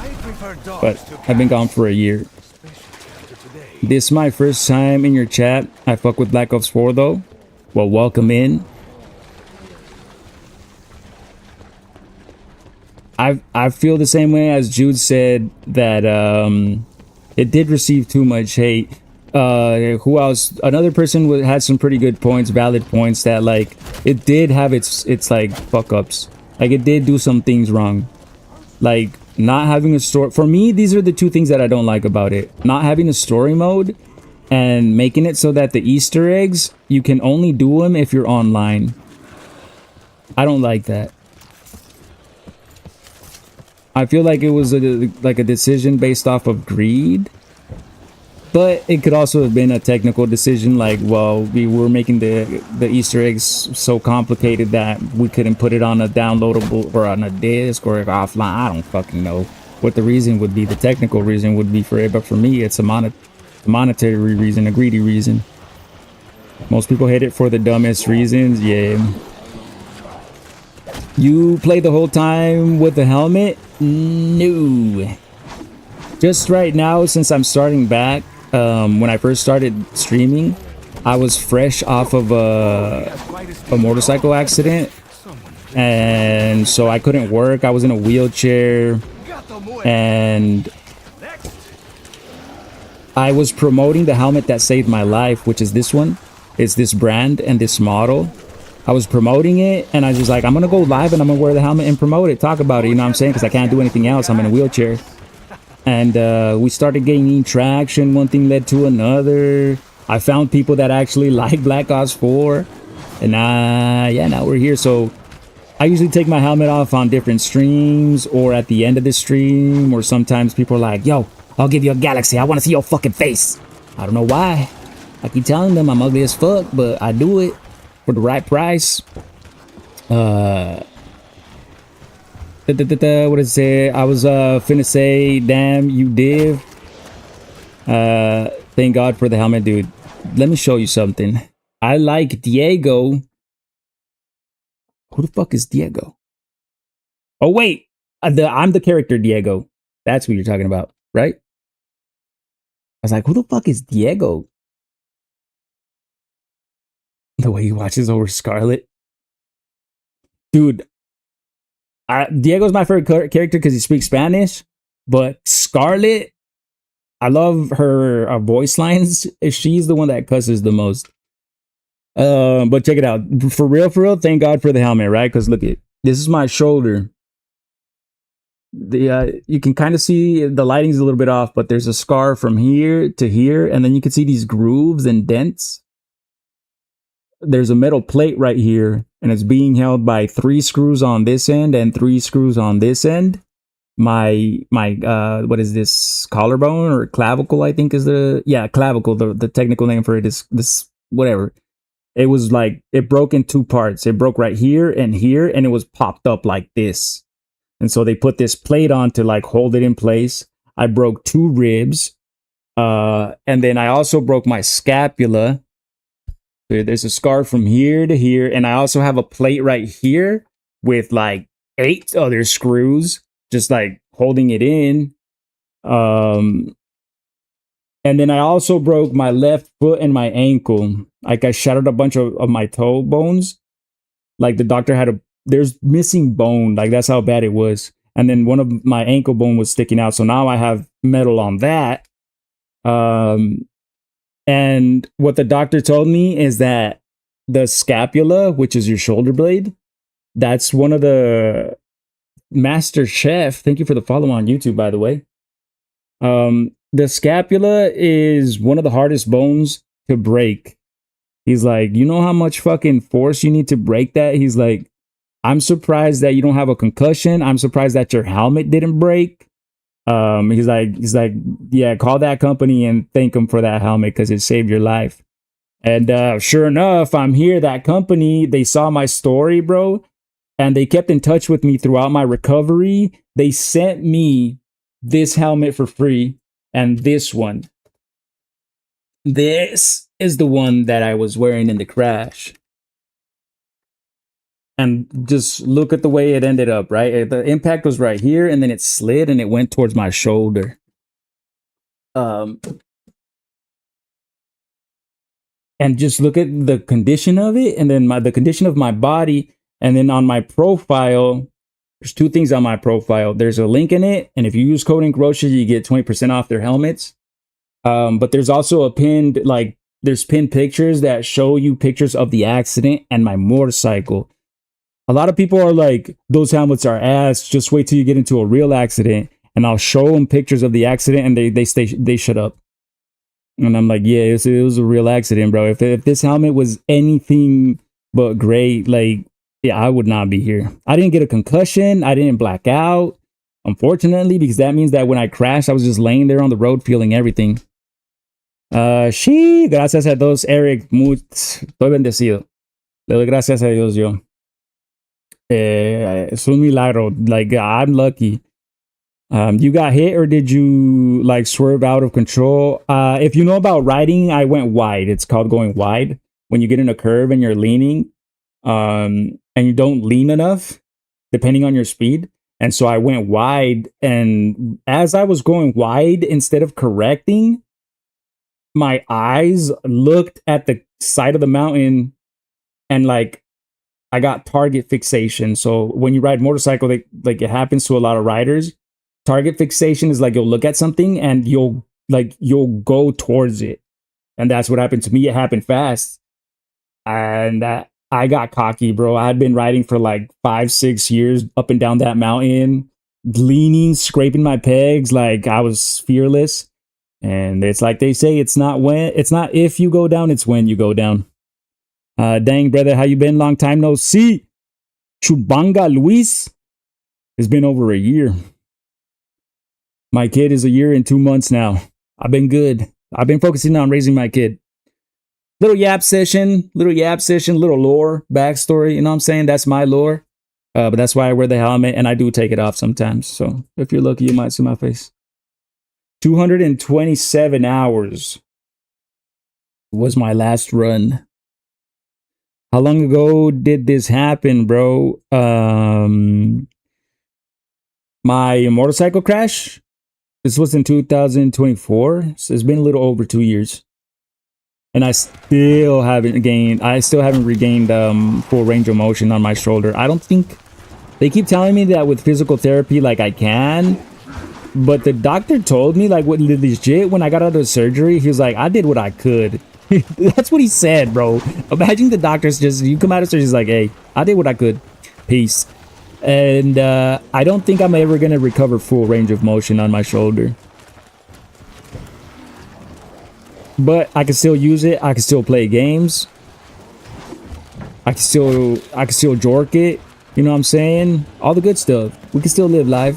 But I've been gone for a year. This is my first time in your chat. I fuck with Black Ops 4 though. Well, welcome in. I feel the same way as Jude said that it did receive too much hate. Who else? Another person had some pretty good points, valid points, that like it did have its like fuck ups. Like it did do some things wrong. Like not having a story. For me, these are the two things that I don't like about it. Not having a story mode and making it so that the Easter eggs, you can only do them if you're online. I don't like that. I feel like it was a decision based off of greed. But it could also have been a technical decision, like, well, we were making the Easter eggs so complicated that we couldn't put it on a downloadable or on a disc or offline. I don't fucking know what the reason would be. The technical reason would be for it, but for me, it's a monetary reason, a greedy reason. Most people hate it for the dumbest reasons. Yeah. You play the whole time with the helmet? No. Just right now, since I'm starting back, when I first started streaming, I was fresh off of a motorcycle accident, and so I couldn't work. I was in a wheelchair, and I was promoting the helmet that saved my life, which is this one. It's this brand and this model. I was promoting it, and I was just like, I'm gonna go live and I'm gonna wear the helmet and promote it, talk about it, you know what I'm saying? Because I can't do anything else. I'm in a wheelchair. And we started gaining traction. One thing led to another. I found people that actually like Black Ops 4. And yeah, now we're here. So I usually take my helmet off on different streams or at the end of the stream. Or sometimes people are like, yo, I'll give you a galaxy. I want to see your fucking face. I don't know why. I keep telling them I'm ugly as fuck, but I do it for the right price. What did it say? I was finna say, damn, you div. Thank God for the helmet, dude. Let me show you something. I like Diego. Who the fuck is Diego? Oh, wait. I'm the character Diego. That's what you're talking about, right? I was like, who the fuck is Diego? The way he watches over Scarlet. Dude. Diego's my favorite character because he speaks Spanish. But Scarlet, I love her voice lines. She's the one that cusses the most. But check it out. For real, thank God for the helmet, right? Because look it. This is my shoulder. You can kind of see the lighting's a little bit off, but there's a scar from here to here, and then you can see these grooves and dents. There's a metal plate right here, and it's being held by 3 screws on this end and 3 screws on this end. My what is this, collarbone or clavicle, I think is clavicle, the technical name for it is this, whatever. It was like, it broke in 2 parts. It broke right here, and it was popped up like this. And so they put this plate on to like hold it in place. I broke 2 ribs. And then I also broke my scapula. There's a scar from here to here. And I also have a plate right here with like 8 other screws just like holding it in. And then I also broke my left foot and my ankle. Like I shattered a bunch of my toe bones. Like the doctor had there's missing bone. Like that's how bad it was. And then one of my ankle bone was sticking out. So now I have metal on that. And what the doctor told me is that the scapula, which is your shoulder blade, that's one of the Master Chef. Thank you for the follow on YouTube, by the way. The scapula is one of the hardest bones to break. He's like, you know how much fucking force you need to break that? He's like, I'm surprised that you don't have a concussion. I'm surprised that your helmet didn't break. He's like, yeah, call that company and thank them for that helmet because it saved your life. And sure enough, I'm here. That company, they saw my story, bro, and they kept in touch with me throughout my recovery. They sent me this helmet for free and this one. This is the one that I was wearing in the crash. And just look at the way it ended up, right? The impact was right here, and then it slid, and it went towards my shoulder. And just look at the condition of it, and then the condition of my body. And then on my profile, there's 2 things on my profile. There's a link in it, and if you use code INCROCHA, you get 20% off their helmets. But there's also a pinned, there's pinned pictures that show you pictures of the accident and my motorcycle. A lot of people are like, those helmets are ass. Just wait till you get into a real accident. And I'll show them pictures of the accident and they shut up. And I'm like, yeah, it was a real accident, bro. If this helmet was anything but great, like, yeah, I would not be here. I didn't get a concussion. I didn't black out, unfortunately, because that means that when I crashed, I was just laying there on the road feeling everything. Gracias a Dios, Eric. Estoy bendecido. Le doy gracias a Dios, yo. Es un milagro. Like, I'm lucky. You got hit, or did you like swerve out of control? If you know about riding, I went wide. It's called going wide. When you get in a curve and you're leaning, and you don't lean enough, depending on your speed. And so I went wide, and as I was going wide, instead of correcting, my eyes looked at the side of the mountain, and like, I got target fixation. So when you ride motorcycle, it happens to a lot of riders. Target fixation is like, you'll look at something and you'll like you'll go towards it. And that's what happened to me. It happened fast. And I got cocky, bro. I had been riding for like 5-6 years up and down that mountain, leaning, scraping my pegs, like I was fearless. And it's like they say, it's not if you go down, it's when you go down. Dang, brother, how you been? Long time no see. Chubanga Luis. It's been over a year. My kid is a year and 2 months now. I've been good. I've been focusing on raising my kid. Little yap session, little lore, backstory. You know what I'm saying? That's my lore. But that's why I wear the helmet, and I do take it off sometimes. So if you're lucky, you might see my face. 227 hours was my last run. How long ago did this happen, bro? My motorcycle crash. This was in 2024. So it's been a little over 2 years. And I still haven't regained full range of motion on my shoulder. I don't think, they keep telling me that with physical therapy, like I can. But the doctor told me, like, what legit, when I got out of surgery, he was like, I did what I could. That's what he said, bro. Imagine the doctor's just, you come out of surgery, he's like, hey, I did what I could. Peace. And I don't think I'm ever going to recover full range of motion on my shoulder. But I can still use it. I can still play games. I can still jork it. You know what I'm saying? All the good stuff. We can still live life.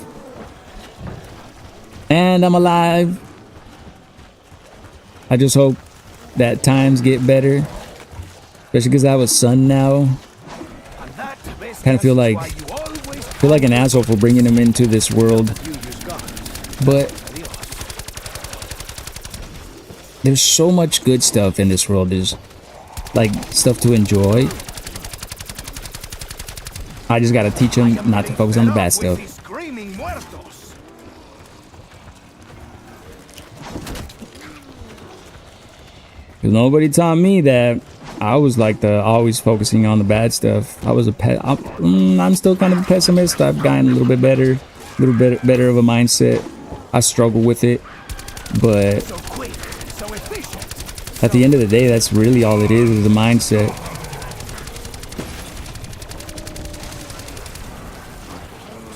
And I'm alive. I just hope that times get better. Especially because I have a son now. Kind of feel like an asshole for bringing him into this world. But there's so much good stuff in this world. There's like stuff to enjoy. I just gotta teach him not to focus on the bad stuff. Cause nobody taught me that. I was like always focusing on the bad stuff. I was I'm still kind of a pessimist. I've gotten a little bit better of a mindset. I struggle with it, but at the end of the day, that's really all it is a mindset.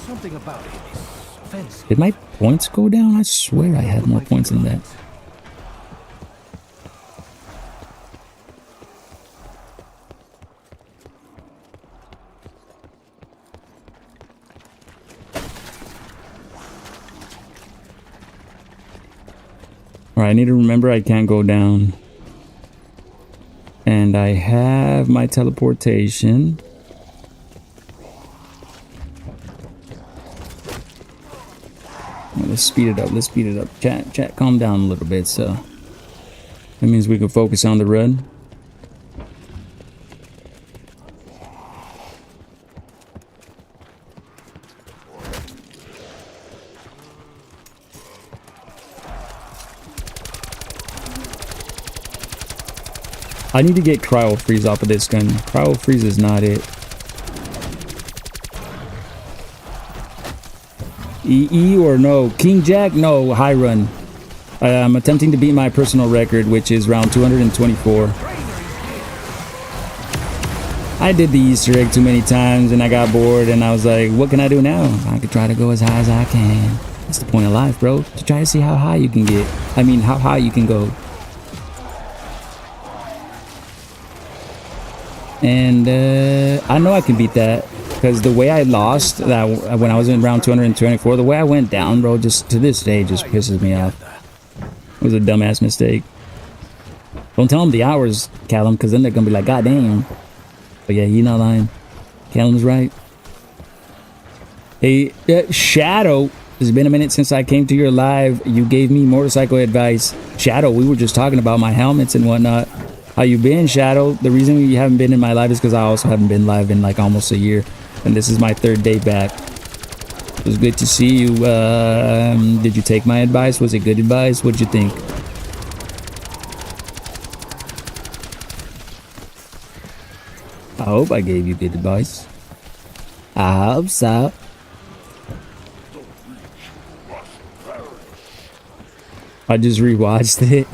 Something about it is offensive. Did my points go down? I swear I had more points than that. Alright, I need to remember I can't go down. And I have my teleportation. Well, let's speed it up. Chat, calm down a little bit. So that means we can focus on the run. I need to get cryo freeze off of this gun. Cryo freeze is not it. EE or no? King Jack? No, high run. I'm attempting to beat my personal record, which is round 224. I did the Easter egg too many times and I got bored and I was like, what can I do now? I could try to go as high as I can. That's the point of life, bro. To try to see how high you can get. I mean, how high you can go. And I know I can beat that because the way I lost that when I was in round 224, the way I went down, bro, just to this day just pisses me off. It was a dumbass mistake. Don't tell them the hours, Callum, because then they're gonna be like, God damn. But yeah, you're not lying. Callum's right. Hey, Shadow, it's been a minute since I came to your live. You gave me motorcycle advice. Shadow, we were just talking about my helmets and whatnot. How you been, Shadow? The reason you haven't been in my live is because I also haven't been live in like almost a year. And this is my 3rd day back. It was good to see you. Did you take my advice? Was it good advice? What'd you think? I hope I gave you good advice. I hope so. I just rewatched it.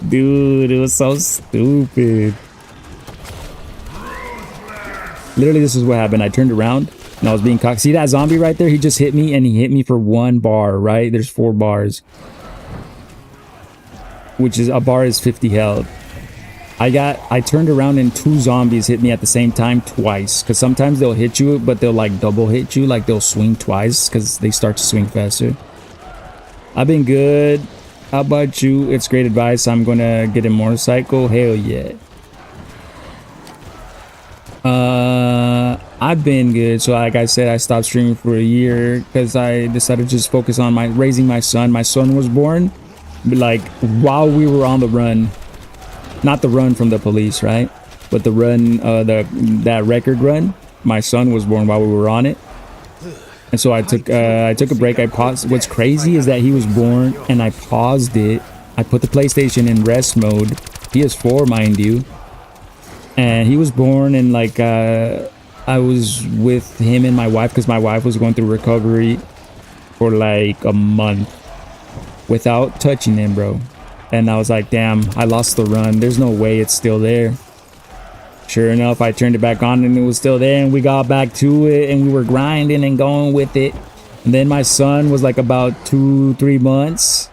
Dude, it was so stupid. Literally, this is what happened. I turned around and I was being cocked. See that zombie right there? He just hit me and he hit me for 1 bar, right? There's 4 bars. Which is, a bar is 50 health. I turned around and 2 zombies hit me at the same time twice. Because sometimes they'll hit you, but they'll like double hit you. Like they'll swing twice because they start to swing faster. I've been good. How about you? It's great advice. I'm gonna get a motorcycle. Hell yeah. I've been good. So like I said, I stopped streaming for a year because I decided to just focus on raising my son. My son was born like while we were on the run. Not the run from the police, right? But the run, that record run. My son was born while we were on it. And so I took a break. I paused. What's crazy is that he was born and I paused it. I put the PlayStation in rest mode. He is 4, mind you. And he was born and like I was with him and my wife because my wife was going through recovery for like a month without touching him, bro. And I was like, damn, I lost the run. There's no way it's still there. Sure enough, I turned it back on and it was still there, and we got back to it and we were grinding and going with it. And then my son was like about 2-3 months.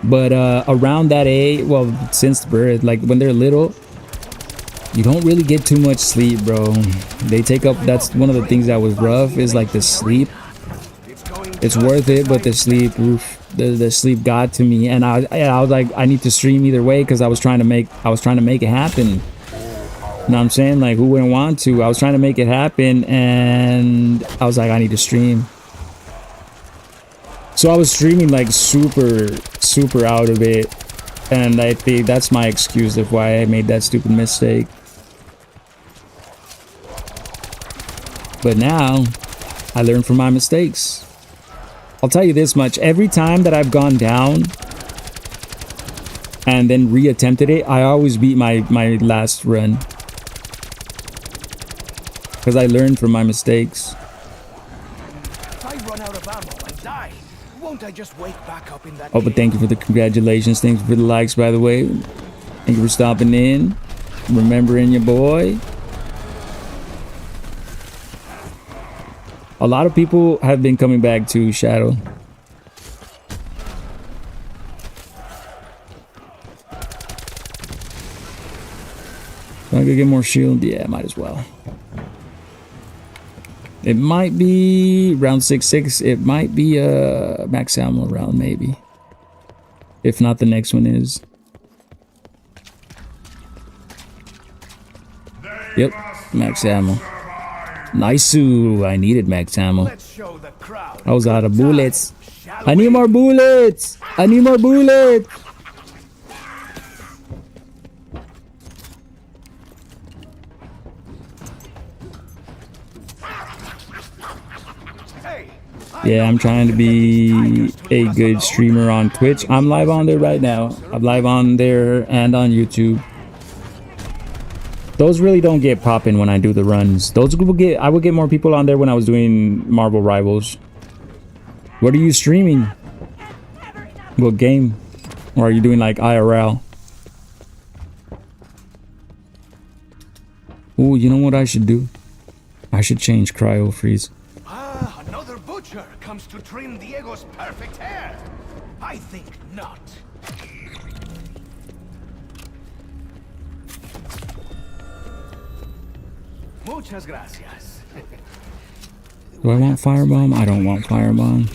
But around that age, well, since birth, like when they're little, you don't really get too much sleep, bro. They take up, that's one of the things that was rough, is like the sleep. It's worth it, but the sleep, oof, the sleep got to me. And I was like, I need to stream either way because I was trying to make it happen. You know what I'm saying? Like, who wouldn't want to? I was trying to make it happen and I was like, I need to stream. So I was streaming like super out of it. And I think that's my excuse of why I made that stupid mistake. But now I learned from my mistakes. I'll tell you this much. Every time that I've gone down and then reattempted it, I always beat my last run. Because I learned from my mistakes. If I run out of ammo and die, won't I just wake back up in that Oh, but thank you for the congratulations. Thank you for the likes, by the way. Thank you for stopping in. Remembering your boy. A lot of people have been coming back to Shadow. I could get more shield. Yeah, might as well. It might be round 6-6. It might be a max ammo round, maybe. If not, the next one is. Yep, max ammo. Nice-oo. I needed max ammo. I was out of bullets. I need more bullets. I need more bullets. Yeah, I'm trying to be a good streamer on Twitch. I'm live on there right now. I'm live on there and on YouTube. Those really don't get popping when I do the runs. Those will get, I would get more people on there when I was doing Marvel Rivals. What are you streaming? What game? Or are you doing like IRL? Oh, you know what I should do? I should change cryo freeze. Ah, another butcher comes to trim Diego's perfect hair. I think not. Muchas gracias. Do I want firebomb? I don't want firebomb.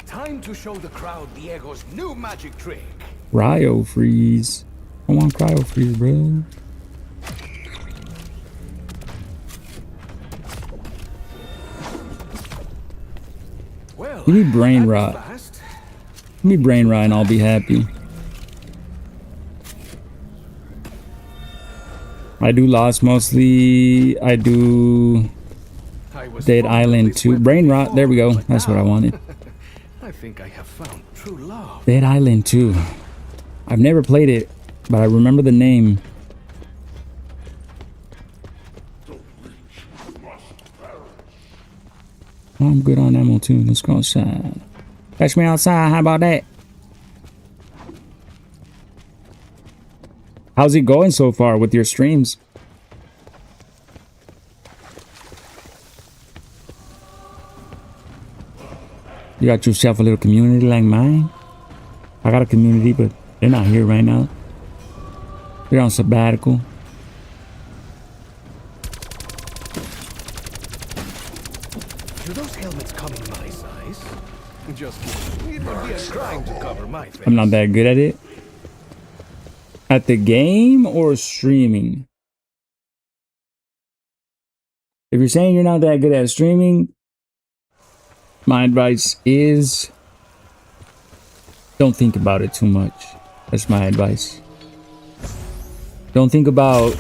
Time to show the crowd Diego's new magic trick. Cryo freeze. I want cryo freeze, bro. Well, Give me brain rot. Give me brain rot and I'll be happy. I do Lost mostly. I do Dead Island 2. Brain rot. There we go. That's what I wanted. I think I have found true love. Dead Island 2. I've never played it, but I remember the name. I'm good on ammo too. Let's go outside. Catch me outside. How about that? How's it going so far with your streams? You got yourself a little community like mine? I got a community, but they're not here right now. They're on sabbatical. Do those helmets come in my size? Just kidding. It would be a crime to cover my face. I'm not that good at it. At the game or streaming? If you're saying you're not that good at streaming, my advice is don't think about it too much. That's my advice. Don't think about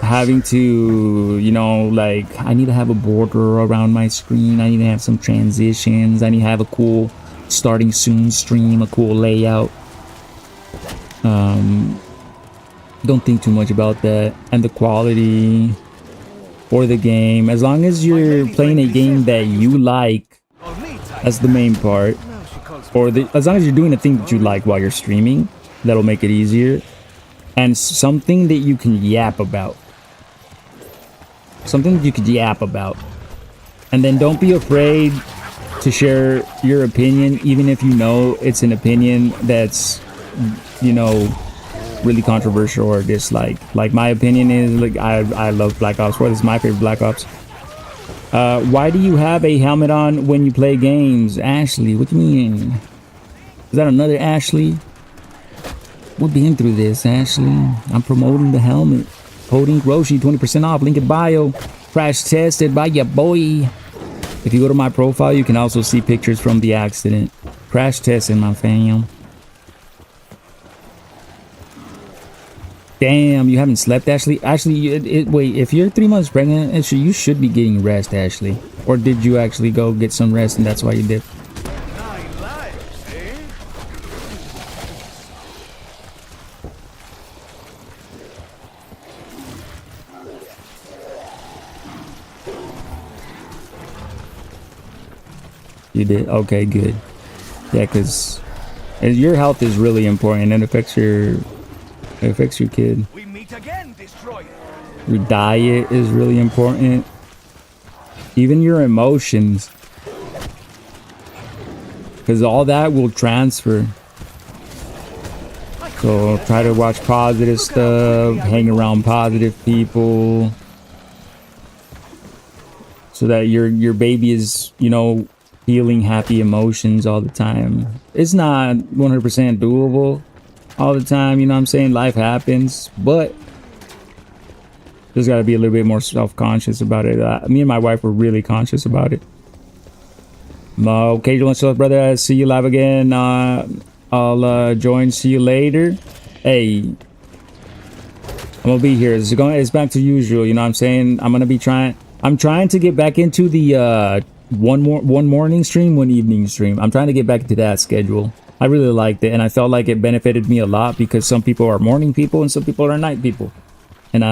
having to, you know, like, I need to have a border around my screen. I need to have some transitions. I need to have a cool starting soon stream, a cool layout. Don't think too much about that. And the quality for the game. As long as you're playing a game that you like, that's the main part. Or as long as you're doing a thing that you like while you're streaming, that'll make it easier. And something that you can yap about. Something that you could yap about. And then don't be afraid to share your opinion, even if you know it's an opinion that's, you know, really controversial or disliked. Like, my opinion is, like, I love Black Ops 4. This is my favorite Black Ops. Why do you have a helmet on when you play games? Ashley, what do you mean? Is that another Ashley? We're being through this, Ashley. I'm promoting the helmet. Coding Roshi, 20% off. Link in bio. Crash tested by your boy. If you go to my profile, you can also see pictures from the accident. Crash testing, my fam. Damn, you haven't slept, Ashley? Ashley, wait, if you're 3 months pregnant, you should be getting rest, Ashley. Or did you actually go get some rest and that's why you did? 9 lives, eh? You did? Okay, good. Yeah, because your health is really important and it affects your kid. We meet again, Destroyer. Your diet is really important. Even your emotions. Because all that will transfer. So try to watch positive stuff, hang around positive people. So that your baby is, you know, feeling happy emotions all the time. It's not 100% doable all the time, you know what I'm saying? Life happens, but just got to be a little bit more self-conscious about it. Me and my wife were really conscious about it. Okay, Joel, brother, I'll see you live again. I'll join, see you later. Hey, I'm gonna be here. It's back to usual, you know what I'm saying? I'm trying to get back into the one morning stream, one evening stream. I'm trying to get back into that schedule. I really liked it, and I felt like it benefited me a lot because some people are morning people and some people are night people. And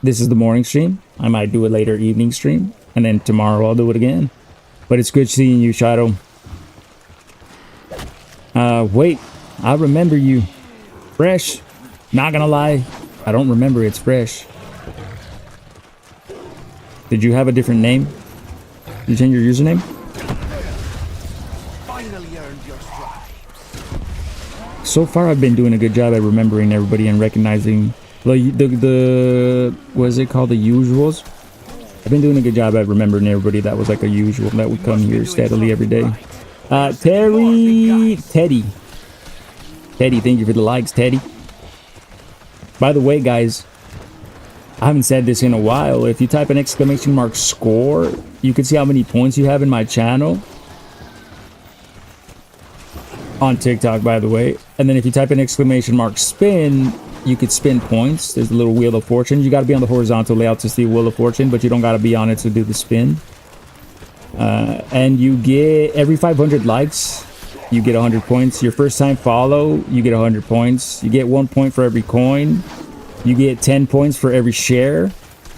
this is the morning stream. I might do a later evening stream, and then tomorrow I'll do it again. But it's good seeing you, Shadow. Wait, I remember you. Fresh. Not gonna lie, I don't remember it's Fresh. Did you have a different name? Did you change your username? So far, I've been doing a good job at remembering everybody and recognizing the what is it called, the usuals. I've been doing a good job at remembering everybody that was like a usual that would come here steadily every day. Teddy, thank you for the likes, Teddy. By the way, guys, I haven't said this in a while. If you type an ! score, you can see how many points you have in my channel. On TikTok, by the way. And then if you type an ! spin, you could spin points. There's a little wheel of fortune. You got to be on the horizontal layout to see wheel of fortune, but you don't got to be on it to do the spin. And you get, every 500 likes, you get 100 points. Your first time follow, you get 100 points. You get 1 point for every coin. You get 10 points for every share.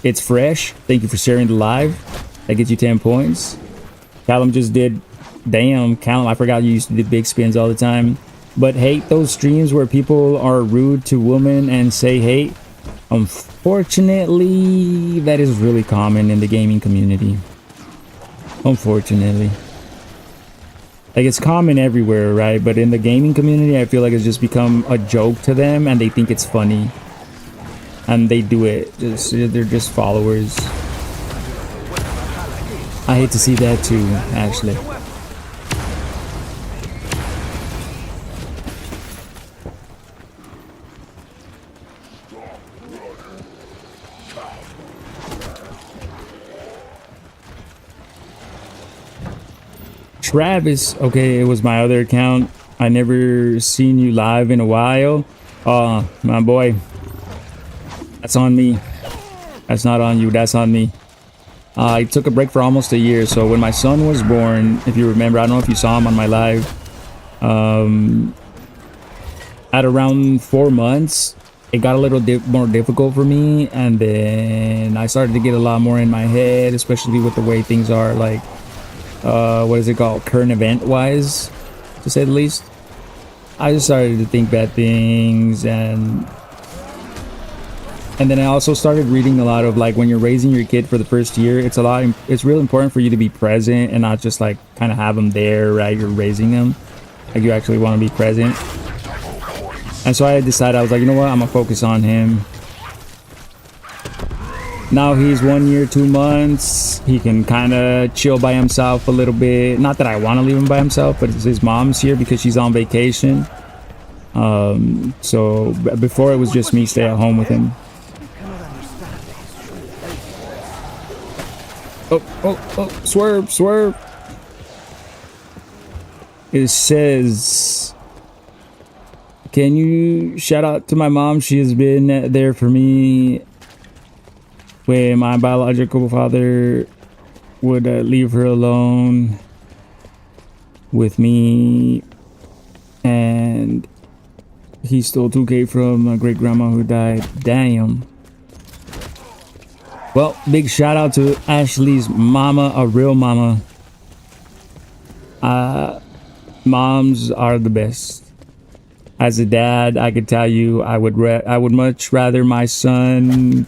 It's Fresh. Thank you for sharing the live. That gets you 10 points. Callum just did. Damn, Callum, I forgot you used to do big spins all the time. But hate those streams where people are rude to women and say hate. Unfortunately, that is really common in the gaming community. Unfortunately. Like, it's common everywhere, right? But in the gaming community, I feel like it's just become a joke to them and they think it's funny. And they do it. They're just followers. I hate to see that too, actually. Travis, okay, it was my other account. I never seen you live in a while. My boy, that's on me. That's not on you, that's on me. I took a break for almost a year. So when my son was born, if you remember, I don't know if you saw him on my live, at around 4 months, it got a little more difficult for me. And then I started to get a lot more in my head, especially with the way things are, like, what is it called, current event wise, to say the least. I just started to think bad things, and then I also started reading a lot of, like, when you're raising your kid for the first year, it's real important for you to be present and not just like kind of have them there, right? You're raising them, like, you actually want to be present. And so I decided, I was like, you know what, I'm gonna focus on him. Now he's 1 year, 2 months. He can kind of chill by himself a little bit. Not that I want to leave him by himself, but his mom's here because she's on vacation. So before it was just me stay at home with him. Oh, swerve. It says, can you shout out to my mom? She has been there for me when my biological father would leave her alone with me, and he stole 2K from my great grandma who died. Damn. Well, big shout out to Ashley's mama, a real mama. Moms are the best. As a dad, I could tell you, I would much rather my son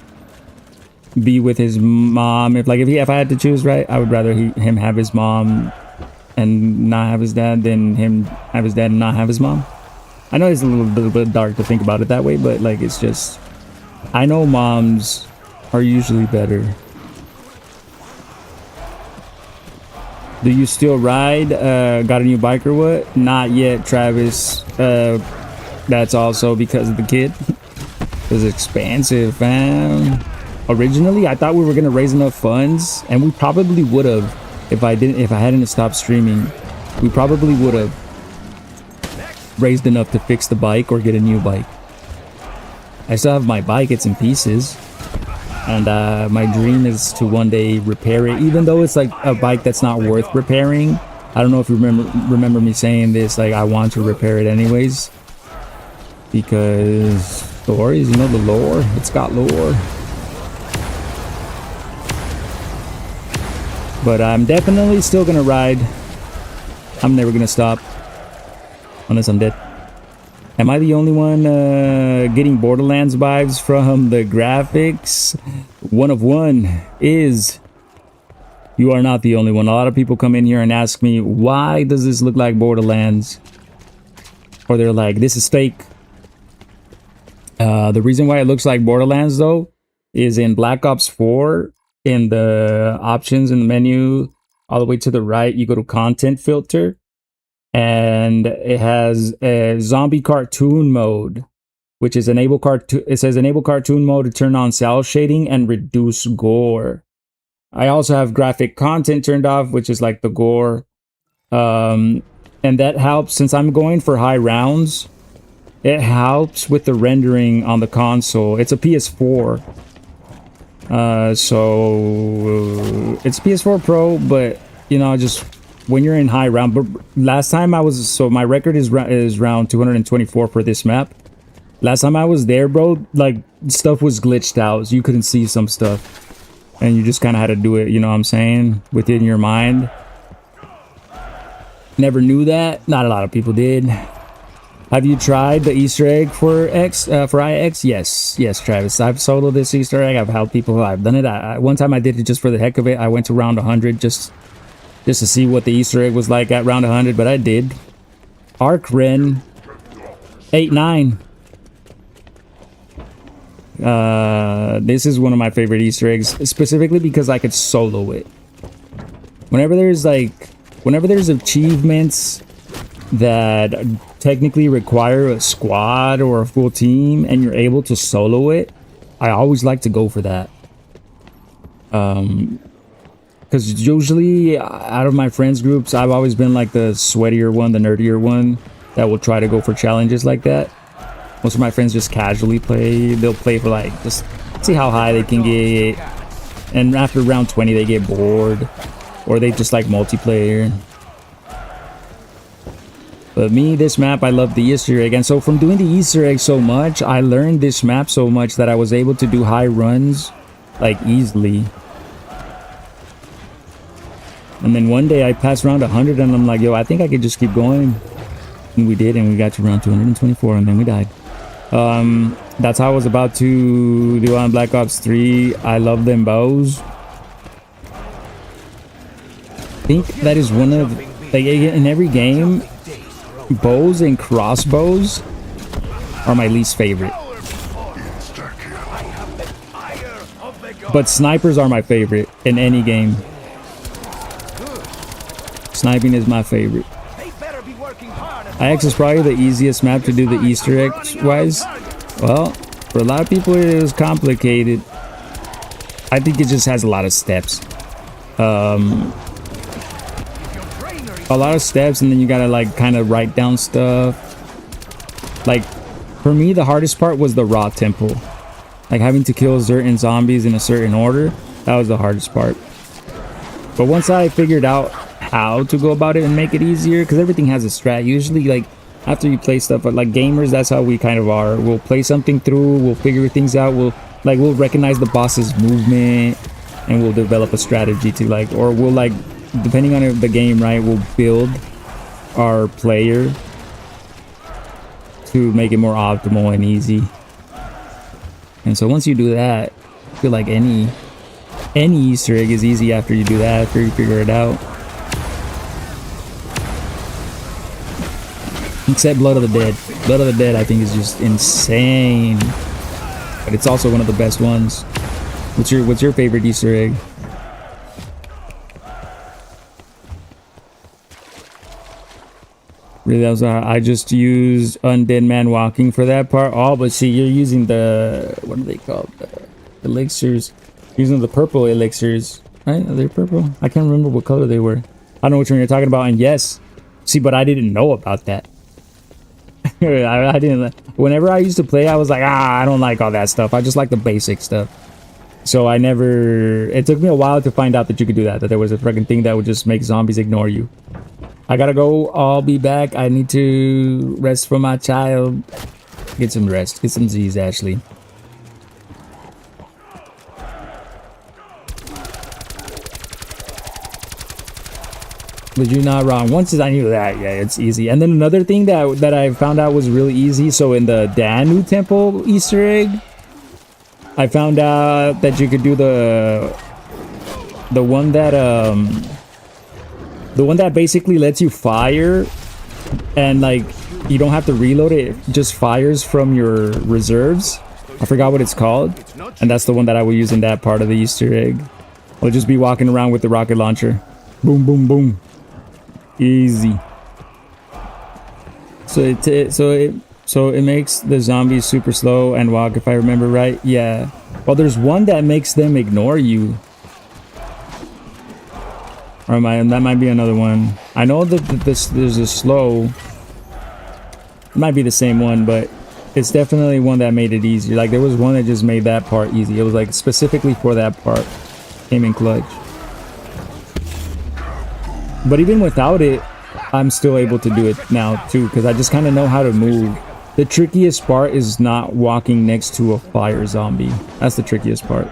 be with his mom. If I had to choose, right, I would rather him have his mom and not have his dad than him have his dad and not have his mom. I know it's a little bit dark to think about it that way, but like, it's just, I know moms are usually better. Do you still ride? Got a new bike or what? Not yet, Travis. That's also because of the kid. It's expensive, fam. Originally, I thought we were gonna raise enough funds, and we probably would have if I hadn't stopped streaming. We probably would have raised enough to fix the bike or get a new bike. I still have my bike, it's in pieces, and my dream is to one day repair it, even though it's like a bike that's not worth repairing. I don't know if you remember me saying this, like, I want to repair it anyways, because stories, you know, the lore, it's got lore. But I'm definitely still gonna ride. I'm never gonna stop unless I'm dead. Am I the only one getting Borderlands vibes from the graphics? One of one is, you are not the only one. A lot of people come in here and ask me, why does this look like Borderlands? Or they're like, this is fake. The reason why it looks like Borderlands, though, is in Black Ops 4, in the options in the menu, all the way to the right, you go to content filter, and it has a zombie cartoon mode, which is enable cartoon. It says enable cartoon mode to turn on cell shading and reduce gore. I also have graphic content turned off, which is like the gore. And that helps, since I'm going for high rounds, it helps with the rendering on the console. It's a PS4. So it's PS4 Pro, but you know, just when you're in high round. But last time I was, so my record is round 224 for this map. Last time I was there, bro, like, stuff was glitched out. So you couldn't see some stuff, and you just kind of had to do it, you know what I'm saying, within your mind. Never knew that. Not a lot of people did. Have you tried the Easter egg for IX? Yes, Travis. I've soloed this Easter egg. I've helped people. I've done it. One time I did it just for the heck of it. I went to round 100 just to see what the Easter egg was like at round 100, but I did. Arc Ren 8-9. This is one of my favorite Easter eggs, specifically because I could solo it. Whenever there's achievements that technically require a squad or a full team and you're able to solo it, I always like to go for that. Because usually out of my friends groups, I've always been like the sweatier one, the nerdier one that will try to go for challenges like that. Most of my friends just casually play. They'll play for like, just see how high they can get. And after round 20, they get bored. Or they just like multiplayer. But me, this map, I love the Easter egg. And so from doing the Easter egg so much, I learned this map so much that I was able to do high runs like easily. And then one day I passed round 100 and I'm like, yo, I think I could just keep going. And we did, and we got to round 224 and then we died. That's how I was about to do on Black Ops 3. I love them bows. I think that is one of, like, in every game, bows and crossbows are my least favorite. But snipers are my favorite in any game. Sniping is my favorite. IX is probably the easiest map to do the Easter eggs wise. Well, for a lot of people it was complicated. I think it just has a lot of steps. A lot of steps, and then you gotta like kind of write down stuff. Like for me, the hardest part was the raw temple. Like having to kill certain zombies in a certain order. That was the hardest part. But once I figured out how to go about it and make it easier, because everything has a strat. Usually, like after you play stuff, like gamers, that's how we kind of are. We'll play something through, we'll figure things out, we'll recognize the boss's movement, and we'll develop a strategy to like, or we'll like, depending on the game, right, we'll build our player to make it more optimal and easy. And so once you do that, I feel like any Easter egg is easy after you do that, after you figure it out. Except Blood of the Dead. Blood of the Dead, I think, is just insane. But it's also one of the best ones. What's your favorite Easter egg? Really, that was I just used Undead Man Walking for that part. Oh, but see, you're using the, what are they called? The elixirs. Using the purple elixirs. Right? Are they purple? I can't remember what color they were. I don't know which one you're talking about. And yes, see, but I didn't know about that. I didn't. Whenever I used to play, I was like, I don't like all that stuff. I just like the basic stuff. So I never. It took me a while to find out that you could do that. That there was a freaking thing that would just make zombies ignore you. I gotta go. I'll be back. I need to rest for my child. Get some rest. Get some Z's, Ashley. But you're not wrong. Once I knew that, yeah, it's easy. And then another thing that I found out was really easy. So in the Danu Temple Easter egg, I found out that you could do the one that basically lets you fire, and like you don't have to reload it. It just fires from your reserves. I forgot what it's called, and that's the one that I will use in that part of the Easter egg. I'll just be walking around with the rocket launcher. Boom, boom, boom. Easy. So it makes the zombies super slow and walk, if I remember right. Yeah. Well, there's one that makes them ignore you. Or that might be another one. I know that there's a slow. It might be the same one, but it's definitely one that made it easier. Like there was one that just made that part easy. It was like specifically for that part. Came in clutch. But even without it, I'm still able to do it now too, because I just kind of know how to move. The trickiest part is not walking next to a fire zombie. That's the trickiest part.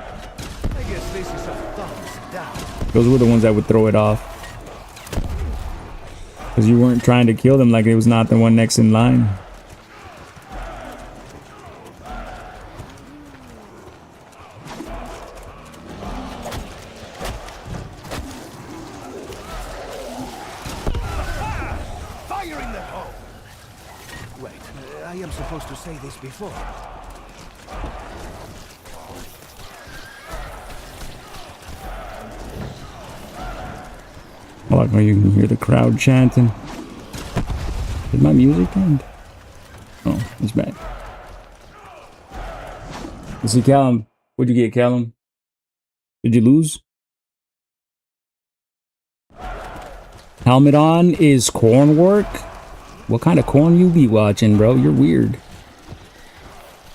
Those were the ones that would throw it off. Because you weren't trying to kill them like it was not the one next in line. Fire in the hole! Wait, I am supposed to say this before. I like when you can hear the crowd chanting. Did my music end? Oh, it's back. Let's see, Callum. What'd you get, Callum? Did you lose? Helmet on is corn work? What kind of corn you be watching, bro? You're weird.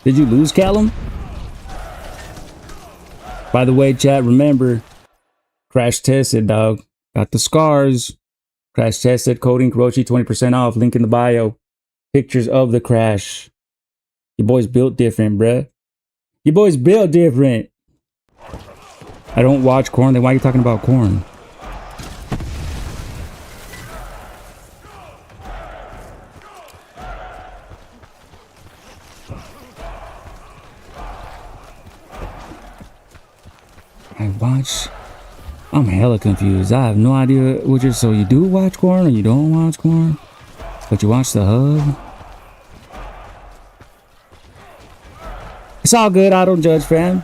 Did you lose, Callum? By the way, chat, remember, crash tested, dog. Got the scars. Crash tested, coding Kurochi, 20% off. Link in the bio. Pictures of the crash. Your boy's built different, bruh. Your boy's built different. I don't watch corn. Then why are you talking about corn? I watch. I'm hella confused. I have no idea what you're. So you do watch corn or you don't watch corn? But you watch the hub? It's all good. I don't judge, fam.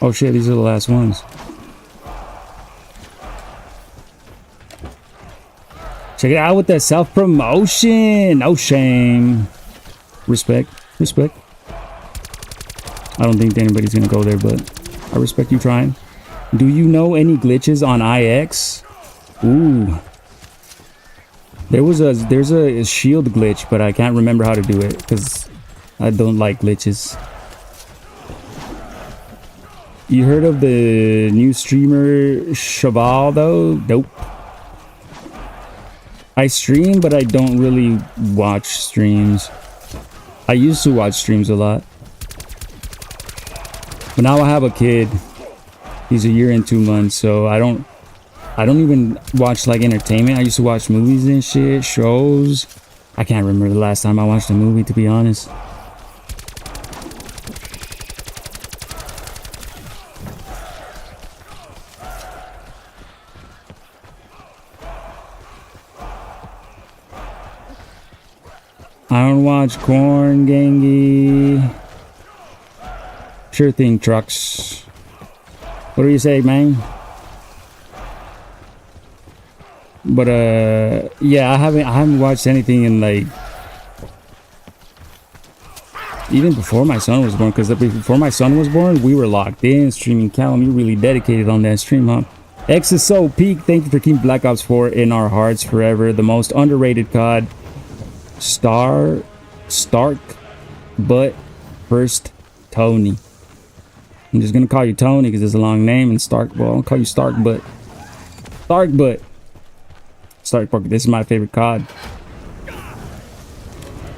Oh shit, these are the last ones. Check it out with that self-promotion. No shame. Respect. Respect. I don't think anybody's gonna go there, but I respect you trying. Do you know any glitches on IX? Ooh. There's a shield glitch, but I can't remember how to do it because I don't like glitches. You heard of the new streamer Cheval though? Nope. I stream, but I don't really watch streams. I used to watch streams a lot. But now I have a kid. He's a year and 2 months, so I don't even watch like entertainment. I used to watch movies and shit, shows. I can't remember the last time I watched a movie, to be honest. I don't watch corn, gangy. Sure thing, trucks. What do you say, man? But yeah, I haven't watched anything in like even before my son was born, because before my son was born, we were locked in streaming. Callum, you really dedicated on that stream, huh? X is so peak. Thank you for keeping Black Ops 4 in our hearts forever. The most underrated COD. Stark, but first Tony. I'm just gonna call you Tony because it's a long name, and Stark. Well, I'll call you Stark, but this is my favorite COD,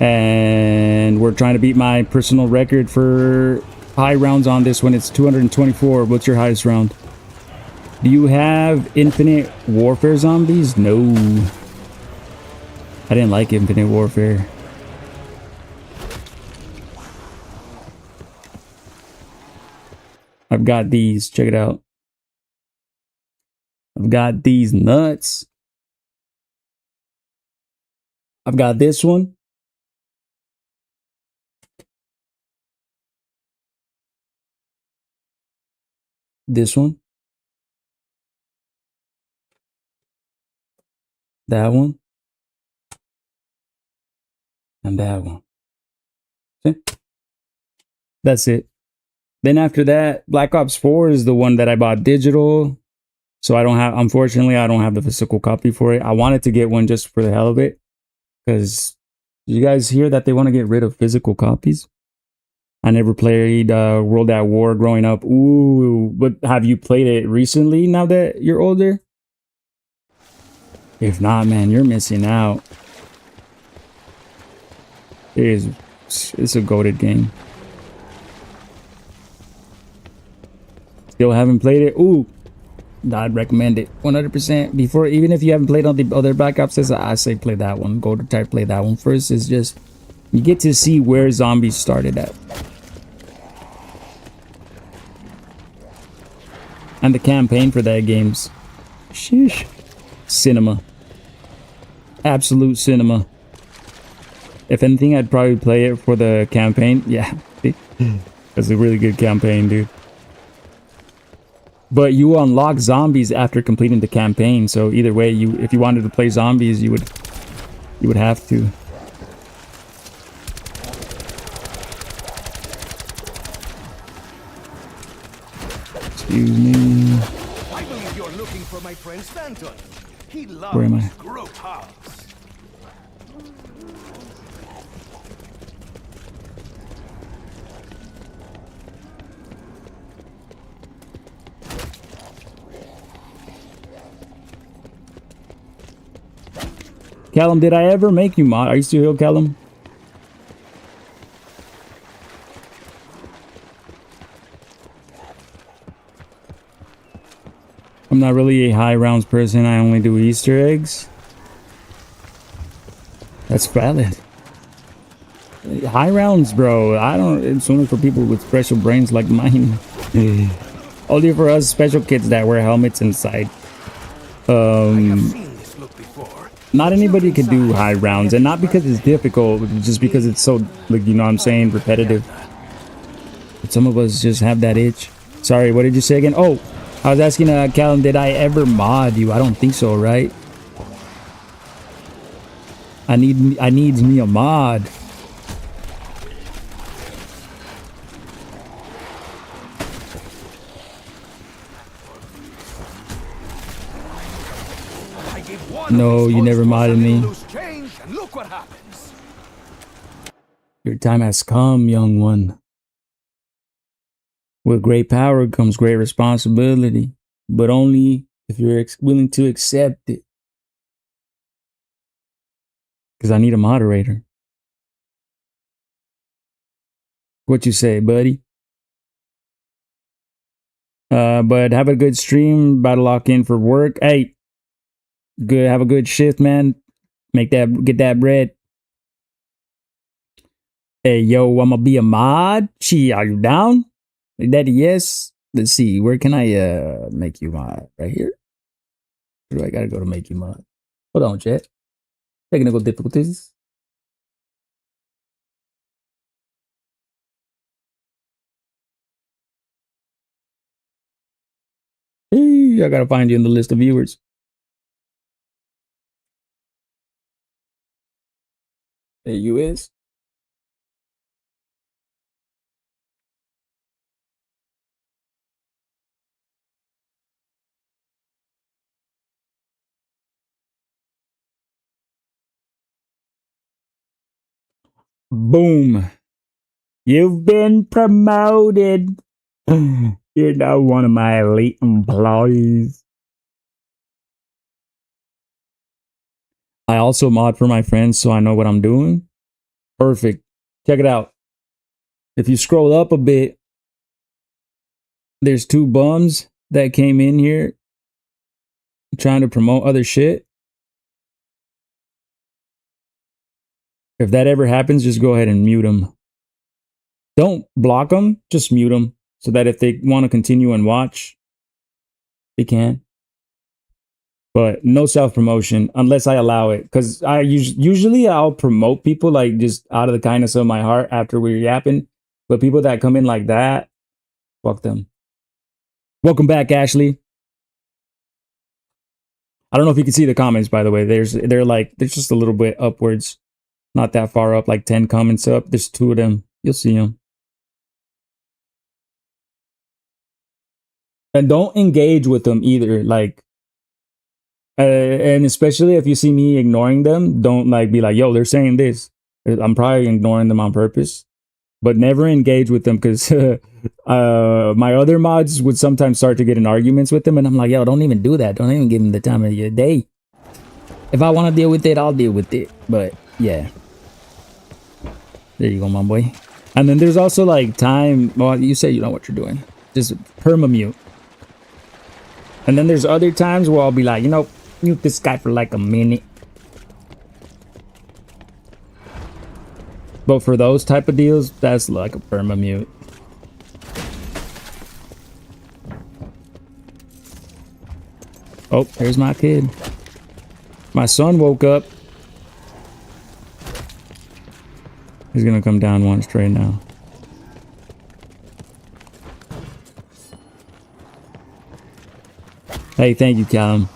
and we're trying to beat my personal record for high rounds on this one. It's 224. What's your highest round? Do you have Infinite Warfare zombies? No, I didn't like Infinite Warfare. I've got these. Check it out. I've got these nuts. I've got this one. This one. That one. And that one. See? That's it. Then after that, Black Ops 4 is the one that I bought digital. So I don't have, unfortunately, I don't have the physical copy for it. I wanted to get one just for the hell of it. Because you guys hear that they want to get rid of physical copies? I never played World at War growing up. Ooh, but have you played it recently now that you're older? If not, man, you're missing out. It's a goated game. Still haven't played it. Ooh, I'd recommend it 100%. Before, even if you haven't played on the other Black Ops, I say play that one. Go to try to play that one first. It's just you get to see where zombies started at, and the campaign for that game's sheesh, cinema, absolute cinema. If anything, I'd probably play it for the campaign. Yeah, that's a really good campaign, dude. But you unlock zombies after completing the campaign, so either way, if you wanted to play zombies, you would have to. Excuse me. I believe you're looking for my friend Stanton. He loves Where am I? group hugs. Callum, did I ever make you mod? Are you still here, Callum? I'm not really a high rounds person. I only do Easter eggs. That's valid. High rounds, bro. I don't. It's only for people with special brains like mine. Only for us special kids that wear helmets inside. Not anybody can do high rounds, and not because it's difficult, just because it's so, like, you know what I'm saying, repetitive. But some of us just have that itch. Sorry, what did you say again? Oh, I was asking Callum, did I ever mod you? I don't think so, right? I need me a mod. No, you never modded me. Look what happens. Your time has come, young one. With great power comes great responsibility, but only if you're willing to accept it. Because I need a moderator. What you say, buddy? But have a good stream. About to lock in for work. Hey. Good, have a good shift, man. Get that bread. Hey, yo, I'ma be a mod. Gee, are you down? Daddy, yes. Let's see, where can I make you mod? Right here? Where do I gotta go to make you mod? Hold on, chat. Technical difficulties. Hey, I gotta find you in the list of viewers. There you is. Boom. You've been promoted. You're now one of my elite employees. I also mod for my friends so I know what I'm doing. Perfect. Check it out. If you scroll up a bit, there's two bums that came in here trying to promote other shit. If that ever happens, just go ahead and mute them. Don't block them, just mute them so that if they want to continue and watch, they can. But no self-promotion unless I allow it. Because I usually I'll promote people like just out of the kindness of my heart after we're yapping. But people that come in like that, fuck them. Welcome back, Ashley. I don't know if you can see the comments, by the way. There's just a little bit upwards. Not that far up, like 10 comments up. There's 2 of them. You'll see them. And don't engage with them either. Like, and especially if you see me ignoring them, don't like be like, yo, they're saying this. I'm probably ignoring them on purpose. But never engage with them because my other mods would sometimes start to get in arguments with them. And I'm like, yo, don't even do that. Don't even give them the time of your day. If I want to deal with it, I'll deal with it. But yeah. There you go, my boy. And then there's also like time. Well, you say you know what you're doing. Just perma-mute. And then there's other times where I'll be like, you know, mute this guy for like a minute. But for those type of deals, that's like a perma mute. Oh, here's my kid. My son woke up. He's gonna come down one straight now. Hey, thank you, Callum.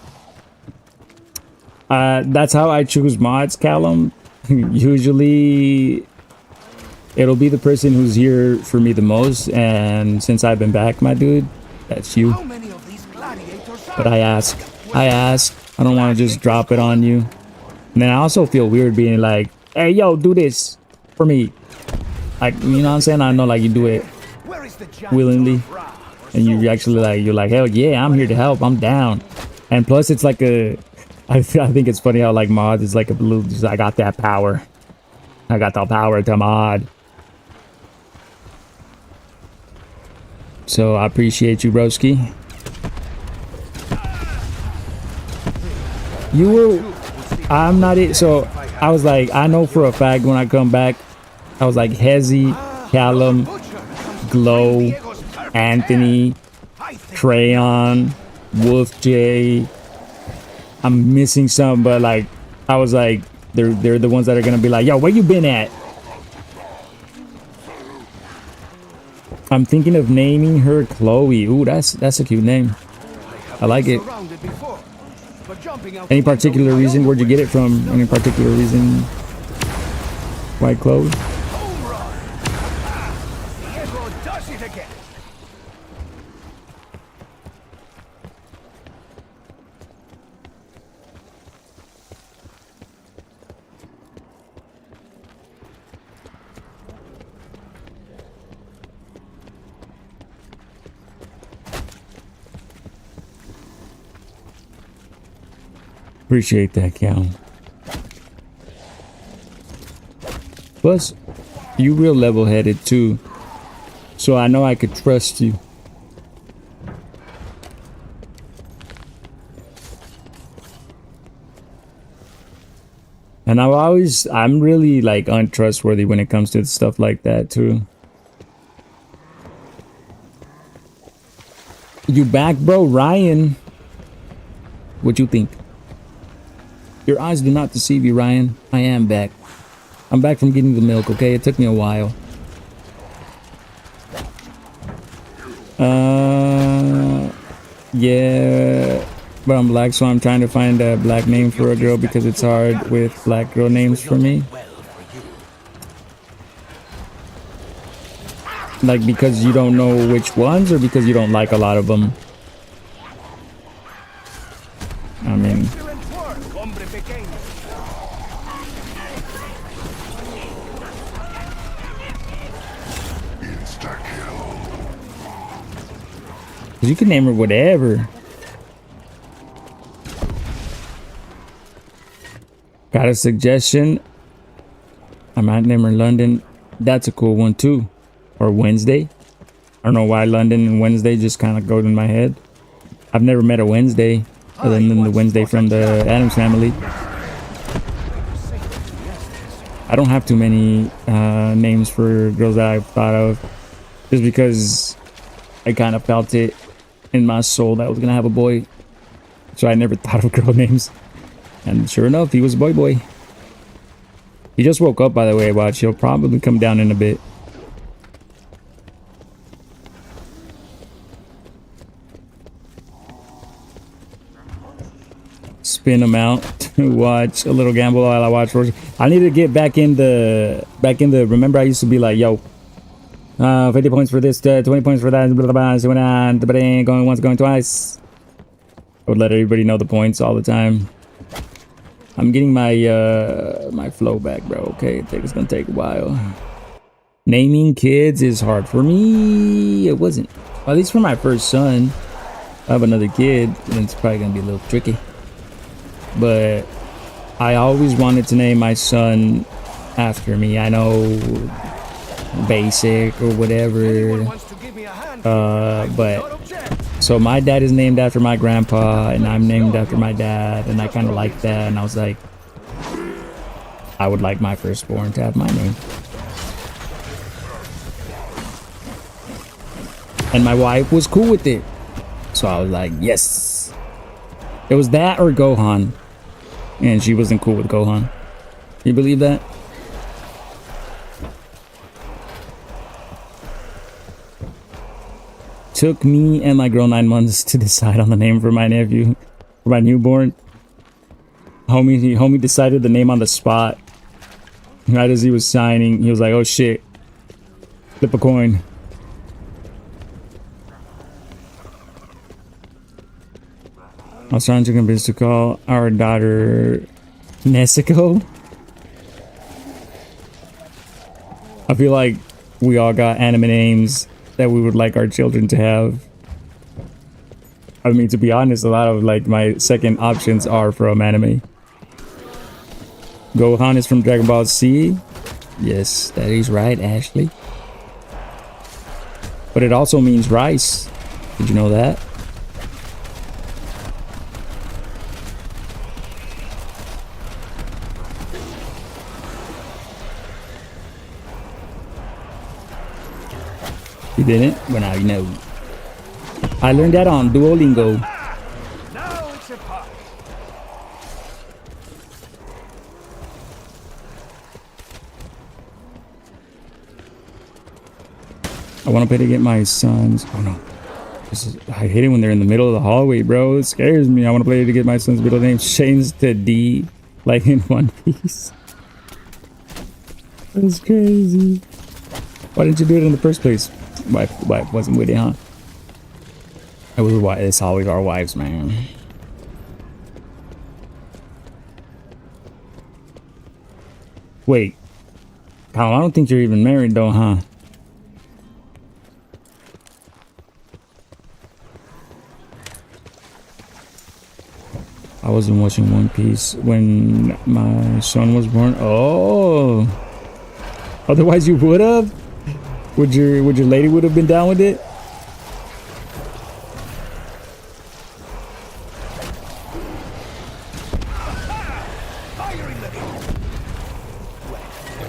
That's how I choose mods, Callum. Usually, it'll be the person who's here for me the most, and since I've been back, my dude, that's you. How many of these gladiators are But I ask. I don't want to just drop it on you. And then I also feel weird being like, hey, yo, do this for me. Like, you know what I'm saying? I know, like, you do it Where is the giant willingly. of Ra, or And you so? actually like, you're like, hell yeah, I'm here to help. I'm down. And plus it's like I think it's funny how like mods is like a blue, just, I got that power. I got the power to mod. So I appreciate you, broski. You were, I'm not it. So I was like, I know for a fact when I come back, I was like, Hezi, Callum, Glow, Anthony, Crayon, Wolf J. I'm missing some, but like I was like, they're the ones that are gonna be like, yo, where you been at? I'm thinking of naming her Chloe. Ooh, that's a cute name. I like it. Surrounded before, but jumping out Any the window particular with my reason? own Where'd you get it from? Any particular reason? Why Chloe? home run. Diego does it again. Appreciate that, Cal. Plus, you real level-headed too, so I know I could trust you. And I'm really like untrustworthy when it comes to stuff like that too. You back, bro? Ryan, what you think? Your eyes do not deceive you, Ryan. I am back. I'm back from getting the milk, okay? It took me a while. Yeah, but I'm black, so I'm trying to find a black name for a girl because it's hard with black girl names for me. Like, because you don't know which ones, or because you don't like a lot of them? I mean, Excellent work, hombre pequeño. Insta-kill. you can name her whatever. Got a suggestion? I might name her London. That's a cool one too. Or Wednesday. I don't know why London and Wednesday just kind of go in my head. I've never met a Wednesday other than the Wednesday from the Addams Family. I don't have too many names for girls that I've thought of, just because I kind of felt it in my soul that I was gonna have a boy, so I never thought of girl names. And sure enough, he was a boy. He just woke up, by the way. Watch, he'll probably come down in a bit. Spin him out to watch a little gamble while I watch. I need to get back in the remember I used to be like, yo, 50 points for this, 20 points for that, blah, blah, blah, so going once, going twice. I would let everybody know the points all the time. I'm getting my my flow back, bro. Okay, it's gonna take a while. Naming kids is hard for me. It wasn't, well, at least for my first son. I have another kid, and it's probably gonna be a little tricky. But I always wanted to name my son after me. I know, basic or whatever, Anyone wants to give me a hand? I but don't object. so So my dad is named after my grandpa, and I'm named after my dad, and I kind of like that. And I was like, I would like my firstborn to have my name. And my wife was cool with it. So I was like, yes. It was that or Gohan. And she wasn't cool with Gohan. You believe that? Took me and my girl 9 months to decide on the name for my nephew, for my newborn. Homie decided the name on the spot. Right as he was signing, he was like, oh shit. Flip a coin. I was trying to convince to call our daughter Nezuko. I feel like we all got anime names that we would like our children to have. I mean, to be honest, a lot of like my second options are from anime. Gohan is from Dragon Ball Z. Yes, that is right, Ashley. But it also means rice. Did you know that? You didn't? Well, now you know. I learned that on Duolingo. Now it's a party. I want to play to get my sons. Oh no. I hate it when they're in the middle of the hallway, bro. It scares me. I want to play to get my son's middle name changed to D, like in One Piece. That's crazy. Why didn't you do it in the first place? Wife wasn't with it, huh? It's always our wives, man. Wait. Kyle, I don't think you're even married though, huh? I wasn't watching One Piece when my son was born. Oh. Otherwise you would have? Would your lady would have been down with it? Firing the air. Well,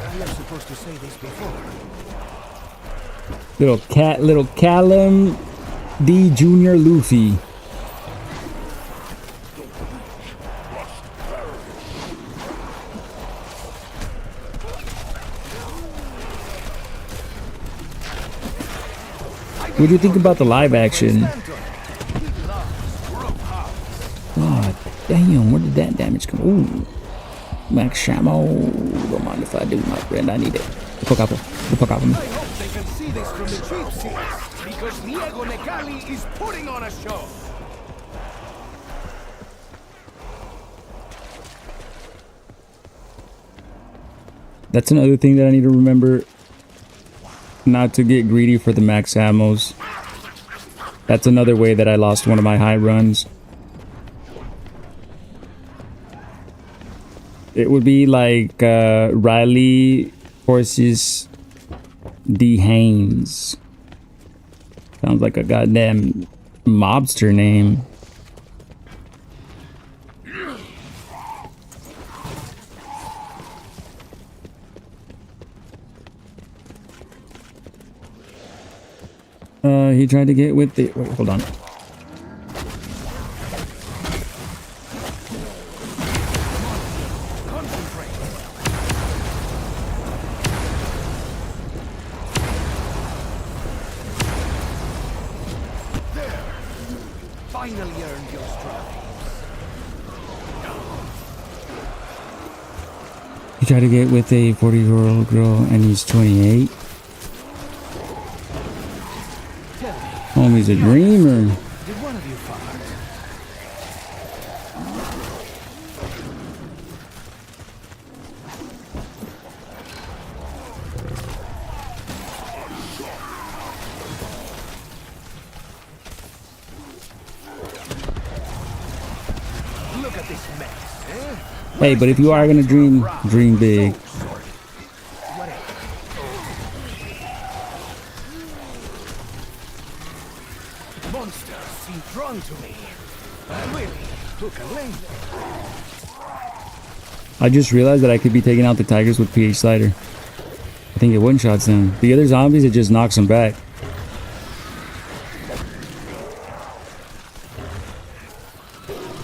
I was supposed to say this before. Little Callum D Junior Luffy. What do you think about the live action? God damn, where did that damage come? Ooh. Max ammo. Don't mind if I do, my friend. I need it. The fuck out of me. I hope they can see this from the cheap seats, because Diego Necali is putting on a show. That's another thing that I need to remember. Not to get greedy for the max ammos. That's another way that I lost one of my high runs. It would be like Riley versus D. Haynes. Sounds like a goddamn mobster name. He tried to get with the... Wait, hold on. Finally earned your stripes. He tried to get with a 40-year-old girl and he's 28. Homie's a dreamer. Did one of you fart? Look at this mess, eh? Hey, but if you are gonna dream big. monsters seem drawn to me. Really, who can blame them? I just realized that I could be taking out the tigers with pH slider. I think it one-shots them. The other zombies, it just knocks them back.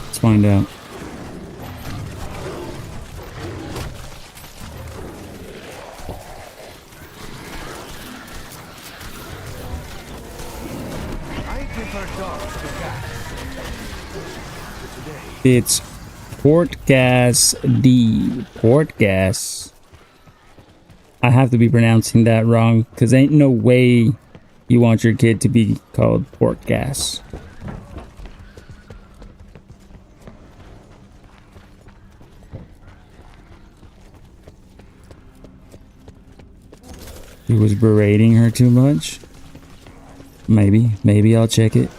Let's find out. I prefer dogs to cats. It's port gas D. Port gas. I have to be pronouncing that wrong because ain't no way you want your kid to be called port gas. He was berating her too much. Maybe I'll check it.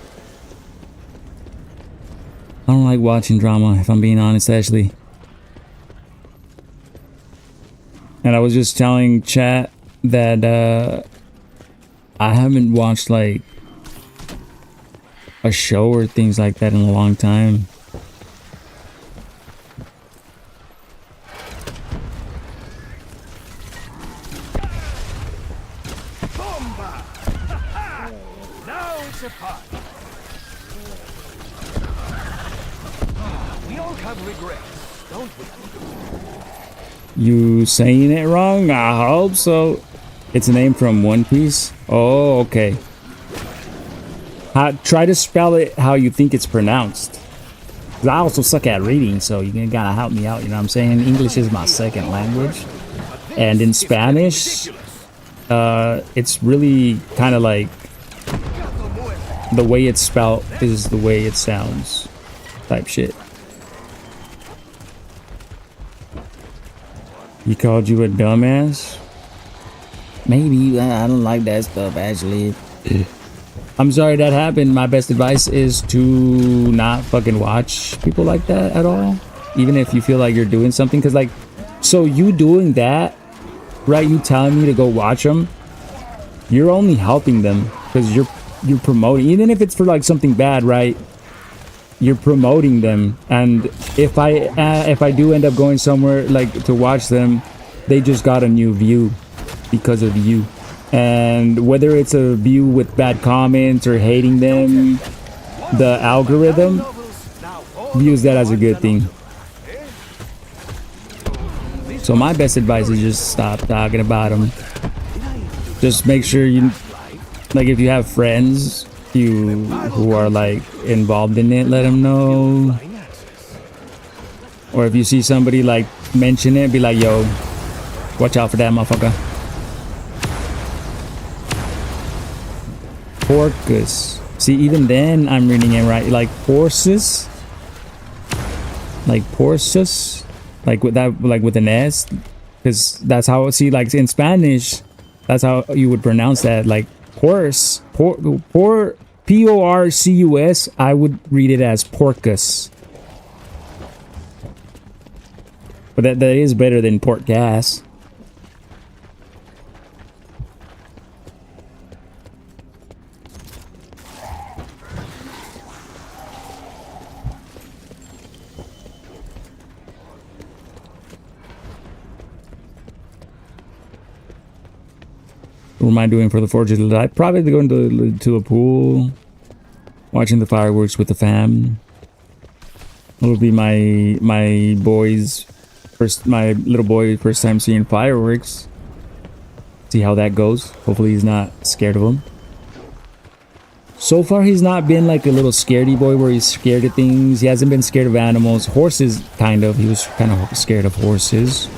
I don't like watching drama, if I'm being honest, Ashley. And I was just telling chat that I haven't watched like a show or things like that in a long time. Bomba! Now it's a party. We all have regrets, don't we? You saying it wrong? I hope so. It's a name from One Piece. Oh, okay. Try to spell it how you think it's pronounced. 'Cause I also suck at reading, so you gotta help me out. You know what I'm saying? English is my second language, and in Spanish, it's really kind of like the way it's spelled is the way it sounds, type shit. He called you a dumbass? Maybe. I don't like that stuff, actually. I'm sorry that happened. My best advice is to not fucking watch people like that at all. Even if you feel like you're doing something. Because, like, so you doing that, right? You telling me to go watch them. You're only helping them. Because you're promoting. Even if it's for, like, something bad, right? You're promoting them, and if I do end up going somewhere like to watch them, they just got a new view because of you. And whether it's a view with bad comments or hating them, the algorithm views that as a good thing. So my best advice is just stop talking about them. Just make sure you, like, if you have friends who are like involved in it, let them know. Or if you see somebody like mention it, be like, yo, watch out for that motherfucker. Porcus. See, even then I'm reading it right. Like Porsus, like Porsus, like with that, like with an S, because that's how, see, like in Spanish, that's how you would pronounce that. Like Porcus, P-O-R-C-U-S, I would read it as Porcus. But that is better than port gas. What am I doing for the 4th of July? Probably going to a pool, watching the fireworks with the fam. It'll be my little boy first time seeing fireworks. See how that goes. Hopefully he's not scared of them. So far he's not been like a little scaredy boy where he's scared of things. He hasn't been scared of animals. Horses, kind of. He was kind of scared of horses.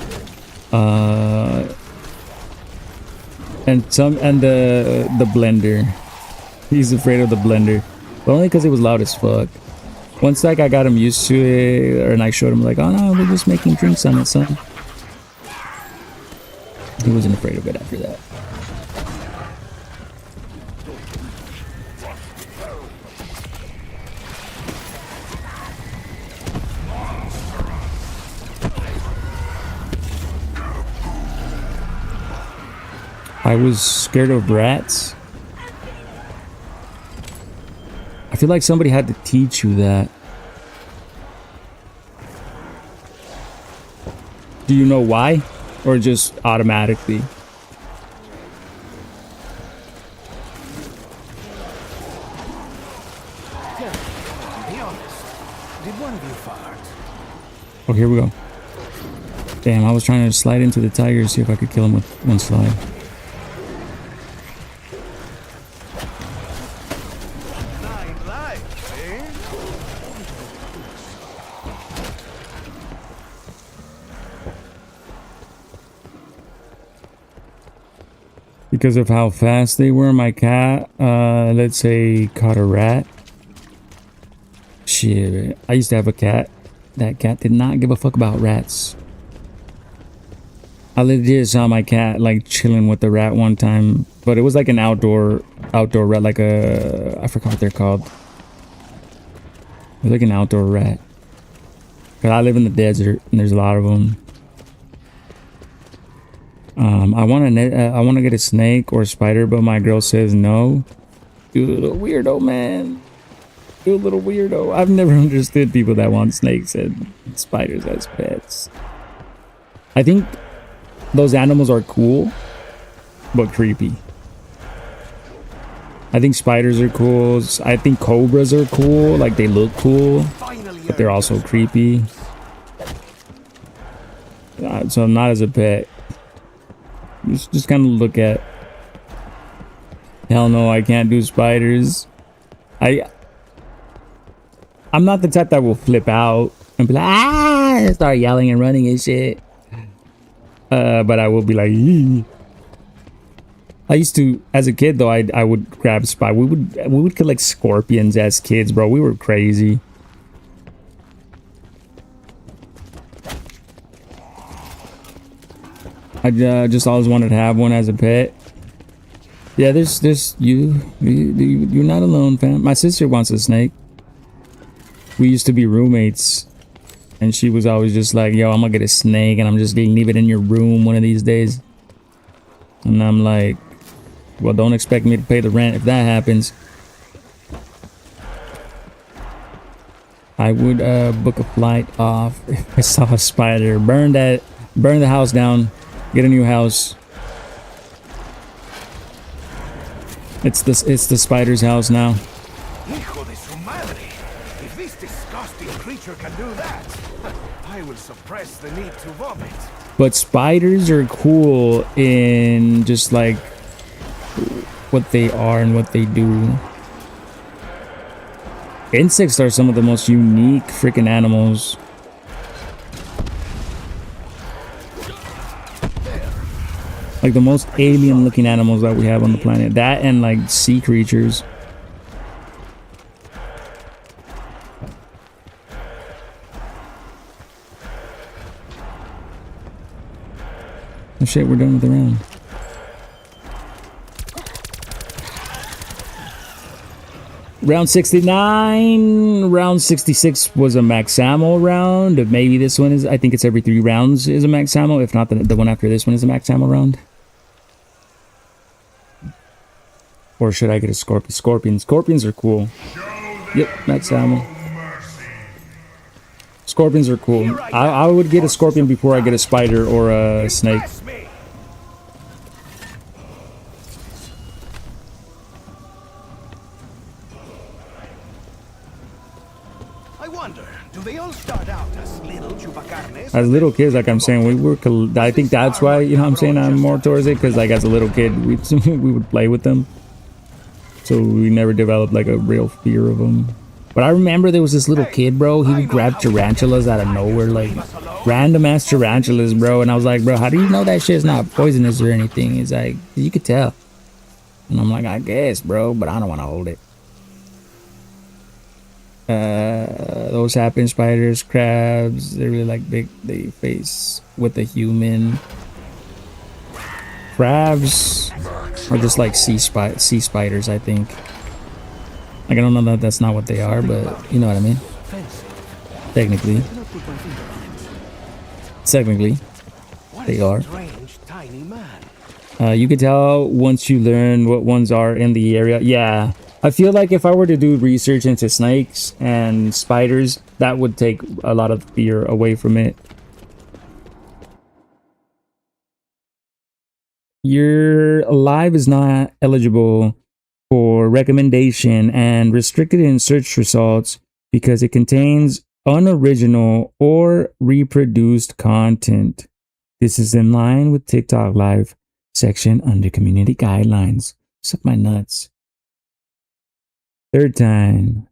And the blender. He's afraid of the blender, but only because it was loud as fuck. Once like I got him used to it, and I showed him like, oh no, we're just making drinks on it, son. He wasn't afraid of it after that. I was scared of rats. feel like somebody had to teach you that. Do you know why? Or just automatically? Be honest. Did one of you fart? Oh, here we go. Damn, I was trying to slide into the tiger, see if I could kill him with one slide. Nine lives, eh? Because of how fast they were, my cat, let's say, caught a rat. Shit, I used to have a cat. That cat did not give a fuck about rats. I legit saw my cat like chilling with the rat one time, but it was like an outdoor rat, like a, I forgot what they're called. It was like an outdoor rat. Cause I live in the desert and there's a lot of them. I want to get a snake or a spider, but my girl says no. You little weirdo, man. You little weirdo. I've never understood people that want snakes and spiders as pets. I think those animals are cool, but creepy. I think spiders are cool. I think cobras are cool. Like, they look cool, but they're also creepy. So not as a pet. Just kind of look at. Hell no, I can't do spiders. I'm not the type that will flip out and be like, ah, and start yelling and running and shit. But I will be like, ee. I used to, as a kid though, I would grab spider. We would collect scorpions as kids, bro. We were crazy. I just always wanted to have one as a pet. Yeah, there's you're not alone, fam. My sister wants a snake. We used to be roommates, and she was always just like, yo, I'm gonna get a snake and I'm just gonna leave it in your room one of these days. And I'm like, well, don't expect me to pay the rent if that happens. I would book a flight off if I saw a spider. Burn the house down, get a new house. It's the spider's house now. Hijo de su madre. If this disgusting creature can do that, I will suppress the need to vomit. But spiders are cool in just like what they are and what they do. Insects are some of the most unique freaking animals. Like the most alien looking animals that we have on the planet. That and like sea creatures. Oh shit, we're done with the round. Round 69, round 66 was a max ammo round. Maybe this one is, I think it's every 3 rounds is a max ammo. If not, the one after this one is a max ammo round. Or should I get a scorpion? Scorpions are cool. Yep, max ammo. Scorpions are cool. I would get a scorpion before I get a spider or a snake. I wonder, do they all start out as little chupacarnes? As little kids, like I'm saying, I think that's why, you know what I'm saying, I'm more towards it, because like as a little kid, we would play with them. So we never developed like a real fear of them. But I remember there was this little kid, bro. He would grab tarantulas out of nowhere, like random ass tarantulas, bro. And I was like, bro, how do you know that shit's not poisonous or anything? He's like, you could tell. And I'm like, I guess, bro, but I don't want to hold it. Those happen, spiders, crabs. They're really like big. They face with a human. Crabs are just like sea spiders, I think. Like, I don't know that that's not what they are, but you know what I mean. Technically, they are. You could tell once you learn what ones are in the area. Yeah, I feel like if I were to do research into snakes and spiders, that would take a lot of fear away from it. Your live is not eligible for recommendation and restricted in search results because it contains unoriginal or reproduced content. This is in line with TikTok Live section under community guidelines. Suck my nuts. Third time.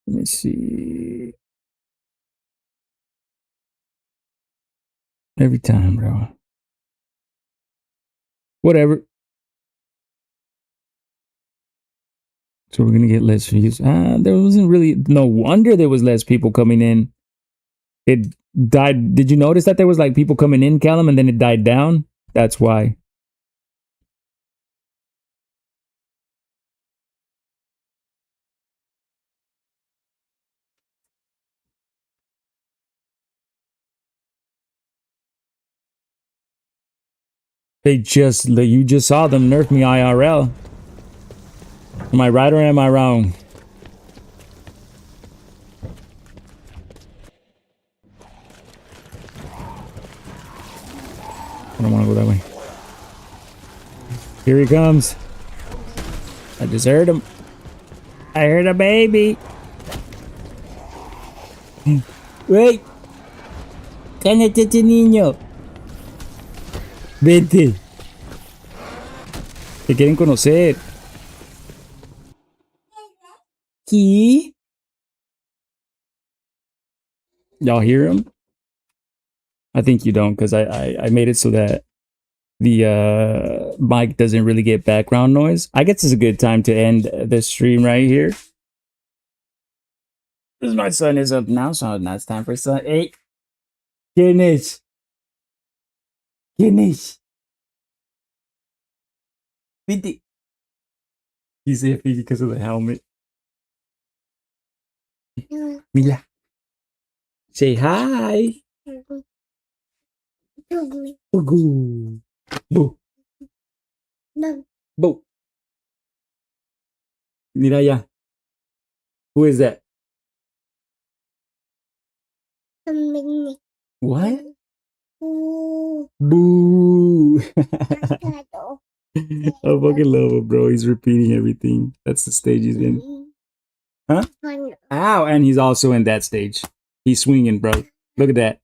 Let me see. Every time, bro. Whatever. So we're gonna get less views. There wasn't really, no wonder there was less people coming in. It died. Did you notice that there was like people coming in, Callum, and then it died down? That's why. You just saw them nerf me IRL. Am I right or am I wrong? I don't want to go that way. Here he comes. I just heard him. I heard a baby. Wait. Cállate, este niño. Vete. Te quieren conocer. ¿Qué? Y'all hear him? I think you don't, because I made it so that the mic doesn't really get background noise. I guess it's a good time to end the stream right here. Because my son is up now, so now it's time for son. Hey, finish. Finish. He said because of the helmet. Mila. Say hi. Boo. Boo. Boo. Mira ya. Who is that? What? Boo. I fucking love him, bro. He's repeating everything. That's the stage he's in. Huh? Ow, and he's also in that stage. He's swinging, bro. Look at that.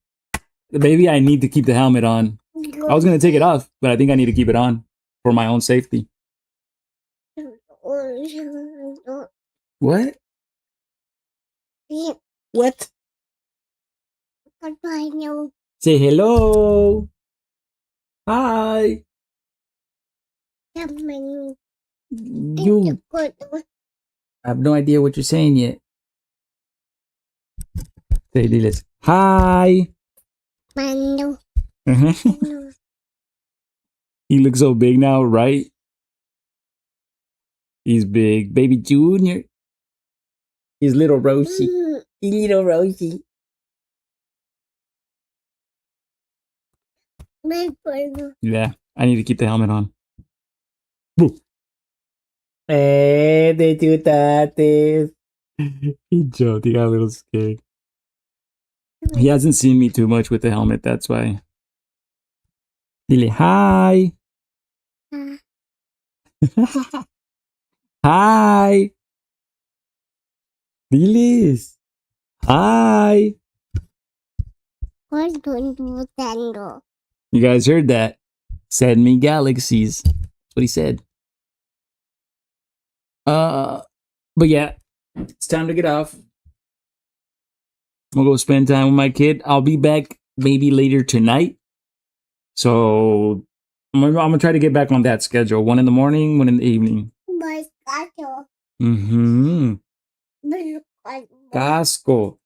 Maybe I need to keep the helmet on. I was going to take it off, but I think I need to keep it on for my own safety. What? What? Say hello. Hi. You. I have no idea what you're saying yet. Say this. Hi. He looks so big now, right? He's big. Baby Junior. He's little Rosie. He's little Rosie. Yeah, I need to keep the helmet on. Boo. Hey, the two tates. He jumped. He got a little scared. He hasn't seen me too much with the helmet, that's why. Dile hi. Hi. Dilis. Hi. You guys heard that? Send me galaxies. That's what he said. But yeah, it's time to get off. I'm gonna go spend time with my kid. I'll be back maybe later tonight. So I'm gonna try to get back on that schedule. 1 in the morning, 1 in the evening. Mm-hmm. Casco.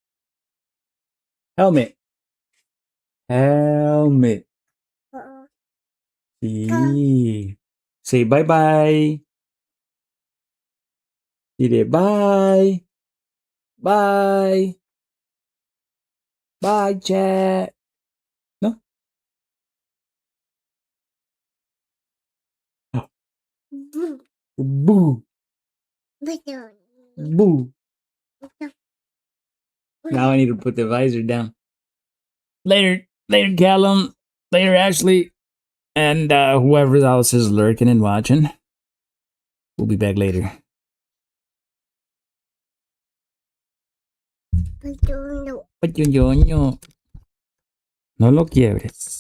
Helmet. Helmet. Sí. Say bye-bye. Say bye. Bye. Bye, chat. No? Boo. Boo. Boo. Boo. Now I need to put the visor down. Later, later, Callum. Later, Ashley. And whoever else is lurking and watching. We'll be back later. Boo. No lo quiebres.